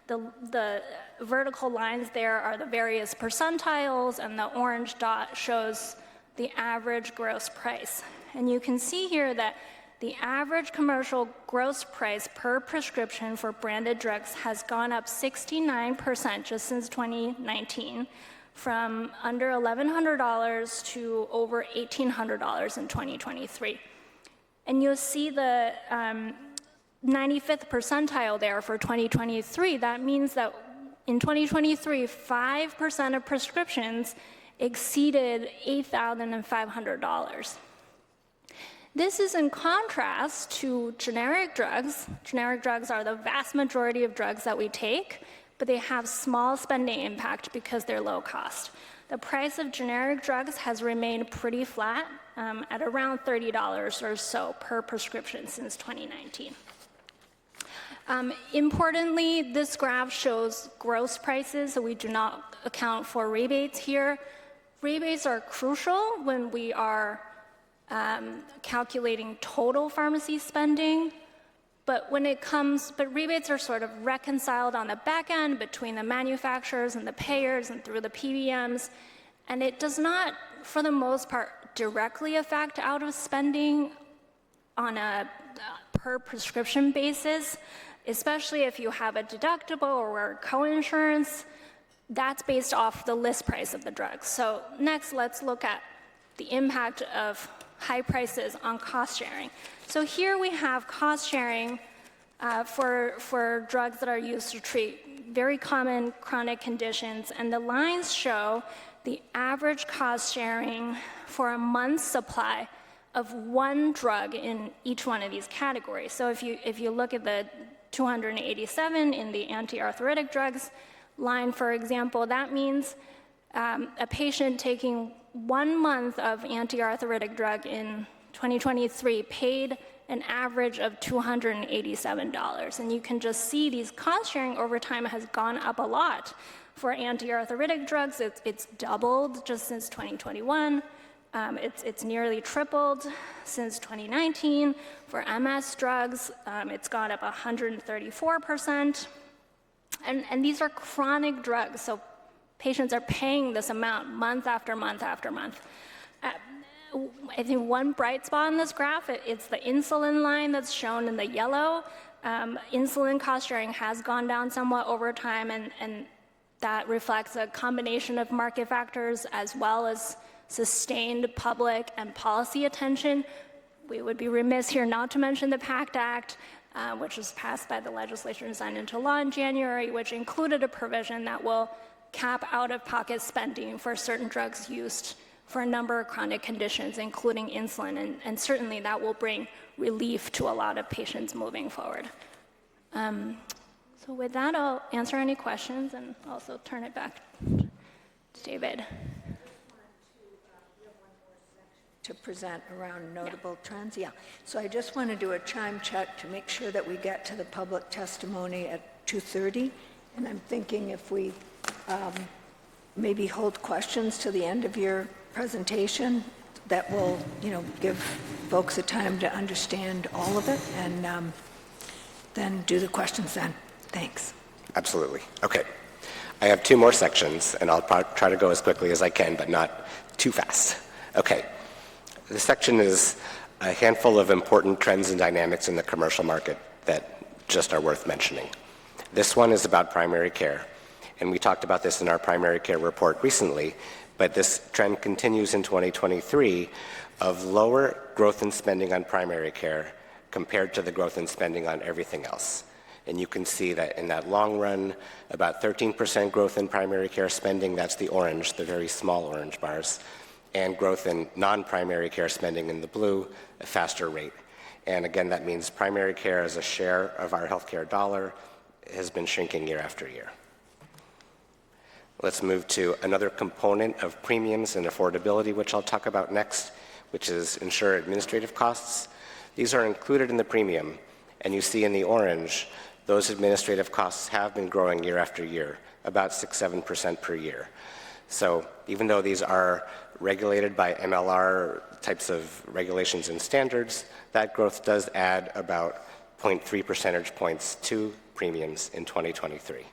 the vertical lines there are the various percentiles, and the orange dot shows the average gross price. And you can see here that the average commercial gross price per prescription for branded drugs has gone up 69% just since 2019, from under $1,100 to over $1,800 in 2023. And you'll see the 95th percentile there for 2023. That means that in 2023, 5% of prescriptions exceeded $8,500. This is in contrast to generic drugs. Generic drugs are the vast majority of drugs that we take, but they have small spending impact because they're low cost. The price of generic drugs has remained pretty flat at around $30 or so per prescription since 2019. Importantly, this graph shows gross prices, so we do not account for rebates here. Rebates are crucial when we are calculating total pharmacy spending, but rebates are sort of reconciled on the back end between the manufacturers and the payers and through the PBMs, and it does not, for the most part, directly affect out of spending on a per prescription basis, especially if you have a deductible or coinsurance. That's based off the list price of the drug. So next, let's look at the impact of high prices on cost sharing. So here we have cost sharing for drugs that are used to treat very common chronic conditions, and the lines show the average cost sharing for a month's supply of one drug in each one of these categories. So if you look at the 287 in the anti-arthritic drugs line, for example, that means a patient taking 1 month of anti-arthritic drug in 2023 paid an average of $287. And you can just see these cost sharing over time has gone up a lot. For anti-arthritic drugs, it's doubled just since 2021. It's nearly tripled since 2019. For MS drugs, it's gone up 134%. And these are chronic drugs, so patients are paying this amount month after month after month. I think one bright spot in this graph, it's the insulin line that's shown in the yellow. Insulin cost sharing has gone down somewhat over time, and that reflects a combination of market factors as well as sustained public and policy attention. We would be remiss here not to mention the PACT Act, which was passed by the legislature and signed into law in January, which included a provision that will cap out-of-pocket spending for certain drugs used for a number of chronic conditions, including insulin, and certainly that will bring relief to a lot of patients moving forward. So with that, I'll answer any questions and also turn it back to David. To present around notable trends, yeah. So I just want to do a chime check to make sure that we get to the public testimony at 2:30, and I'm thinking if we maybe hold questions to the end of your presentation, that will, give folks a time to understand all of it, and then do the questions then. Thanks. Absolutely. Okay. I have 2 more sections, and I'll try to go as quickly as I can, but not too fast. Okay. This section is a handful of important trends and dynamics in the commercial market that just are worth mentioning. This one is about primary care, and we talked about this in our primary care report recently, but this trend continues in 2023 of lower growth in spending on primary care compared to the growth in spending on everything else. And you can see that in that long run, about 13% growth in primary care spending, that's the orange, the very small orange bars, and growth in non-primary care spending in the blue, a faster rate. And again, that means primary care as a share of our healthcare dollar has been shrinking year after year. Let's move to another component of premiums and affordability, which I'll talk about next, which is insurer administrative costs. These are included in the premium, and you see in the orange, those administrative costs have been growing year after year, about 6-7% per year. So even though these are regulated by MLR types of regulations and standards, that growth does add about 0.3 percentage points to premiums in 2023.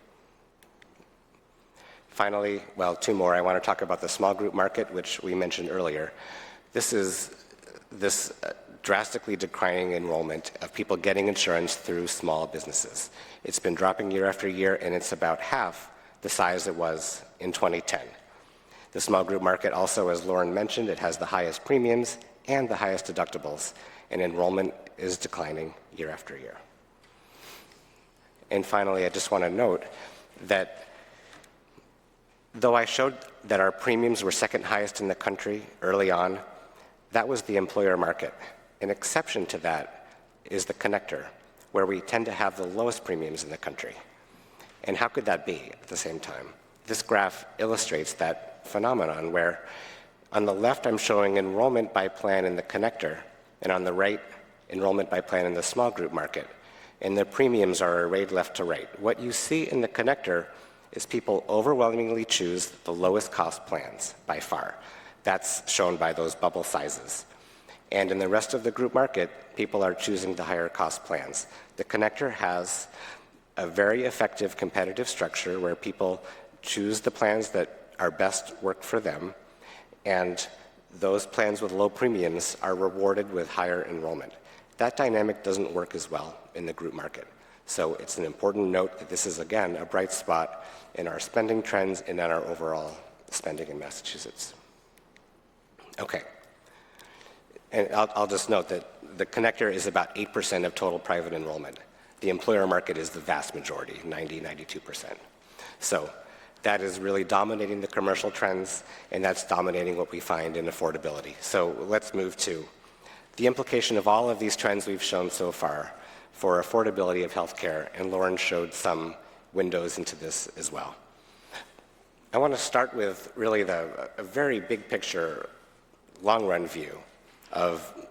Finally, well, two more. I want to talk about the small group market, which we mentioned earlier. This is drastically declining enrollment of people getting insurance through small businesses. It's been dropping year after year, and it's about half the size it was in 2010. The small group market also, as Lauren mentioned, it has the highest premiums and the highest deductibles, and enrollment is declining year after year. And finally, I just want to note that though I showed that our premiums were second highest in the country early on, that was the employer market. An exception to that is the connector, where we tend to have the lowest premiums in the country. And how could that be at the same time? This graph illustrates that phenomenon where on the left I'm showing enrollment by plan in the connector, and on the right, enrollment by plan in the small group market. And the premiums are arrayed left to right. What you see in the connector is people overwhelmingly choose the lowest cost plans by far. That's shown by those bubble sizes. And in the rest of the group market, people are choosing the higher cost plans. The connector has a very effective competitive structure where people choose the plans that are best work for them, and those plans with low premiums are rewarded with higher enrollment. That dynamic doesn't work as well in the group market. So it's an important note that this is, again, a bright spot in our spending trends and in our overall spending in Massachusetts. Okay. And I'll just note that the connector is about 8% of total private enrollment. The employer market is the vast majority, 92%. So that is really dominating the commercial trends, and that's dominating what we find in affordability. So let's move to the implication of all of these trends we've shown so far for affordability of healthcare, and Lauren showed some windows into this as well. I want to start with really a very big picture, long-run view of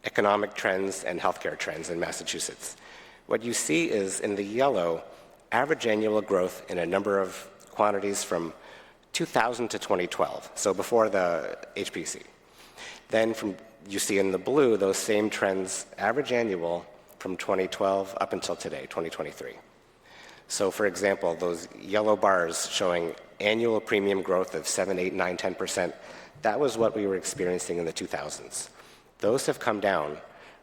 economic trends and healthcare trends in Massachusetts. What you see is in the yellow, average annual growth in a number of quantities from 2000 to 2012, so before the HPC. Then you see in the blue those same trends, average annual from 2012 up until today, 2023. So for example, those yellow bars showing annual premium growth of 7, 8, 9, 10%, that was what we were experiencing in the 2000s. Those have come down.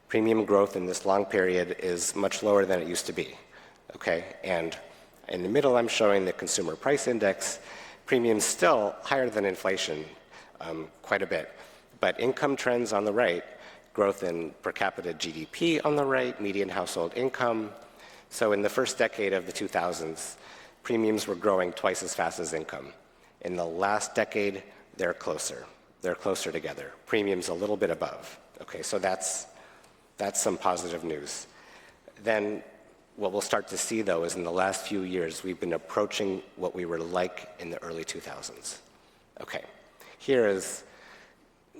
Premium growth in this long period is much lower than it used to be, okay? And in the middle, I'm showing the consumer price index. Premiums still higher than inflation, quite a bit. But income trends on the right, growth in per capita GDP on the right, median household income. So in the first decade of the 2000s, premiums were growing twice as fast as income. In the last decade, they're closer. They're closer together. Premiums a little bit above. Okay, so that's some positive news. Then what we'll start to see, though, is in the last few years, we've been approaching what we were like in the early 2000s. Okay, here is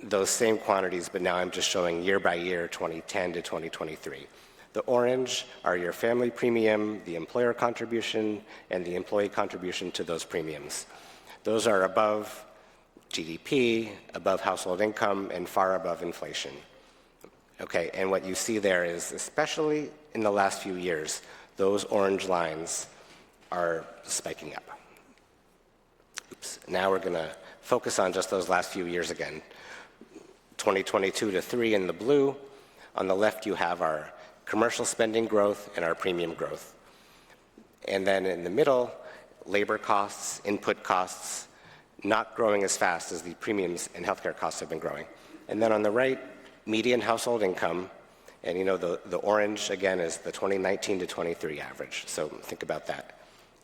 those same quantities, but now I'm just showing year by year, 2010 to 2023. The orange are your family premium, the employer contribution, and the employee contribution to those premiums. Those are above GDP, above household income, and far above inflation. Okay, and what you see there is, especially in the last few years, those orange lines are spiking up. Oops. Now we're going to focus on just those last few years again. 2022 to 3 in the blue. On the left, you have our commercial spending growth and our premium growth. And then in the middle, labor costs, input costs, not growing as fast as the premiums and healthcare costs have been growing. And then on the right, median household income, and you know the orange again is the 2019 to 23 average, so think about that.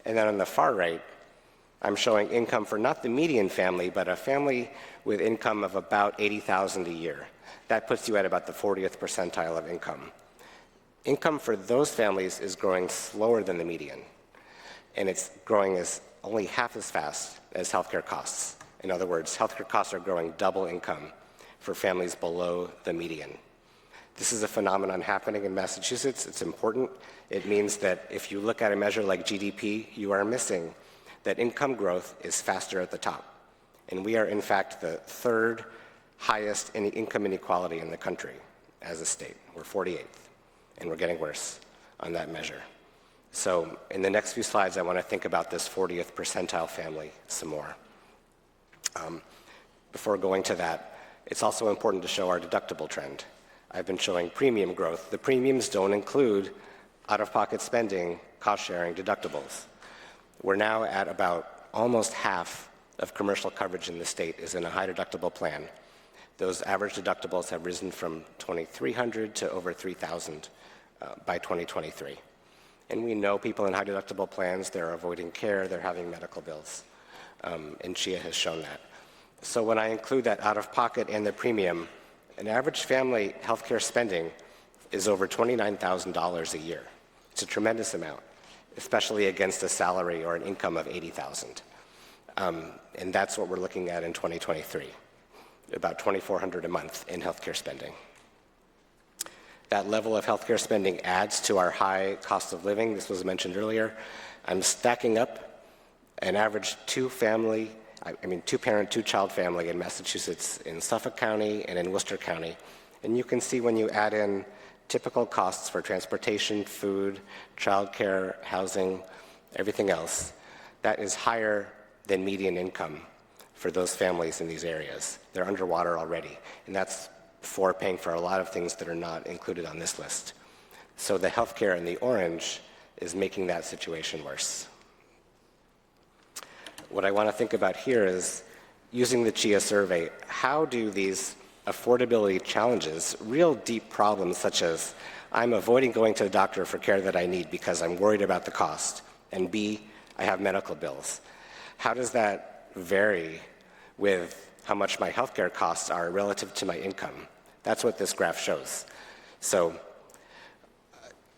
And then on the far right, I'm showing income for not the median family, but a family with income of about $80,000 a year. That puts you at about the 40th percentile of income. Income for those families is growing slower than the median, and it's growing as only half as fast as healthcare costs. In other words, healthcare costs are growing double income for families below the median. This is a phenomenon happening in Massachusetts. It's important. It means that if you look at a measure like GDP, you are missing that income growth is faster at the top. And we are, in fact, the third highest in income inequality in the country as a state. We're 48th, and we're getting worse on that measure. So in the next few slides, I want to think about this 40th percentile family some more. Before going to that, it's also important to show our deductible trend. I've been showing premium growth. The premiums don't include out-of-pocket spending, cost-sharing, deductibles. We're now at about almost half of commercial coverage in the state is in a high deductible plan. Those average deductibles have risen from $2,300 to over $3,000 by 2023. And we know people in high deductible plans, they're avoiding care, they're having medical bills. And CHIA has shown that. So when I include that out-of-pocket and the premium, an average family healthcare spending is over $29,000 a year. It's a tremendous amount, especially against a salary or an income of $80,000. And that's what we're looking at in 2023, about $2,400 a month in healthcare spending. That level of healthcare spending adds to our high cost of living. This was mentioned earlier. I'm stacking up an average two-parent, two-child family in Massachusetts, in Suffolk County and in Worcester County. And you can see when you add in typical costs for transportation, food, childcare, housing, everything else, that is higher than median income for those families in these areas. They're underwater already, and that's for paying for a lot of things that are not included on this list. So the healthcare in the orange is making that situation worse. What I want to think about here is, using the CHIA survey, how do these affordability challenges, real deep problems such as I'm avoiding going to the doctor for care that I need because I'm worried about the cost, and B, I have medical bills. How does that vary with how much my healthcare costs are relative to my income? That's what this graph shows. So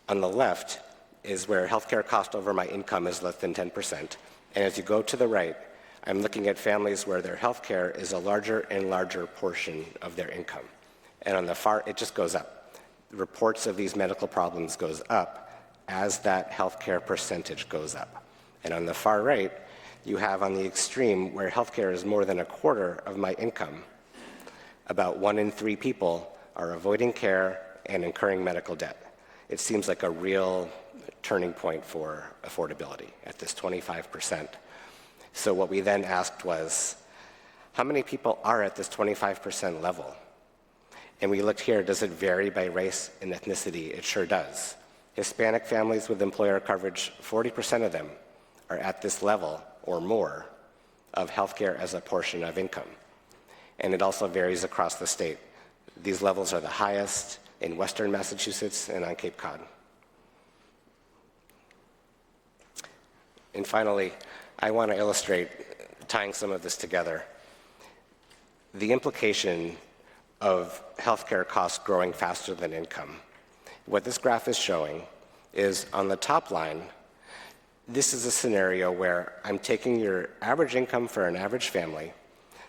on the left is where healthcare cost over my income is less than 10%. And as you go to the right, I'm looking at families where their healthcare is a larger and larger portion of their income. And on the far, it just goes up. Reports of these medical problems goes up as that healthcare percentage goes up. And on the far right, you have on the extreme where healthcare is more than a quarter of my income. About 1 in 3 people are avoiding care and incurring medical debt. It seems like a real turning point for affordability at this 25%. So what we then asked was, how many people are at this 25% level? And we looked here, does it vary by race and ethnicity? It sure does. Hispanic families with employer coverage, 40% of them are at this level or more of healthcare as a portion of income. And it also varies across the state. These levels are the highest in Western Massachusetts and on Cape Cod. And finally, I want to illustrate, tying some of this together, the implication of healthcare costs growing faster than income. What this graph is showing is on the top line, this is a scenario where I'm taking your average income for an average family,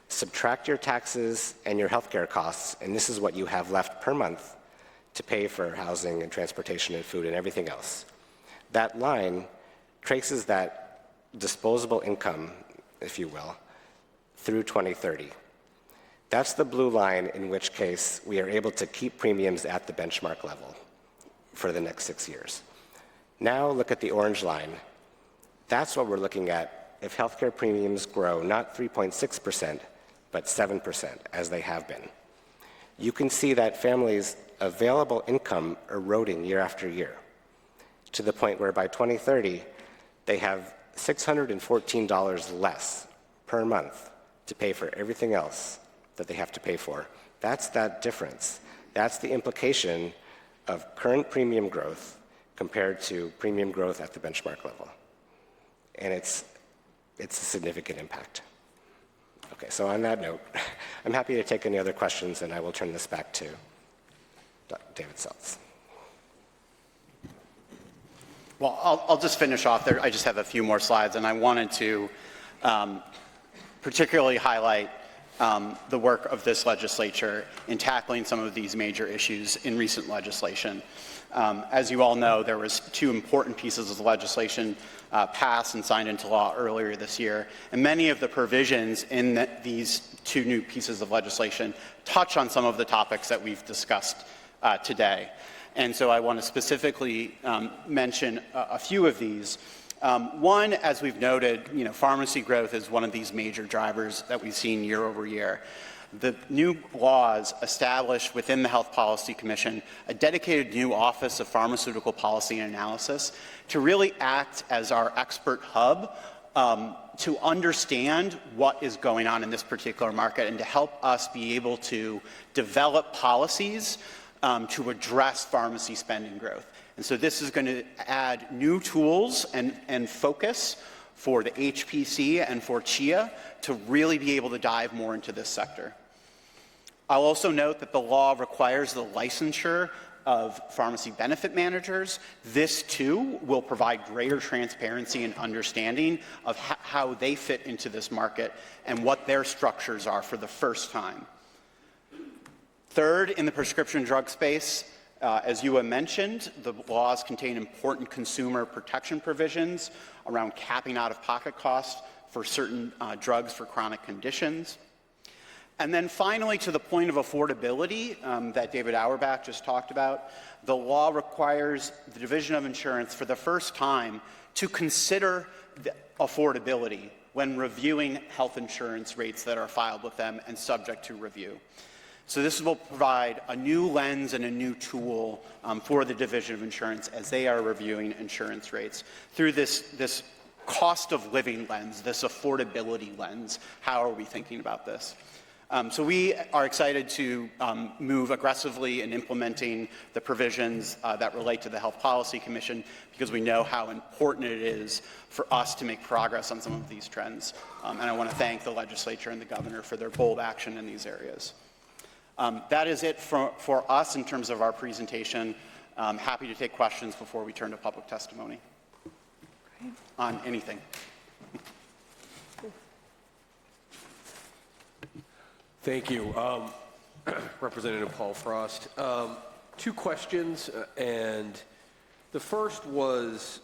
subtract your taxes and your healthcare costs, and this is what you have left per month to pay for housing and transportation and food and everything else. That line traces that disposable income, if you will, through 2030. That's the blue line, in which case we are able to keep premiums at the benchmark level for the next 6 years. Now look at the orange line. That's what we're looking at if healthcare premiums grow not 3.6%, but 7%, as they have been. You can see that families' available income eroding year after year, to the point where by 2030, they have $614 less per month to pay for everything else that they have to pay for. That's that difference. That's the implication of current premium growth compared to premium growth at the benchmark level. And it's a significant impact. Okay, so on that note, I'm happy to take any other questions, and I will turn this back to David Seltz. Well, I'll just finish off there. I just have a few more slides, and I wanted to particularly highlight the work of this legislature in tackling some of these major issues in recent legislation. As you all know, there was 2 important pieces of legislation passed and signed into law earlier this year, and many of the provisions in these 2 new pieces of legislation touch on some of the topics that we've discussed today. And so I want to specifically mention a few of these. One, as we've noted, pharmacy growth is one of these major drivers that we've seen year over year. The new laws established within the Health Policy Commission a dedicated new Office of Pharmaceutical Policy and Analysis to really act as our expert hub to understand what is going on in this particular market and to help us be able to develop policies to address pharmacy spending growth. And so this is going to add new tools and focus for the HPC and for CHIA to really be able to dive more into this sector. I'll also note that the law requires the licensure of pharmacy benefit managers. This, too, will provide greater transparency and understanding of how they fit into this market and what their structures are for the first time. Third, in the prescription drug space, as you have mentioned, the laws contain important consumer protection provisions around capping out-of-pocket costs for certain drugs for chronic conditions. And then finally, to the point of affordability that David Auerbach just talked about, the law requires the Division of Insurance for the first time to consider the affordability when reviewing health insurance rates that are filed with them and subject to review. So this will provide a new lens and a new tool for the Division of Insurance as they are reviewing insurance rates through this cost of living lens, this affordability lens. How are we thinking about this? So we are excited to move aggressively in implementing the provisions that relate to the Health Policy Commission because we know how important it is for us to make progress on some of these trends. And I want to thank the legislature and the governor for their bold action in these areas. That is it for us in terms of our presentation. I'm happy to take questions before we turn to public testimony on anything. Thank you. Representative Paul Frost. 2 questions, and the first was,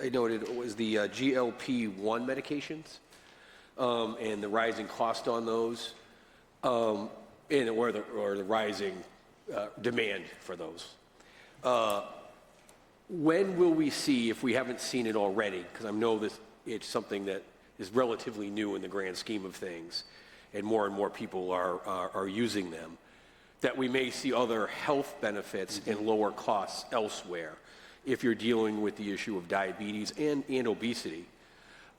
I noted, it was the GLP-1 medications and the rising cost on those, or the rising demand for those. When will we see, if we haven't seen it already, because I know this, it's something that is relatively new in the grand scheme of things, and more people are using them, that we may see other health benefits and lower costs elsewhere if you're dealing with the issue of diabetes and obesity,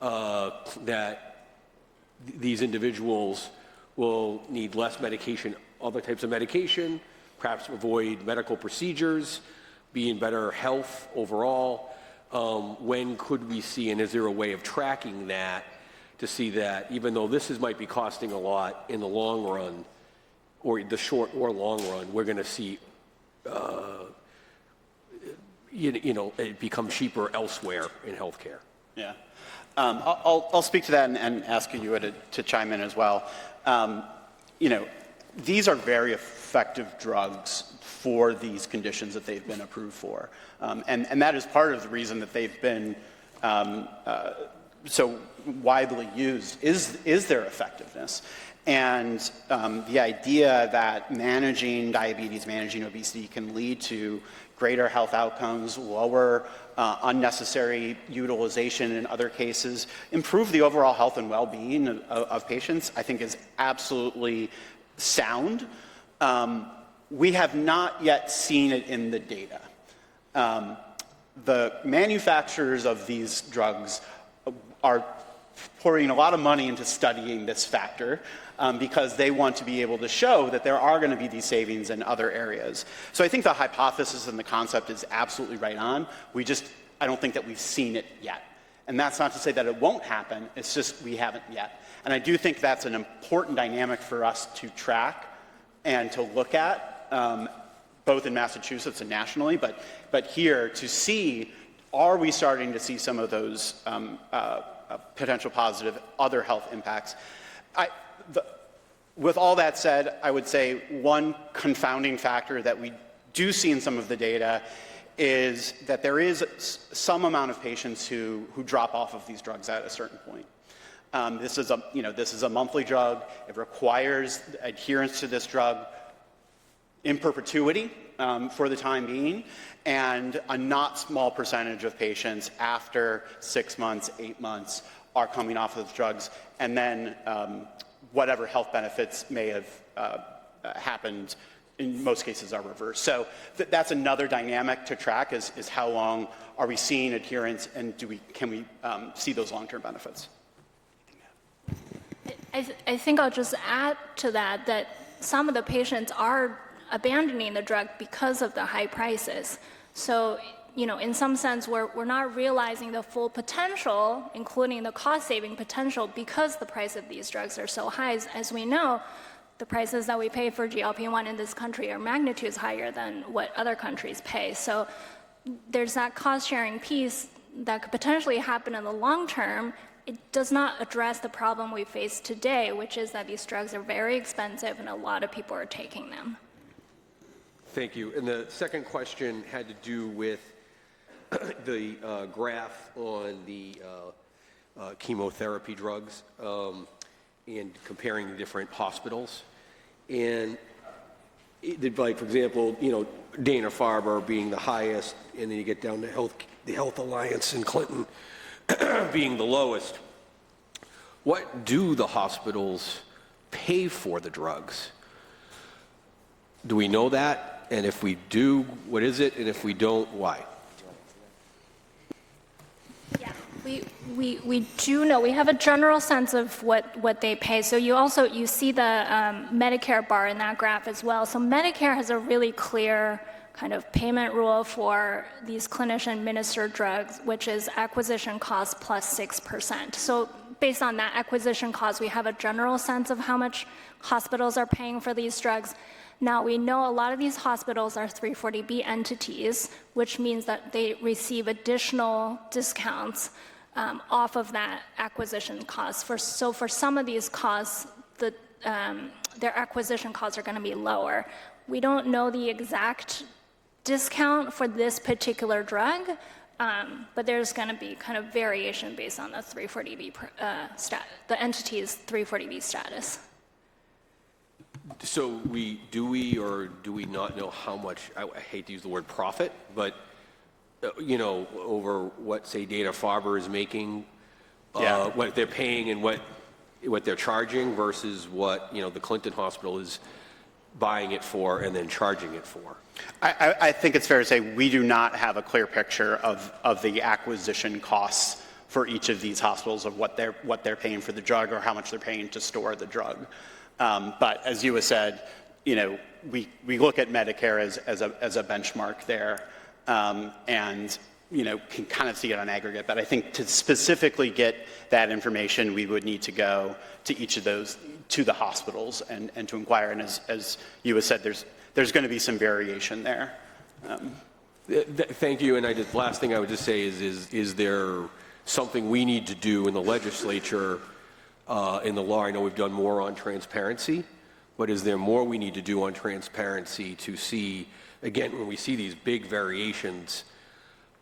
that these individuals will need less medication, other types of medication, perhaps avoid medical procedures, be in better health overall. When could we see, and is there a way of tracking that to see that even though this might be costing a lot in the long run, or the short or long run, we're going to see it become cheaper elsewhere in healthcare? Yeah. I'll speak to that and ask you to chime in as well. These are very effective drugs for these conditions that they've been approved for. And that is part of the reason that they've been so widely used is their effectiveness. And the idea that managing diabetes, managing obesity can lead to greater health outcomes, lower unnecessary utilization in other cases, improve the overall health and well-being of patients, I think is absolutely sound. We have not yet seen it in the data. The manufacturers of these drugs are pouring a lot of money into studying this factor because they want to be able to show that there are going to be these savings in other areas. So I think the hypothesis and the concept is absolutely right on. I don't think that we've seen it yet. And that's not to say that it won't happen, it's just we haven't yet. And I do think that's an important dynamic for us to track and to look at, both in Massachusetts and nationally, but here to see, are we starting to see some of those potential positive other health impacts? With all that said, I would say one confounding factor that we do see in some of the data is that there is some amount of patients who drop off of these drugs at a certain point. This is a monthly drug. It requires adherence to this drug in perpetuity for the time being, and a not small percentage of patients after 6 months, 8 months are coming off of those drugs, and then whatever health benefits may have happened in most cases are reversed. So that's another dynamic to track is how long are we seeing adherence, and can we see those long-term benefits? I think I'll just add to that some of the patients are abandoning the drug because of the high prices. So, in some sense, we're not realizing the full potential, including the cost-saving potential, because the price of these drugs are so high. As we know, the prices that we pay for GLP-1 in this country are magnitudes higher than what other countries pay. So there's that cost-sharing piece that could potentially happen in the long term. It does not address the problem we face today, which is that these drugs are very expensive and a lot of people are taking them. Thank you. And the second question had to do with the graph on the chemotherapy drugs and comparing the different hospitals. And like, for example, Dana-Farber being the highest, and then you get down to the Health Alliance and Clinton being the lowest. What do the hospitals pay for the drugs? Do we know that? And if we do, what is it? And if we don't, why? Yeah, we do know. We have a general sense of what they pay. So you see the Medicare bar in that graph as well. So Medicare has a really clear kind of payment rule for these clinician-administered drugs, which is acquisition cost plus 6%. So based on that acquisition cost, we have a general sense of how much hospitals are paying for these drugs. Now, we know a lot of these hospitals are 340B entities, which means that they receive additional discounts off of that acquisition cost. So for some of these costs, their acquisition costs are going to be lower. We don't know the exact discount for this particular drug, but there's going to be kind of variation based on the 340B the entity's 340B status. So do we or do we not know how much, I hate to use the word profit, but, over what, say, Dana-Farber is making, what they're paying and what they're charging versus what, the Clinton Hospital is buying it for and then charging it for? I think it's fair to say we do not have a clear picture of the acquisition costs for each of these hospitals, of what they're paying for the drug or how much they're paying to store the drug. But as you have said, we look at Medicare as a benchmark there, and can kind of see it on aggregate. But I think to specifically get that information, we would need to go to each of those, to the hospitals, and to inquire. And as you have said, there's going to be some variation there. Thank you. And last thing I would just say is there something we need to do in the legislature? In the law, I know we've done more on transparency, but is there more we need to do on transparency to see, again, when we see these big variations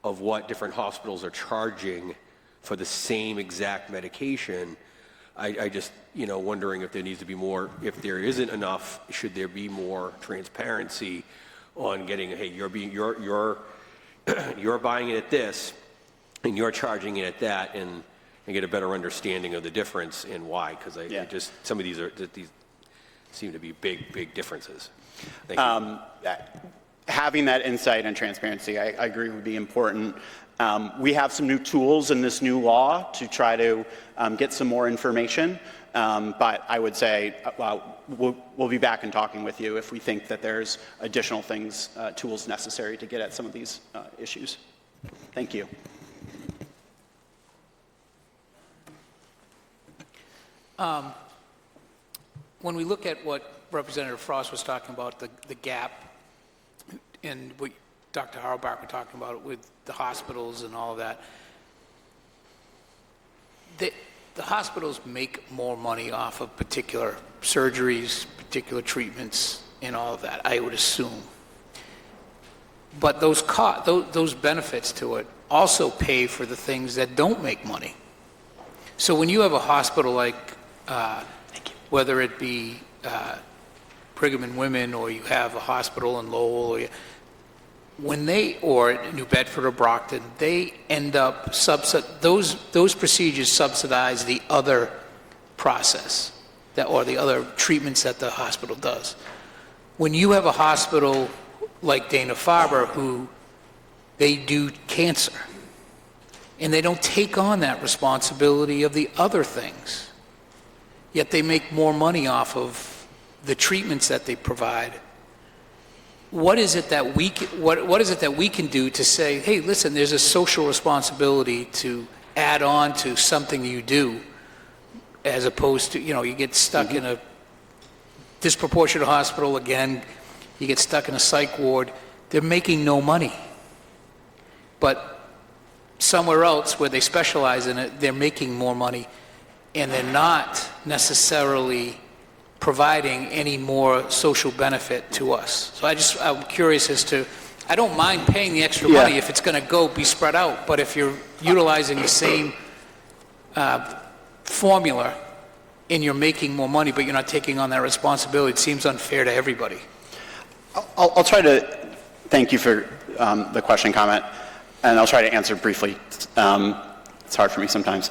of what different hospitals are charging for the same exact medication, I just, wondering if there needs to be more, if there isn't enough, should there be more transparency on getting, hey, you're buying it at this, and you're charging it at that, and get a better understanding of the difference and why, because some of these seem to be big differences. Thank you. Having that insight and transparency, I agree, would be important. We have some new tools in this new law to try to get some more information, but I would say we'll be back and talking with you if we think that there's additional tools necessary to get at some of these issues. Thank you. When we look at what Representative Frost was talking about, the gap, and what Dr. Auerbach was talking about with the hospitals and all of that, the hospitals make more money off of particular surgeries, particular treatments, and all of that, I would assume. But those benefits to it also pay for the things that don't make money. So when you have a hospital like, whether it be Brigham and Women, or you have a hospital in Lowell, or New Bedford or Brockton, they end up those procedures subsidize the other process or the other treatments that the hospital does. When you have a hospital like Dana-Farber, who they do cancer, and they don't take on that responsibility of the other things, yet they make more money off of the treatments that they provide. What is it that we can do to say, hey, listen, there's a social responsibility to add on to something you do, as opposed to, you get stuck in a disproportionate hospital again, you get stuck in a psych ward, they're making no money. But somewhere else where they specialize in it, they're making more money, and they're not necessarily providing any more social benefit to us. So I'm curious as to, I don't mind paying the extra money if it's going to be spread out, but if you're utilizing the same formula and you're making more money, but you're not taking on that responsibility, it seems unfair to everybody. I'll try to thank you for the question, comment, and I'll try to answer briefly. It's hard for me sometimes.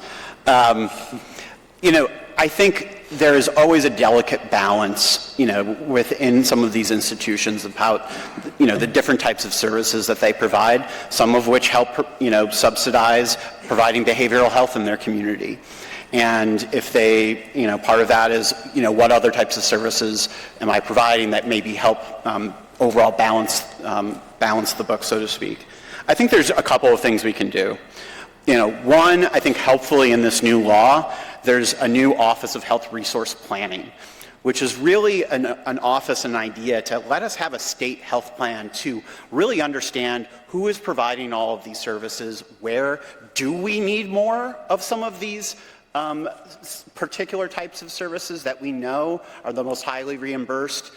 I think there is always a delicate balance, within some of these institutions about, the different types of services that they provide, some of which help, subsidize providing behavioral health in their community. And if they, part of that is, what other types of services am I providing that maybe help overall balance the book, so to speak. I think there's a couple of things we can do. One, I think helpfully in this new law, there's a new Office of Health Resource Planning, which is really an office, an idea to let us have a state health plan to really understand who is providing all of these services, where do we need more of some of these particular types of services that we know are the most highly reimbursed.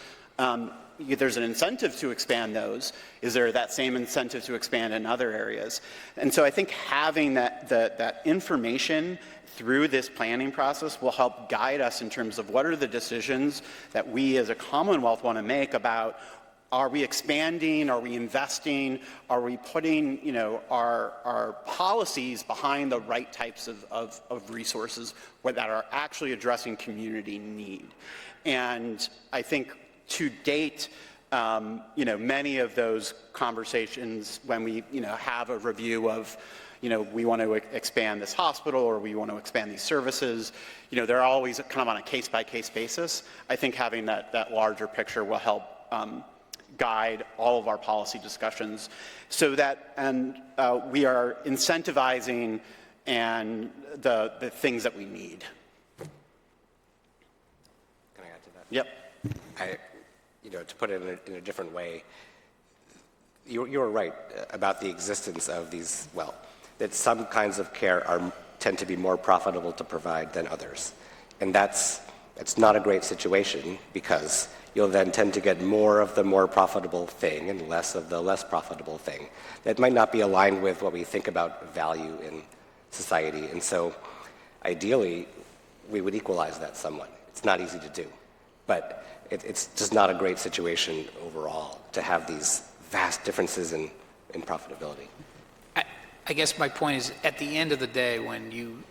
There's an incentive to expand those. Is there that same incentive to expand in other areas? And so I think having that information through this planning process will help guide us in terms of what are the decisions that we as a Commonwealth want to make about, are we expanding, are we investing, are we putting our policies behind the right types of resources that are actually addressing community need. And I think to date, many of those conversations when we have a review of we want to expand this hospital or we want to expand these services, they're always kind of on a case-by-case basis. I think having that larger picture will help guide all of our policy discussions so that we are incentivizing and the things that we need. Can I add to that? Yep. To put it in a different way, you're right about the existence of these, that some kinds of care tend to be more profitable to provide than others. And it's not a great situation because you'll then tend to get more of the more profitable thing and less of the less profitable thing. That might not be aligned with what we think about value in society. And so ideally, we would equalize that somewhat. It's not easy to do, but it's just not a great situation overall to have these vast differences in profitability. I guess my point is, at the end of the day, when you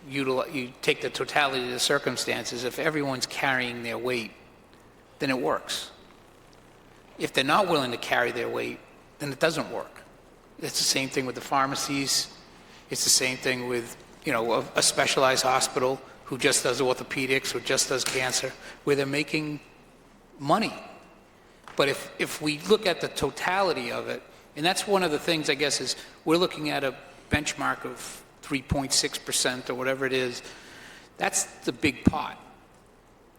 take the totality of the circumstances, if everyone's carrying their weight, then it works. If they're not willing to carry their weight, then it doesn't work. It's the same thing with the pharmacies. It's the same thing with, a specialized hospital who just does orthopedics or just does cancer, where they're making money. But if we look at the totality of it, and that's one of the things, I guess, is we're looking at a benchmark of 3.6% or whatever it is. That's the big pot.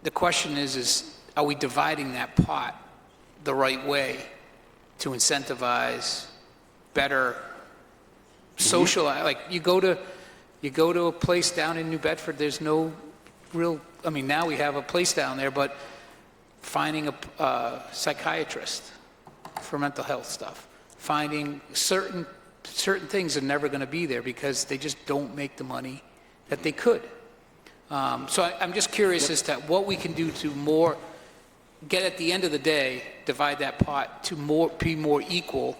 The question is are we dividing that pot the right way to incentivize better social, like you go to You go to a place down in New Bedford, there's no real, I mean, now we have a place down there, but finding a psychiatrist for mental health stuff, finding certain things are never going to be there because they just don't make the money that they could. So I'm just curious as to what we can do to get at the end of the day, divide that pot to be more equal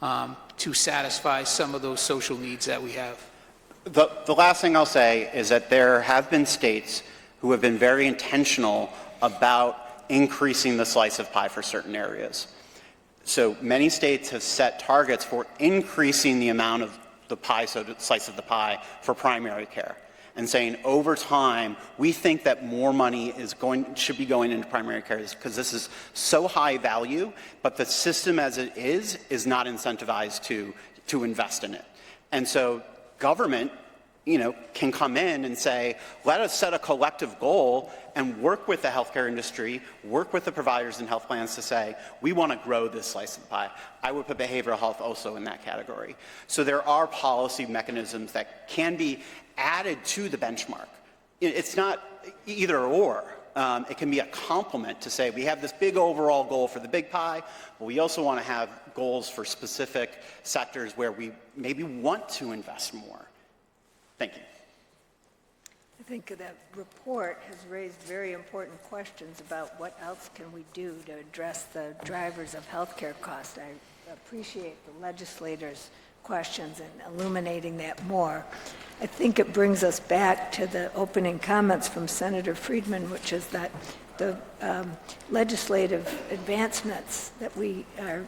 to satisfy some of those social needs that we have. The last thing I'll say is that there have been states who have been very intentional about increasing the slice of pie for certain areas. So many states have set targets for increasing the amount of the pie, slice of the pie for primary care, and saying over time, we think that more money should be going into primary care because this is so high value, but the system as it is not incentivized to invest in it. And so government, can come in and say, let us set a collective goal and work with the healthcare industry, work with the providers and health plans to say, we want to grow this slice of the pie. I would put behavioral health also in that category. So there are policy mechanisms that can be added to the benchmark. It's not either or. It can be a complement to say, we have this big overall goal for the big pie, but we also want to have goals for specific sectors where we maybe want to invest more. Thank you. I think that report has raised very important questions about what else can we do to address the drivers of healthcare costs. I appreciate the legislators' questions and illuminating that more. I think it brings us back to the opening comments from Senator Friedman, which is that the legislative advancements that we are,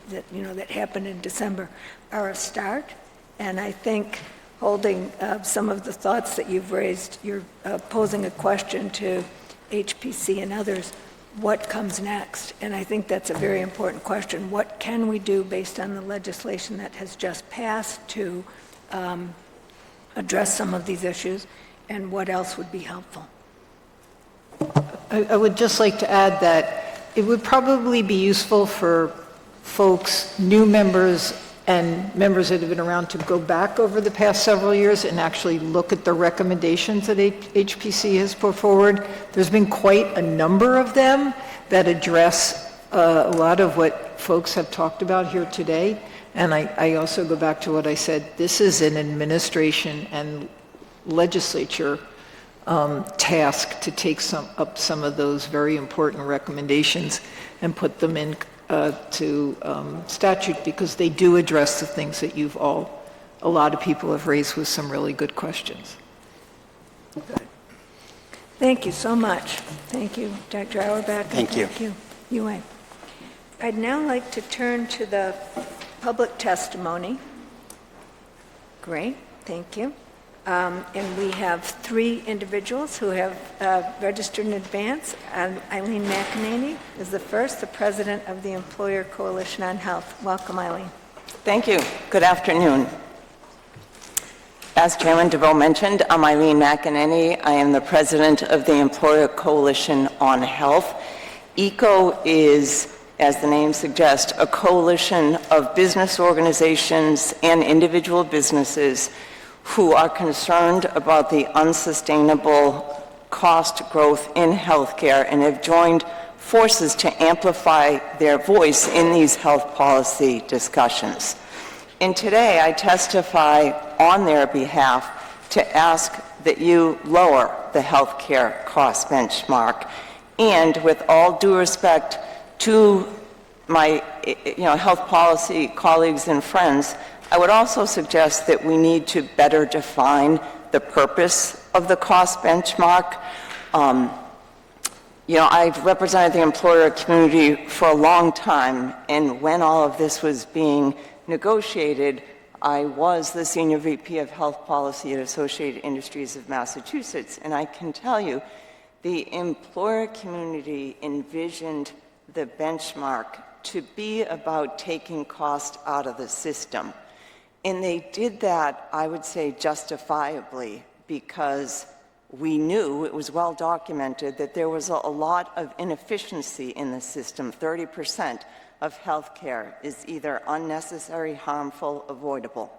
that happened in December are a start. And I think holding some of the thoughts that you've raised, you're posing a question to HPC and others, what comes next? And I think that's a very important question. What can we do based on the legislation that has just passed to address some of these issues, and what else would be helpful? I would just like to add that it would probably be useful for folks, new members and members that have been around, to go back over the past several years and actually look at the recommendations that HPC has put forward. There's been quite a number of them that address a lot of what folks have talked about here today. And I also go back to what I said, this is an administration and legislature task to take up some of those very important recommendations and put them in to statute, because they do address the things that a lot of people have raised with some really good questions. Good. Thank you so much. Thank you, Dr. Auerbach. Thank you. Thank you, Yue. I'd now like to turn to the public testimony. Great, thank you. And we have 3 individuals who have registered in advance. Eileen McEnany is the first, the president of the Employer Coalition on Health. Welcome, Eileen. Thank you. Good afternoon. As Chairman DeVoe mentioned, I'm Eileen McEnany. I am the president of the Employer Coalition on Health. ECO is, as the name suggests, a coalition of business organizations and individual businesses who are concerned about the unsustainable cost growth in healthcare and have joined forces to amplify their voice in these health policy discussions. And today I testify on their behalf to ask that you lower the healthcare cost benchmark. And with all due respect to my health policy colleagues and friends, I would also suggest that we need to better define the purpose of the cost benchmark. I've represented the employer community for a long time, and when all of this was being negotiated, I was the Senior VP of Health Policy at Associated Industries of Massachusetts, and I can tell you the employer community envisioned the benchmark to be about taking cost out of the system. And they did that, I would say, justifiably, because we knew, it was well documented, that there was a lot of inefficiency in the system. 30% of healthcare is either unnecessary, harmful, avoidable.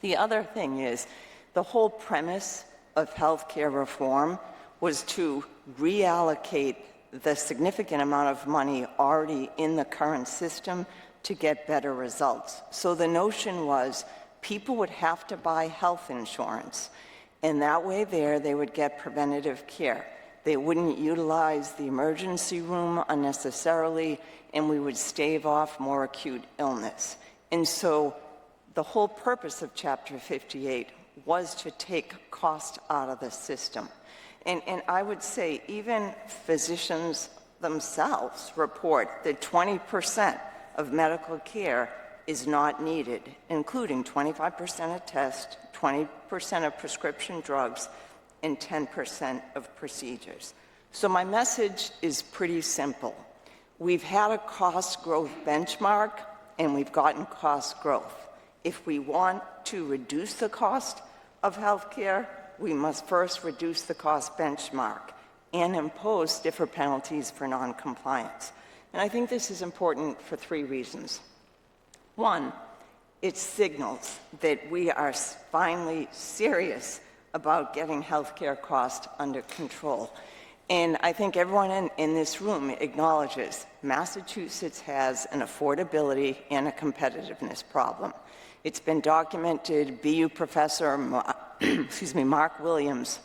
The other thing is, the whole premise of healthcare reform was to reallocate the significant amount of money already in the current system to get better results. So the notion was people would have to buy health insurance, and that way they would get preventative care. They wouldn't utilize the emergency room unnecessarily, and we would stave off more acute illness. And so the whole purpose of Chapter 58 was to take cost out of the system. And I would say even physicians themselves report that 20% of medical care is not needed, including 25% of tests, 20% of prescription drugs, and 10% of procedures. So my message is pretty simple. We've had a cost growth benchmark, and we've gotten cost growth. If we want to reduce the cost of healthcare, we must first reduce the cost benchmark and impose stiffer penalties for noncompliance. And I think this is important for 3 reasons. One, it signals that we are finally serious about getting healthcare costs under control. And I think everyone in this room acknowledges Massachusetts has an affordability and a competitiveness problem. It's been documented. BU professor, Mark Williams,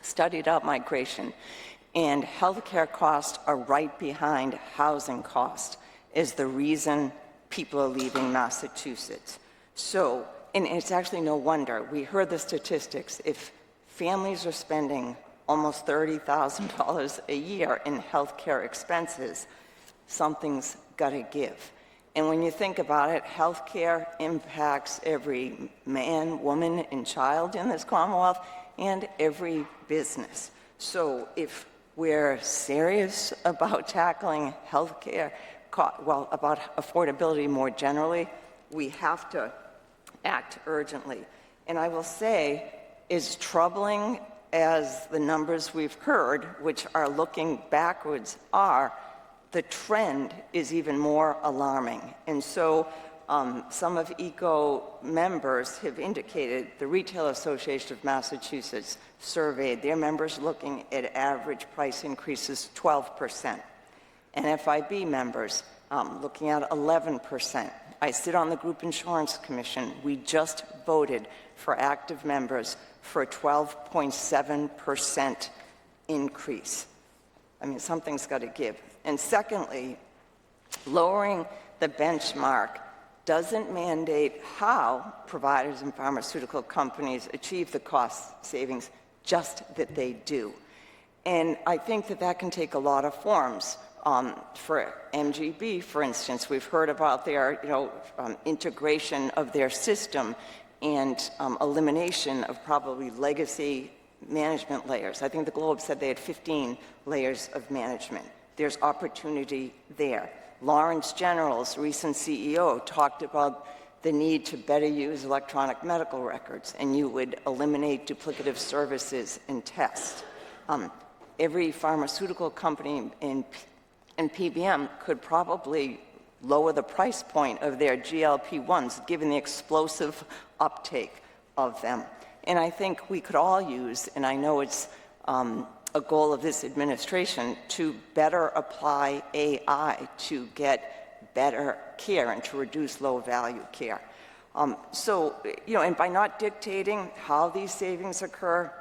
studied out migration, and healthcare costs are right behind housing costs is the reason people are leaving Massachusetts. So, and it's actually no wonder. We heard the statistics. If families are spending almost $30,000 a year in healthcare expenses, something's got to give. And when you think about it, healthcare impacts every man, woman, and child in this Commonwealth and every business. So if we're serious about tackling healthcare, about affordability more generally, we have to act urgently. And I will say, as troubling as the numbers we've heard, which are looking backwards, are, the trend is even more alarming. And so some of ECO members have indicated, the Retail Association of Massachusetts surveyed their members looking at average price increases 12%. And FIB members looking at 11%. I sit on the Group Insurance Commission. We just voted for active members for a 12.7% increase. I mean, something's got to give. And secondly, lowering the benchmark doesn't mandate how providers and pharmaceutical companies achieve the cost savings, just that they do. And I think that that can take a lot of forms. For MGB, for instance, we've heard about their integration of their system and elimination of probably legacy management layers. I think the Globe said they had 15 layers of management. There's opportunity there. Lawrence General's recent CEO talked about the need to better use electronic medical records, and you would eliminate duplicative services and tests. Every pharmaceutical company in PBM could probably lower the price point of their GLP-1s, given the explosive uptake of them. And I think we could all use, and I know it's a goal of this administration, to better apply AI to get better care and to reduce low-value care. And by not dictating how these savings occur,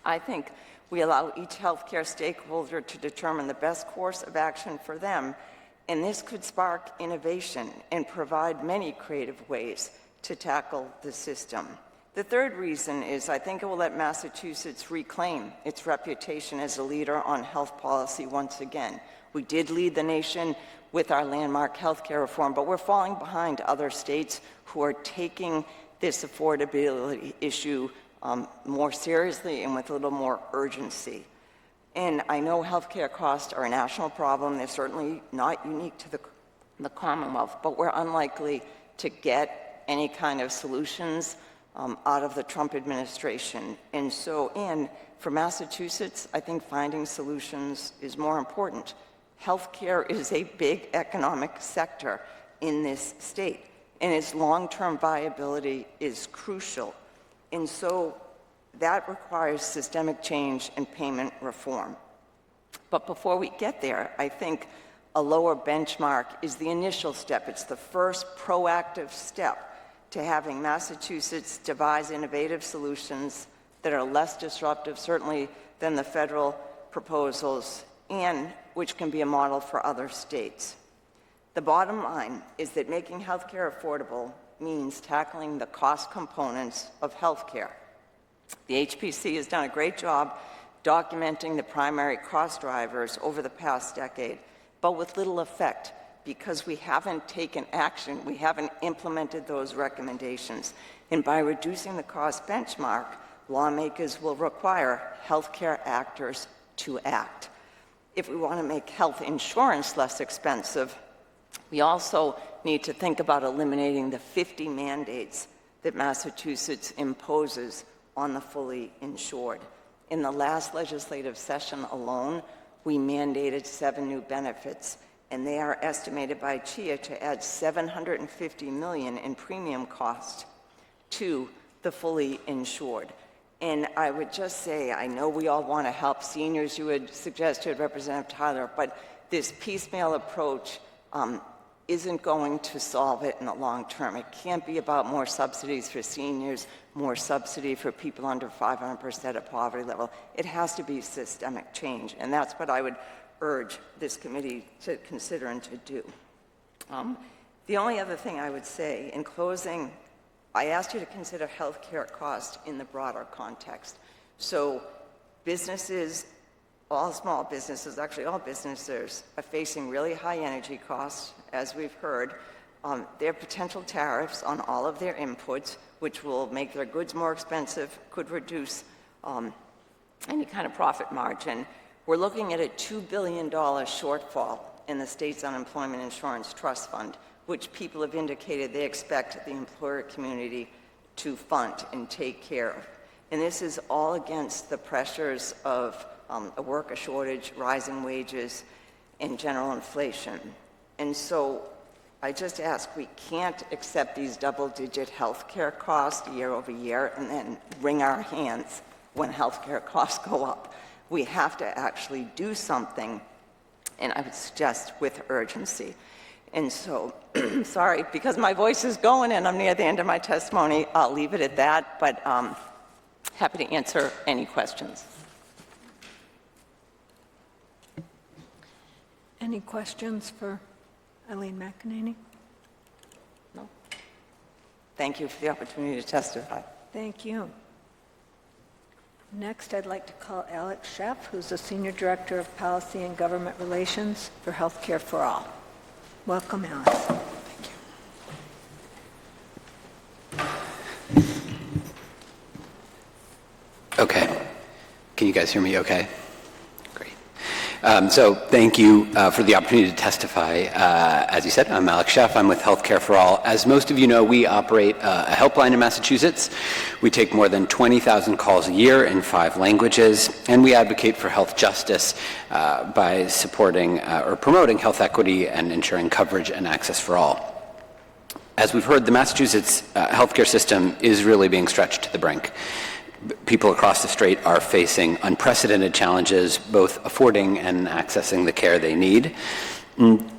I think we allow each healthcare stakeholder to determine the best course of action for them, and this could spark innovation and provide many creative ways to tackle the system. The third reason is I think it will let Massachusetts reclaim its reputation as a leader on health policy once again. We did lead the nation with our landmark healthcare reform, but we're falling behind other states who are taking this affordability issue more seriously and with a little more urgency. And I know healthcare costs are a national problem. They're certainly not unique to the Commonwealth, but we're unlikely to get any kind of solutions out of the Trump administration. And for Massachusetts, I think finding solutions is more important. Healthcare is a big economic sector in this state. and its long-term viability is crucial. And so that requires systemic change and payment reform. But before we get there, I think a lower benchmark is the initial step. It's the first proactive step to having Massachusetts devise innovative solutions that are less disruptive, certainly, than the federal proposals, and which can be a model for other states. The bottom line is that making healthcare affordable means tackling the cost components of healthcare. The HPC has done a great job documenting the primary cost drivers over the past decade, but with little effect because we haven't taken action, we haven't implemented those recommendations. And by reducing the cost benchmark, lawmakers will require healthcare actors to act. If we want to make health insurance less expensive, we also need to think about eliminating the 50 mandates that Massachusetts imposes on the fully insured. In the last legislative session alone, we mandated 7 new benefits, and they are estimated by CHIA to add $750 million in premium cost to the fully insured. And I would just say, I know we all want to help seniors, you had suggested, Representative Tyler, but this piecemeal approach isn't going to solve it in the long term. It can't be about more subsidies for seniors, more subsidy for people under 500% of poverty level. It has to be systemic change, and that's what I would urge this committee to consider and to do. The only other thing I would say in closing, I asked you to consider healthcare costs in the broader context. So businesses, all small businesses, actually all businesses, are facing really high energy costs, as we've heard. There are potential tariffs on all of their inputs, which will make their goods more expensive, could reduce any kind of profit margin. We're looking at a $2 billion shortfall in the state's unemployment insurance trust fund, which people have indicated they expect the employer community to fund and take care of. And this is all against the pressures of a worker shortage, rising wages, and general inflation. And so I just ask, we can't accept these double-digit healthcare costs year over year and then wring our hands when healthcare costs go up. We have to actually do something, and I would suggest with urgency. And so, sorry, because my voice is going and I'm near the end of my testimony, I'll leave it at that, but happy to answer any questions. Any questions for Eileen McEnany? No? Thank you for the opportunity to testify. Thank you. Next, I'd like to call Alex Sheff, who's the Senior Director of Policy and Government Relations for Healthcare for All. Welcome, Alex. Thank you. Okay. Can you guys hear me okay? Great. So thank you for the opportunity to testify. As you said, I'm Alex Sheff. I'm with Healthcare for All. As most of you know, we operate a helpline in Massachusetts. We take more than 20,000 calls a year in 5 languages, and we advocate for health justice by supporting or promoting health equity and ensuring coverage and access for all. As we've heard, the Massachusetts healthcare system is really being stretched to the brink. People across the state are facing unprecedented challenges, both affording and accessing the care they need.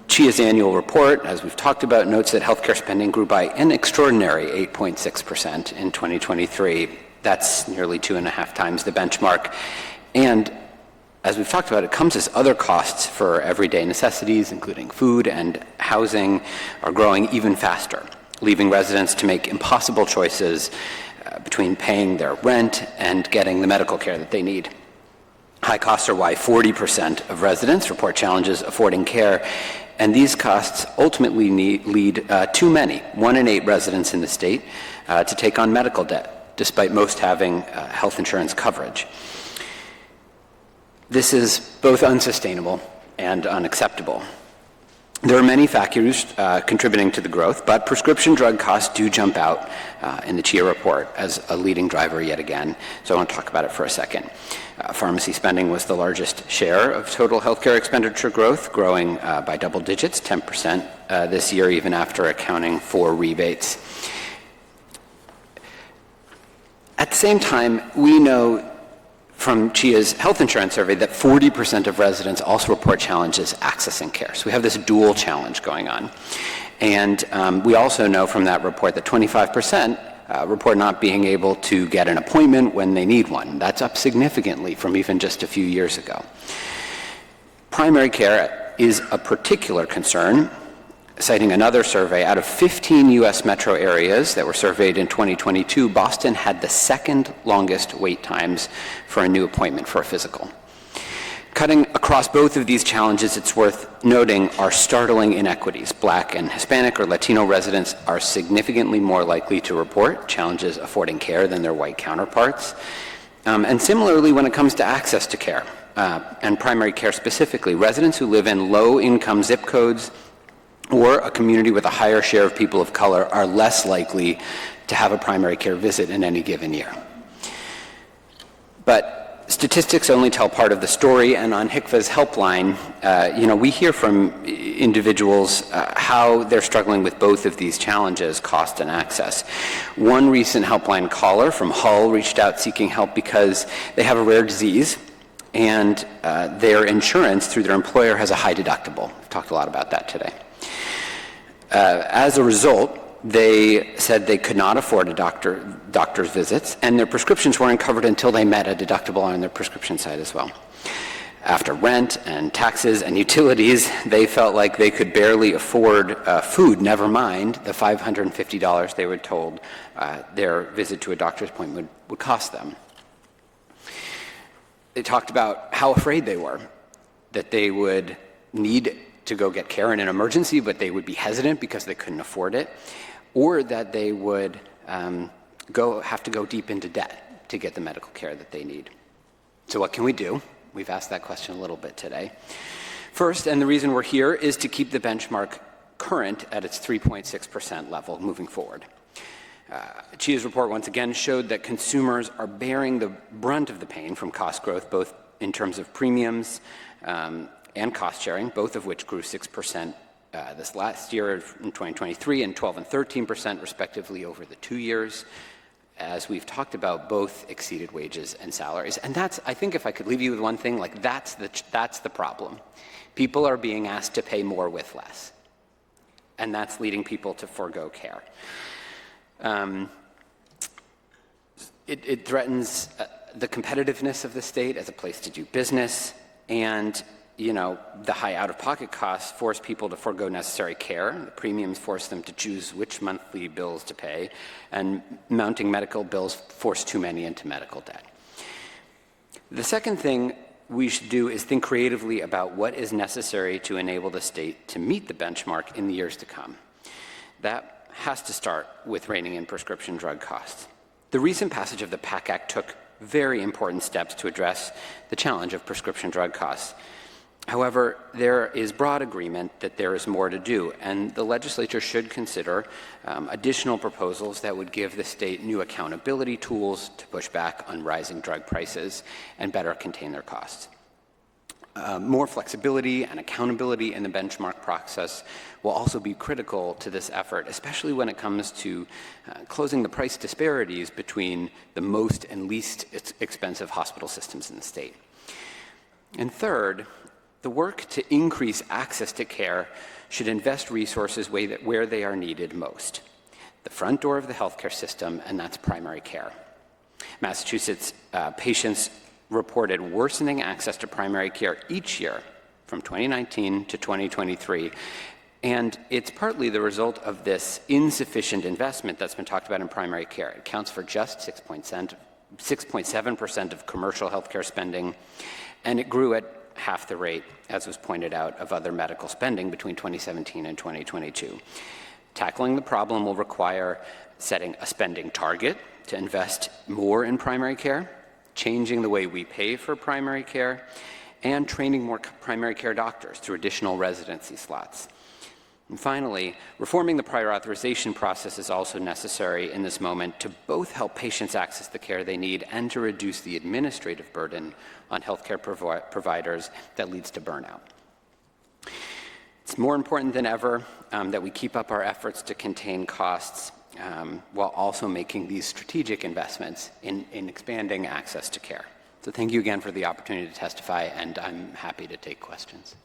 CHIA's annual report, as we've talked about, notes that healthcare spending grew by an extraordinary 8.6% in 2023. That's nearly 2.5 times the benchmark. And as we've talked about, it comes as other costs for everyday necessities, including food and housing, are growing even faster, leaving residents to make impossible choices between paying their rent and getting the medical care that they need. High costs are why 40% of residents report challenges affording care, and these costs ultimately lead too many, 1 in 8 residents in the state, to take on medical debt, despite most having health insurance coverage. This is both unsustainable and unacceptable. There are many factors contributing to the growth, but prescription drug costs do jump out in the CHIA report as a leading driver yet again, so I want to talk about it for a second. Pharmacy spending was the largest share of total healthcare expenditure growth, growing by double digits, 10% this year, even after accounting for rebates. At the same time, we know from CHIA's health insurance survey that 40% of residents also report challenges accessing care. So we have this dual challenge going on. And we also know from that report that 25% report not being able to get an appointment when they need one. That's up significantly from even just a few years ago. Primary care is a particular concern. Citing another survey, out of 15 U.S. metro areas that were surveyed in 2022, Boston had the second longest wait times for a new appointment for a physical. Cutting across both of these challenges, it's worth noting our startling inequities. Black and Hispanic or Latino residents are significantly more likely to report challenges affording care than their white counterparts. And similarly, when it comes to access to care, and primary care specifically, residents who live in low-income zip codes or a community with a higher share of people of color are less likely to have a primary care visit in any given year. But statistics only tell part of the story, and on HCFA's helpline, we hear from individuals how they're struggling with both of these challenges, cost and access. One recent helpline caller from Hull reached out seeking help because they have a rare disease, and their insurance through their employer has a high deductible. We've talked a lot about that today. As a result, they said they could not afford a doctor's visits, and their prescriptions weren't covered until they met a deductible on their prescription side as well. After rent and taxes and utilities, they felt like they could barely afford food, never mind the $550 they were told their visit to a doctor's appointment would cost them. They talked about how afraid they were that they would need to go get care in an emergency, but they would be hesitant because they couldn't afford it, or that they would have to go deep into debt to get the medical care that they need. So what can we do? We've asked that question a little bit today. First, and the reason we're here, is to keep the benchmark current at its 3.6% level moving forward. CHIA's report once again showed that consumers are bearing the brunt of the pain from cost growth, both in terms of premiums and cost sharing, both of which grew 6% this last year in 2023 and 12 and 13% respectively over the 2 years. As we've talked about, both exceeded wages and salaries. And that's, I think if I could leave you with one thing, like that's the problem. People are being asked to pay more with less. And that's leading people to forego care. It threatens the competitiveness of the state as a place to do business, and the high out-of-pocket costs force people to forego necessary care. The premiums force them to choose which monthly bills to pay, and mounting medical bills force too many into medical debt. The second thing we should do is think creatively about what is necessary to enable the state to meet the benchmark in the years to come. That has to start with reining in prescription drug costs. The recent passage of the PAC Act took very important steps to address the challenge of prescription drug costs. However, there is broad agreement that there is more to do, and the legislature should consider additional proposals that would give the state new accountability tools to push back on rising drug prices and better contain their costs. More flexibility and accountability in the benchmark process will also be critical to this effort, especially when it comes to closing the price disparities between the most and least expensive hospital systems in the state. And third, the work to increase access to care should invest resources where they are needed most. The front door of the healthcare system, and that's primary care. Massachusetts patients reported worsening access to primary care each year from 2019 to 2023. And it's partly the result of this insufficient investment that's been talked about in primary care. It accounts for just 6.7% of commercial healthcare spending, and it grew at half the rate, as was pointed out, of other medical spending between 2017 and 2022. Tackling the problem will require setting a spending target to invest more in primary care, changing the way we pay for primary care, and training more primary care doctors through additional residency slots. And finally, reforming the prior authorization process is also necessary in this moment to both help patients access the care they need and to reduce the administrative burden on healthcare providers that leads to burnout. It's more important than ever that we keep up our efforts to contain costs while also making these strategic investments in expanding access to care. So thank you again for the opportunity to testify, and I'm happy to take questions.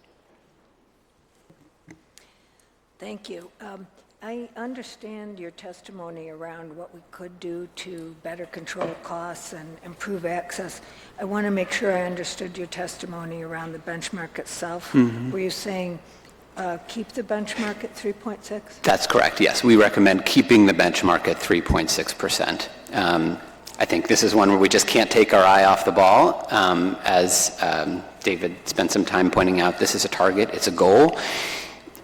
Thank you. I understand your testimony around what we could do to better control costs and improve access. I want to make sure I understood your testimony around the benchmark itself. Mm-hmm. Were you saying keep the benchmark at 3.6? That's correct, yes. We recommend keeping the benchmark at 3.6%. I think this is one where we just can't take our eye off the ball. As David spent some time pointing out, this is a target, it's a goal.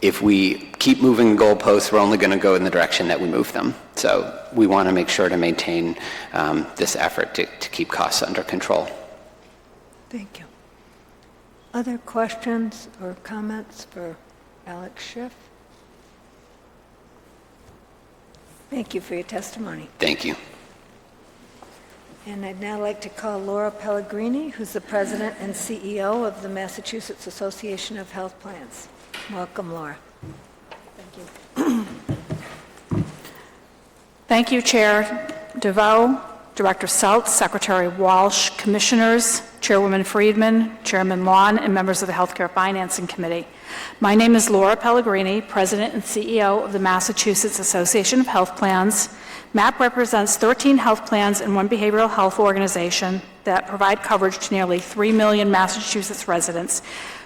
If we keep moving goalposts, we're only going to go in the direction that we move them. So we want to make sure to maintain this effort to keep costs under control. Thank you. Other questions or comments for Alex Schiff? Thank you for your testimony. Thank you. And I'd now like to call Laura Pellegrini, who's the president and CEO of the Massachusetts Association of Health Plans. Welcome, Laura. Thank you. Thank you, Chair DeVoe, Director Selt, Secretary Walsh, Commissioners, Chairwoman Friedman, Chairman Lawn, and members of the Healthcare Financing Committee. My name is Laura Pellegrini, President and CEO of the Massachusetts Association of Health Plans. MAP represents 13 health plans and one behavioral health organization that provide coverage to nearly 3 million Massachusetts residents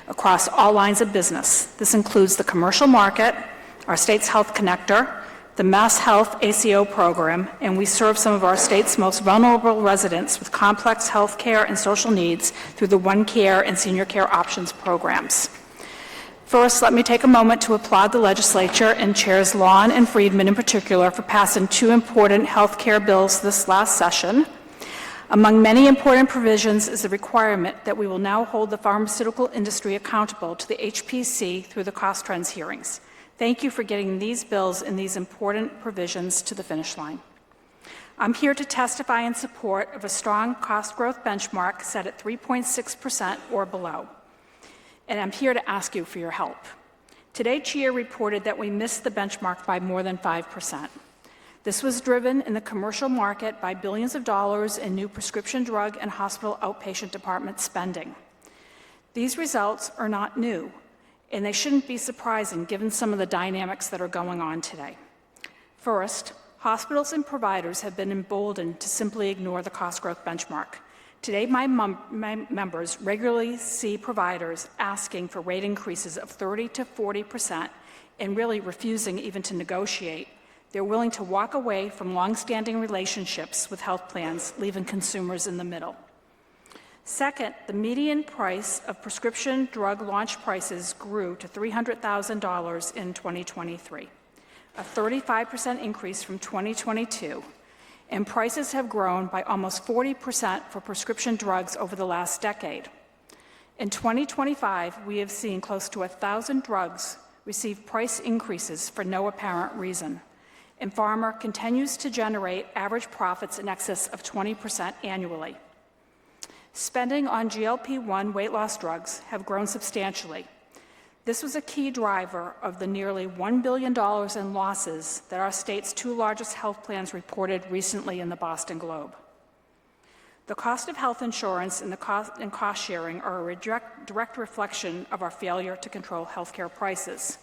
across all lines of business. This includes the commercial market, our state's Health Connector, the Mass Health ACO program, and we serve some of our state's most vulnerable residents with complex health care and social needs through the One Care and Senior Care Options programs. First, let me take a moment to applaud the legislature and Chairs Lawn and Friedman in particular for passing two important health care bills this last session. Among many important provisions is the requirement that we will now hold the pharmaceutical industry accountable to the HPC through the cost trends hearings. Thank you for getting these bills and these important provisions to the finish line. I'm here to testify in support of a strong cost growth benchmark set at 3.6% or below. And I'm here to ask you for your help. Today, CHIA reported that we missed the benchmark by more than 5%. This was driven in the commercial market by billions of dollars in new prescription drug and hospital outpatient department spending. These results are not new, and they shouldn't be surprising given some of the dynamics that are going on today. First, hospitals and providers have been emboldened to simply ignore the cost growth benchmark. Today, my members regularly see providers asking for rate increases of 30 to 40% and really refusing even to negotiate. They're willing to walk away from long-standing relationships with health plans, leaving consumers in the middle. Second, the median price of prescription drug launch prices grew to $300,000 in 2023, a 35% increase from 2022, and prices have grown by almost 40% for prescription drugs over the last decade. In 2025, we have seen close to 1,000 drugs receive price increases for no apparent reason. And pharma continues to generate average profits in excess of 20% annually. Spending on GLP-1 weight loss drugs have grown substantially. This was a key driver of the nearly $1 billion in losses that our state's two largest health plans reported recently in the Boston Globe. The cost of health insurance and cost sharing are a direct reflection of our failure to control healthcare prices.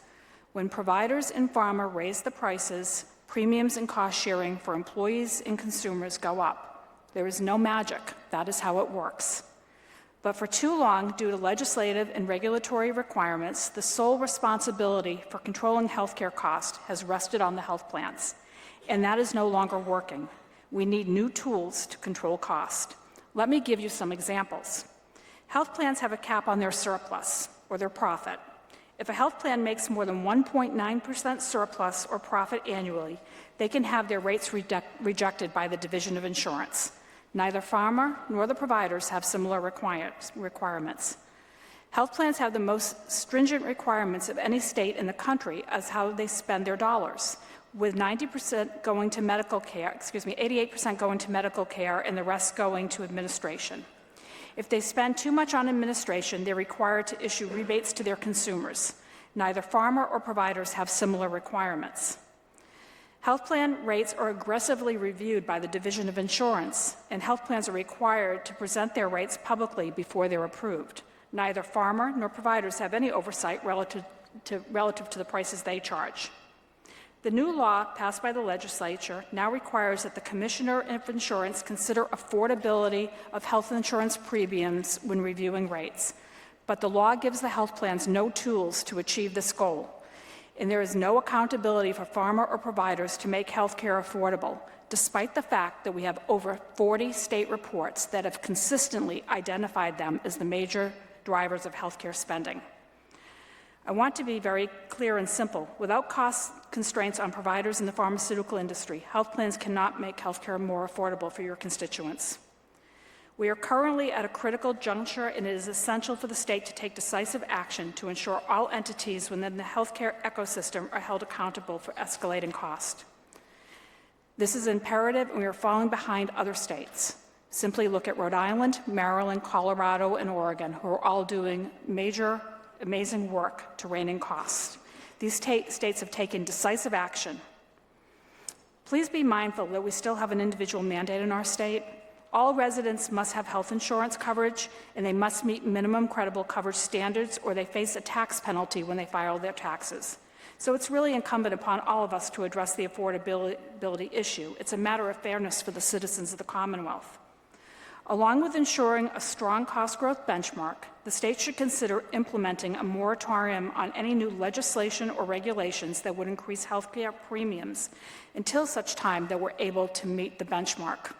When providers and pharma raise the prices, premiums and cost sharing for employees and consumers go up. There is no magic. That is how it works. But for too long, due to legislative and regulatory requirements, the sole responsibility for controlling healthcare costs has rested on the health plans, and that is no longer working. We need new tools to control cost. Let me give you some examples. Health plans have a cap on their surplus or their profit. If a health plan makes more than 1.9% surplus or profit annually, they can have their rates rejected by the Division of Insurance. Neither pharma nor the providers have similar requirements. Health plans have the most stringent requirements of any state in the country as how they spend their dollars, with 90% going to medical care, 88% going to medical care and the rest going to administration. If they spend too much on administration, they're required to issue rebates to their consumers. Neither pharma or providers have similar requirements. Health plan rates are aggressively reviewed by the Division of Insurance, and health plans are required to present their rates publicly before they're approved. Neither pharma nor providers have any oversight relative to the prices they charge. The new law passed by the legislature now requires that the Commissioner of Insurance consider affordability of health insurance premiums when reviewing rates. But the law gives the health plans no tools to achieve this goal, and there is no accountability for pharma or providers to make health care affordable, despite the fact that we have over 40 state reports that have consistently identified them as the major drivers of healthcare spending. I want to be very clear and simple. Without cost constraints on providers in the pharmaceutical industry, health plans cannot make healthcare more affordable for your constituents. We are currently at a critical juncture, and it is essential for the state to take decisive action to ensure all entities within the healthcare ecosystem are held accountable for escalating cost. This is imperative, and we are falling behind other states. Simply look at Rhode Island, Maryland, Colorado, and Oregon, who are all doing amazing work to rein in costs. These states have taken decisive action. Please be mindful that we still have an individual mandate in our state. All residents must have health insurance coverage, and they must meet minimum credible coverage standards, or they face a tax penalty when they file their taxes. So it's really incumbent upon all of us to address the affordability issue. It's a matter of fairness for the citizens of the Commonwealth. Along with ensuring a strong cost growth benchmark, the state should consider implementing a moratorium on any new legislation or regulations that would increase healthcare premiums until such time that we're able to meet the benchmark.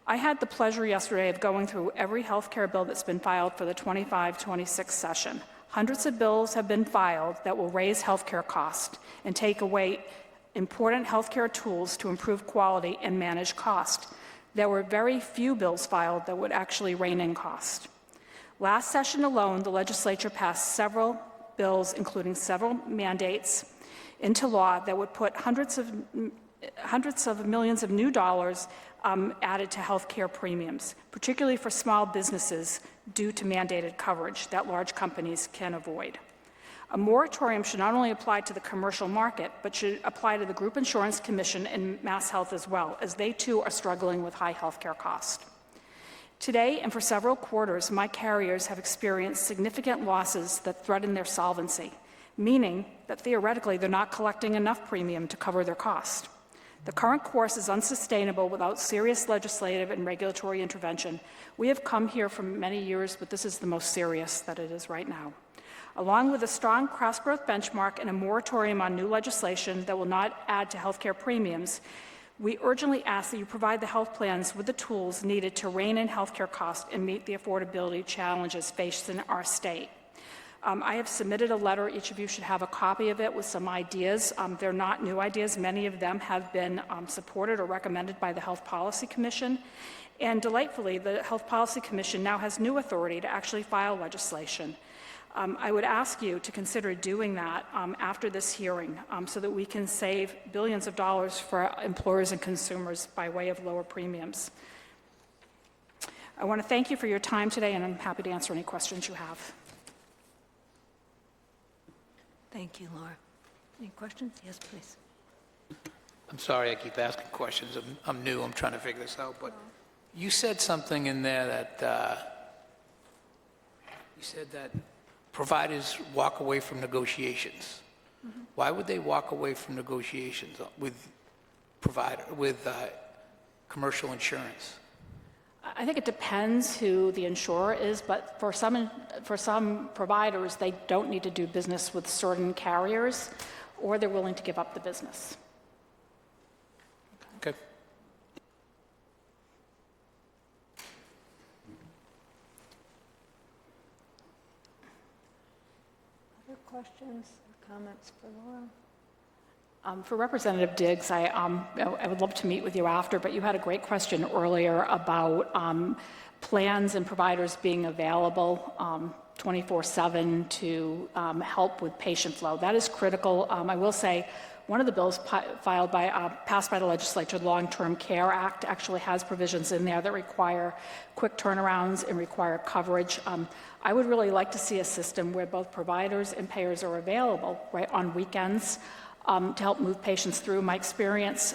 I had the pleasure yesterday of going through every healthcare bill that's been filed for the 25-26 session. Hundreds of bills have been filed that will raise healthcare costs and take away important healthcare tools to improve quality and manage cost. There were very few bills filed that would actually rein in cost. Last session alone, the legislature passed several bills, including several mandates, into law that would put hundreds of millions of new dollars added to health care premiums, particularly for small businesses due to mandated coverage that large companies can avoid. A moratorium should not only apply to the commercial market, but should apply to the Group Insurance Commission and Mass Health as well, as they too are struggling with high health care costs. Today and for several quarters, my carriers have experienced significant losses that threaten their solvency, meaning that theoretically they're not collecting enough premium to cover their cost. The current course is unsustainable without serious legislative and regulatory intervention. We have come here for many years, but this is the most serious that it is right now. Along with a strong cost-growth benchmark and a moratorium on new legislation that will not add to healthcare premiums, we urgently ask that you provide the health plans with the tools needed to rein in healthcare costs and meet the affordability challenges faced in our state. I have submitted a letter. Each of you should have a copy of it with some ideas. They're not new ideas. Many of them have been supported or recommended by the Health Policy Commission. And delightfully, the Health Policy Commission now has new authority to actually file legislation. I would ask you to consider doing that after this hearing so that we can save billions of dollars for employers and consumers by way of lower premiums. I want to thank you for your time today, and I'm happy to answer any questions you have. Thank you, Laura. Any questions? Yes, please. I'm sorry I keep asking questions. I'm new. I'm trying to figure this out. But you said something in there that you said that providers walk away from negotiations. Mm-hmm. Why would they walk away from negotiations with commercial insurance? I think it depends who the insurer is, but for some providers, they don't need to do business with certain carriers, or they're willing to give up the business. Okay. Other questions or comments for Laura? For Representative Diggs, I would love to meet with you after, but you had a great question earlier about plans and providers being available 24/7 to help with patient flow. That is critical. I will say, one of the bills passed by the legislature, the Long-Term Care Act, actually has provisions in there that require quick turnarounds and require coverage. I would really like to see a system where both providers and payers are available, right, on weekends to help move patients through. My experience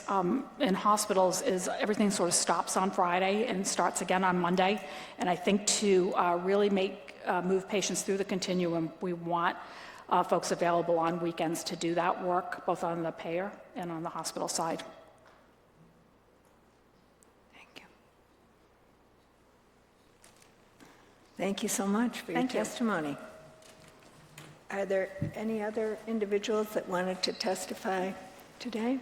in hospitals is everything sort of stops on Friday and starts again on Monday. And I think to really move patients through the continuum, we want folks available on weekends to do that work, both on the payer and on the hospital side. Thank you. Thank you so much for your testimony. Are there any other individuals that wanted to testify today?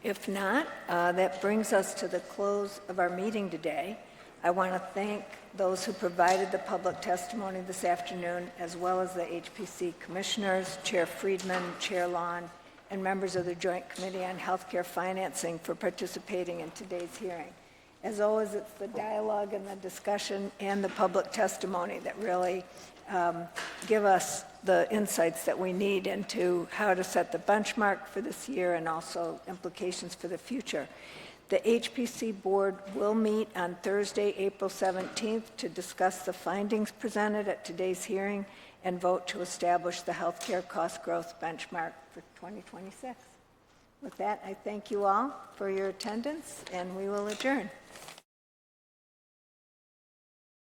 If not, that brings us to the close of our meeting today. I want to thank those who provided the public testimony this afternoon, as well as the HPC commissioners, Chair Friedman, Chair Lawn, and members of the Joint Committee on Healthcare Financing for participating in today's hearing. As always, it's the dialogue and the discussion and the public testimony that really give us the insights that we need into how to set the benchmark for this year and also implications for the future. The HPC board will meet on Thursday, April 17th to discuss the findings presented at today's hearing and vote to establish the healthcare cost growth benchmark for 2026. With that, I thank you all for your attendance, and we will adjourn.